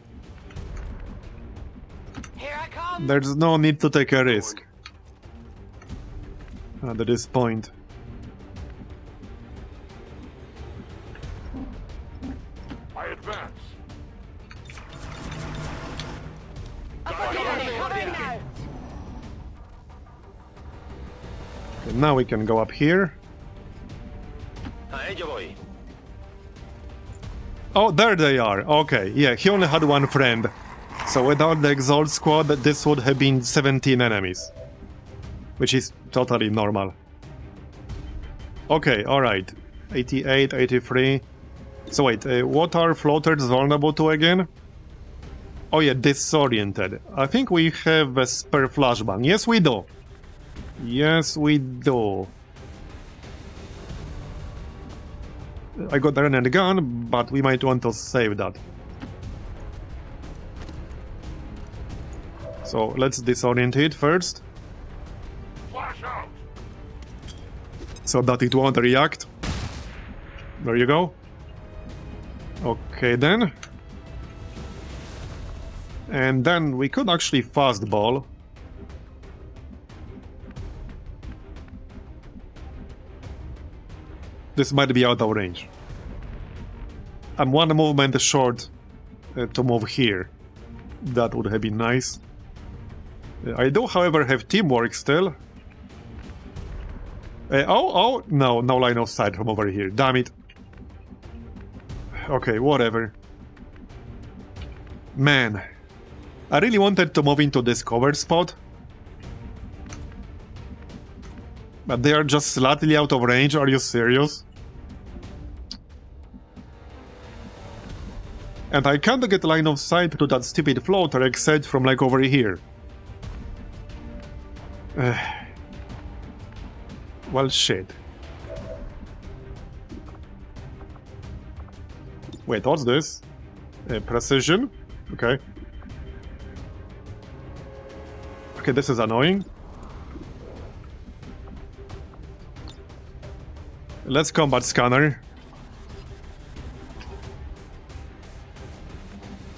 Here I come. There's no need to take a risk. At this point. I advance. Covering now. Okay, now we can go up here. A ello voy. Oh, there they are. Okay, yeah, he only had one friend. So without the Exalt squad, this would have been 17 enemies. Which is totally normal. Okay, alright. 88, 83. So wait, what are floaters vulnerable to again? Oh yeah, disoriented. I think we have a spare flashbang. Yes, we do. Yes, we do. I got the grenade gun, but we might want to save that. So let's disorient it first, Flash out. so that it won't react. There you go. Okay then. And then we could actually fastball. This might be out of range. I'm one movement short to move here. That would have been nice. I do, however, have teamwork still. Oh, no line of sight from over here. Damn it. Okay, whatever. Man. I really wanted to move into this cover spot. But they are just slightly out of range, are you serious? And I can't get line of sight to that stupid floater except from like over here. Well, shit. Wait, what's this? Precision? Okay. Okay, this is annoying. Let's combat scanner.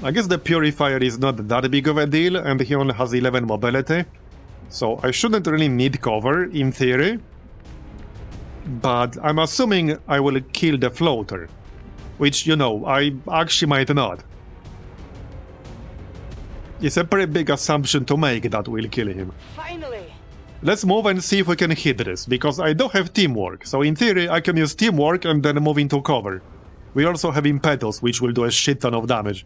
I guess the purifier is not that big of a deal, and he only has 11 mobility. So I shouldn't really need cover, in theory. But I'm assuming I will kill the floater. Which, you know, I actually might not. It's a pretty big assumption to make that we'll kill him. Finally. Let's move and see if we can hit this, because I do have teamwork, so in theory I can use teamwork and then move into cover. We also have impetus, which will do a shit ton of damage.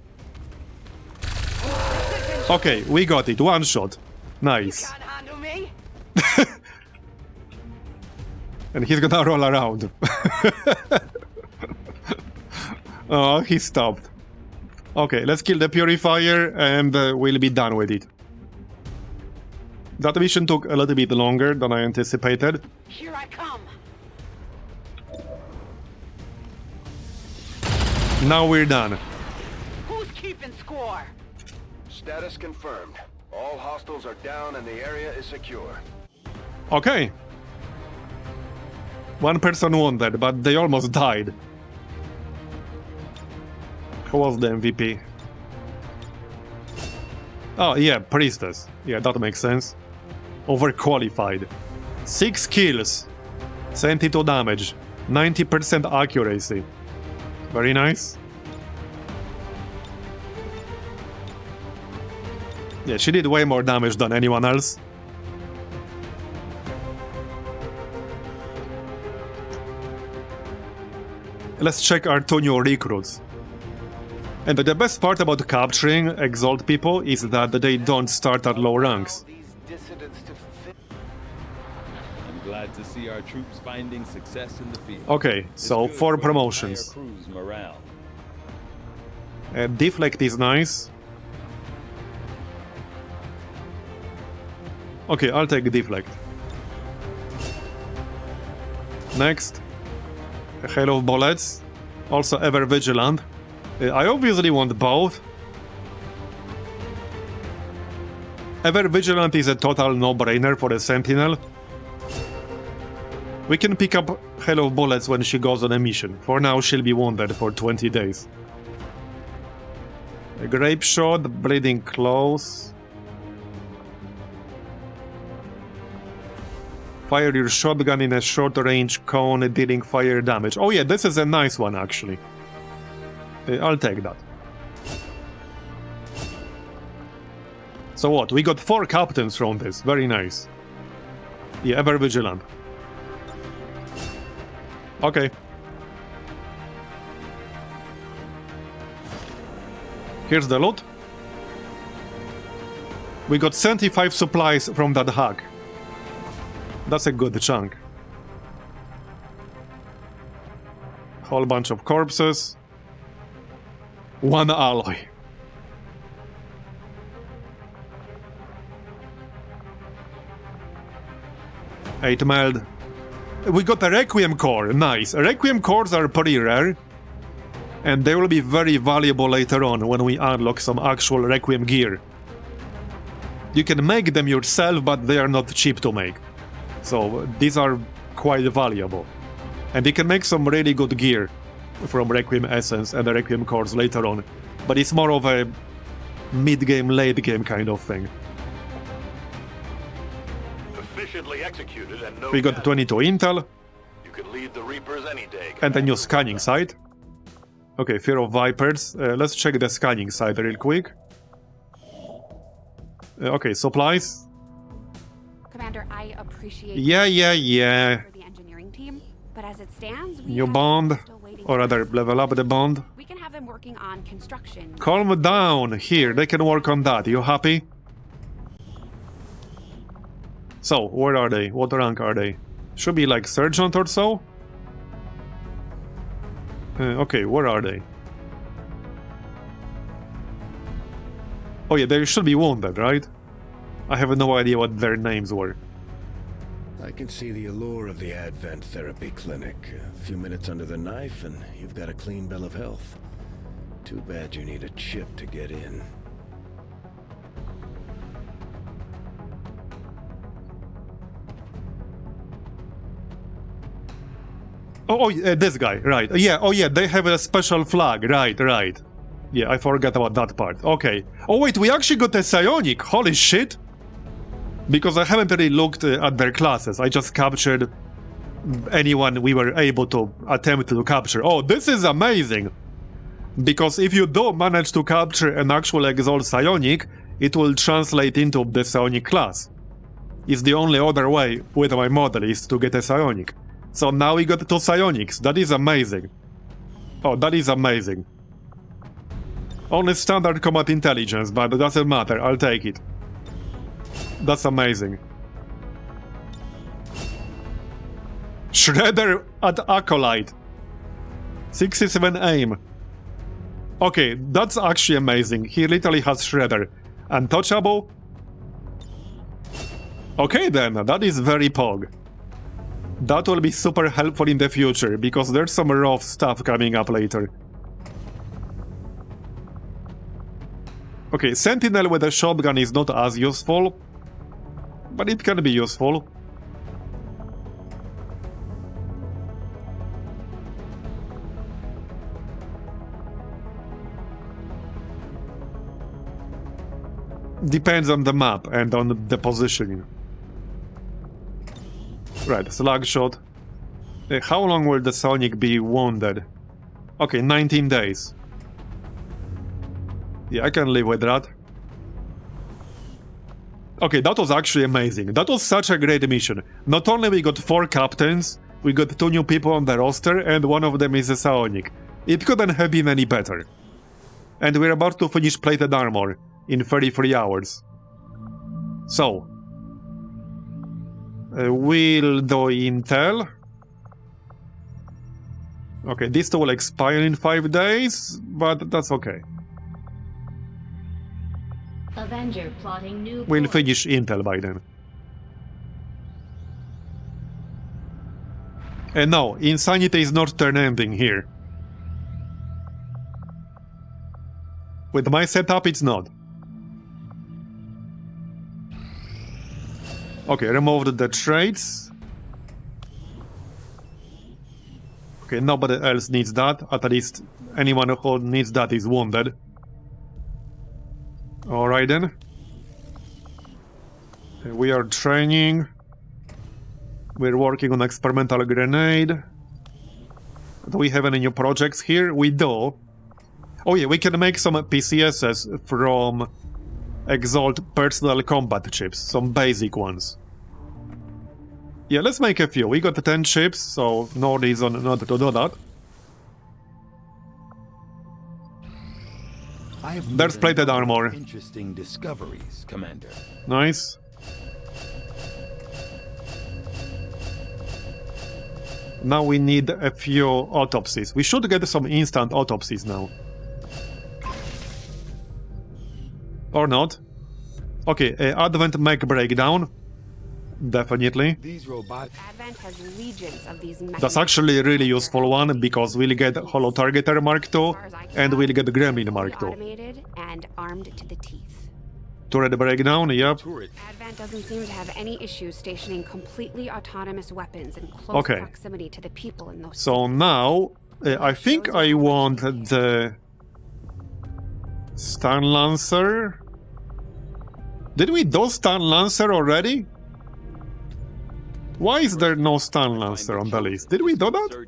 Okay, we got it, one shot. Nice. Can't handle me. And he's gonna roll around. Oh, he stopped. Okay, let's kill the Purifier and we'll be done with it. That mission took a little bit longer than I anticipated. Here I come. Now we're done. Who's keeping score? Status confirmed. All hostiles are down and the area is secure. Okay. One person wounded, but they almost died. Who was the MVP? Oh, yeah, Priestess. Yeah, that makes sense. Overqualified. 6 kills. 72 damage. 90% accuracy. Very nice. Yeah, she did way more damage than anyone else. Let's check our 2 new recruits. And the best part about capturing Exalt people is that they don't start at low ranks. I'm glad to see our troops finding success in the field. Okay, so It's good 4 for promotions. entire crew's morale. Deflect is nice. Okay, I'll take Deflect. Next. Hail of Bullets. Also Ever Vigilant. I obviously want both. Ever Vigilant is a total no-brainer for a Sentinel. We can pick up Hail of Bullets when she goes on a mission. For now, she'll be wounded for 20 days. A Grape Shot, Bleeding Close. Fire your shotgun in a short-range cone, dealing fire damage. Oh yeah, this is a nice one, actually. I'll take that. So what? We got 4 captains from this. Very nice. Yeah, Ever Vigilant. Okay. Here's the loot. We got 75 supplies from that hack. That's a good chunk. Whole bunch of corpses. 1 alloy. Eight meld. We got a Requiem core. Nice. Requiem cores are pretty rare. And they will be very valuable later on when we unlock some actual Requiem gear. You can make them yourself, but they are not cheap to make. So these are quite valuable. And you can make some really good gear from Requiem Essence and the Requiem cores later on. But it's more of a mid-game, late-game kind of thing. Efficiently executed and no We got damage. 22 intel You could lead the Reapers any day. and a new scanning site. Okay, Fear of Vipers. Let's check the scanning site real quick. Okay, supplies. Commander, I appreciate Yeah. for the engineering team, but as it stands, we New have bond. still waiting Or for rather, us. level up the bond. We can have them working on construction. Calm down. Here, they can work on that. You happy? So, where are they? What rank are they? Should be like Sergeant or so? Okay, where are they? Oh yeah, they should be wounded, right? I have no idea what their names were. I can see the allure of the Advent Therapy Clinic. A few minutes under the knife and you've got a clean bill of health. Too bad you need a chip to get in. This guy, right. Yeah, oh yeah, they have a special flag, right. Yeah, I forgot about that part. Okay. Oh wait, we actually got a psionic, holy shit! Because I haven't really looked at their classes, I just captured anyone we were able to attempt to capture. Oh, this is amazing! Because if you do manage to capture an actual Exalt psionic, it will translate into the psionic class. It's the only other way with my model is to get a psionic. So now we got 2 psionics, that is amazing. Oh, that is amazing. Only standard combat intelligence, but it doesn't matter, I'll take it. That's amazing. Shredder at Acolyte. 67 aim. Okay, that's actually amazing. He literally has Shredder. Untouchable? Okay then, that is very pog. That will be super helpful in the future, because there's some rough stuff coming up later. Okay, Sentinel with a shotgun is not as useful, but it can be useful. Depends on the map and on the positioning. Right, slug shot. How long will the Sonic be wounded? Okay, 19 days. Yeah, I can live with that. Okay, that was actually amazing. That was such a great mission. Not only we got 4 captains, we got 2 new people on the roster, and one of them is a Sonic. It couldn't have been any better. And we're about to finish plated armor in 33 hours. So, we'll do Intel. Okay, this will expire in 5 days, but that's okay. Avenger plotting new We'll course. finish Intel by then. And no, Insanity is not turn ending here. With my setup, it's not. Okay, removed the traits. Okay, nobody else needs that. At least anyone who needs that is wounded. Alright then. We are training. We're working on experimental grenade. Do we have any new projects here? We do. Oh yeah, we can make some PCSs from Exalt personal combat chips, some basic ones. Yeah, let's make a few. We got 10 chips, so no reason not to do that. I have There's made plated a number armor. of Interesting discoveries, Commander. Nice. Now we need a few autopsies. We should get some instant autopsies now. Or not. Okay, Advent mech breakdown. Definitely. These robots. Advent has legions of these That's actually a really useful one, because we'll get Holo Targeter Mark II, and we'll get Gremlin Mark II. automated and armed to the teeth. Turret breakdown, yep. Turret. Advent doesn't seem to have any issues stationing completely autonomous weapons in close Okay. proximity to the people in those So now, I think I want the Stun Lancer. Did we do Stun Lancer already? Why is there no Stun Lancer on the list? Did we do that?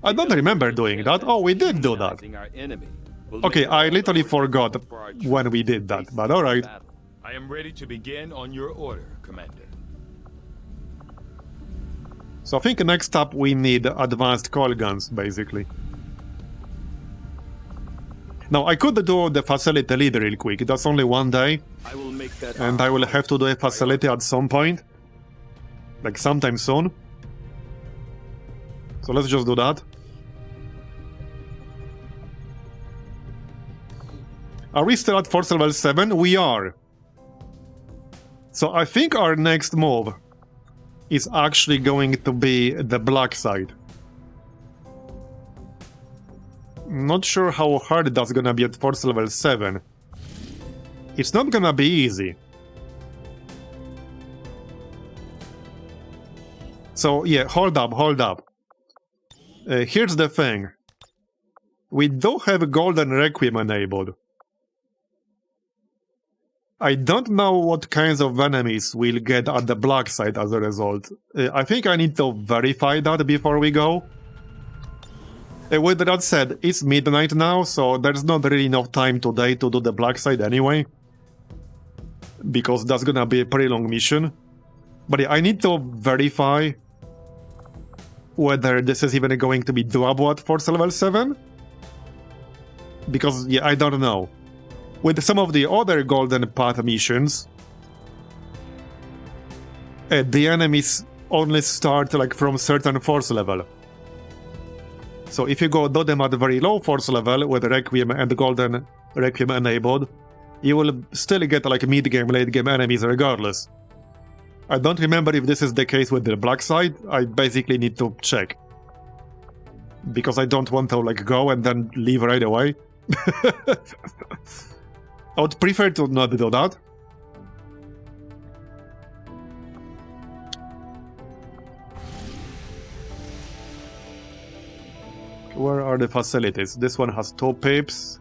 I don't remember doing that. Oh, we did do that. Our enemy will Okay, make I it literally harder forgot for our when we did that, but alright. I am ready to begin on your order, Commander. So I think next up we need advanced coil guns, basically. Now, I could do the facility lead real quick. That's only 1 day, I will make that. and I will have to do a facility at some point. Like sometime soon. So let's just do that. Are we still at force level 7? We are. So I think our next move is actually going to be the black side. Not sure how hard that's gonna be at force level 7. It's not gonna be easy. So yeah, hold up. Here's the thing. We do have Golden Requiem enabled. I don't know what kinds of enemies we'll get at the black side as a result. I think I need to verify that before we go. With that said, it's midnight now, so there's not really enough time today to do the black side anyway. Because that's gonna be a pretty long mission. But yeah, I need to verify whether this is even going to be doable at force level 7. Because, yeah, I don't know. With some of the other Golden Path missions, the enemies only start like from certain force level. So if you do them at very low force level with Requiem and Golden Requiem enabled, you will still get like mid-game, late-game enemies regardless. I don't remember if this is the case with the black side. I basically need to check. Because I don't want to like go and then leave right away. I would prefer to not do that. Where are the facilities? This one has 2 pips.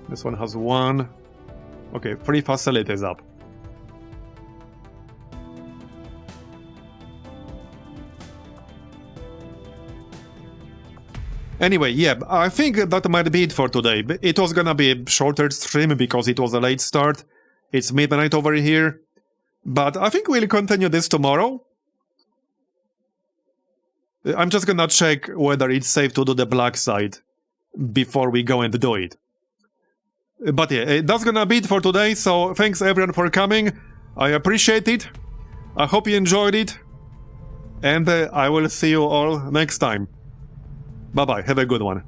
This one has 1. Okay, 3 facilities up. Anyway, yeah, I think that might be it for today. It was gonna be a shorter stream because it was a late start. It's midnight over here. But I think we'll continue this tomorrow. I'm just gonna check whether it's safe to do the black side before we go and do it. But yeah, that's gonna be it for today, so thanks everyone for coming. I appreciate it. I hope you enjoyed it. And I will see you all next time. Bye-bye, have a good one.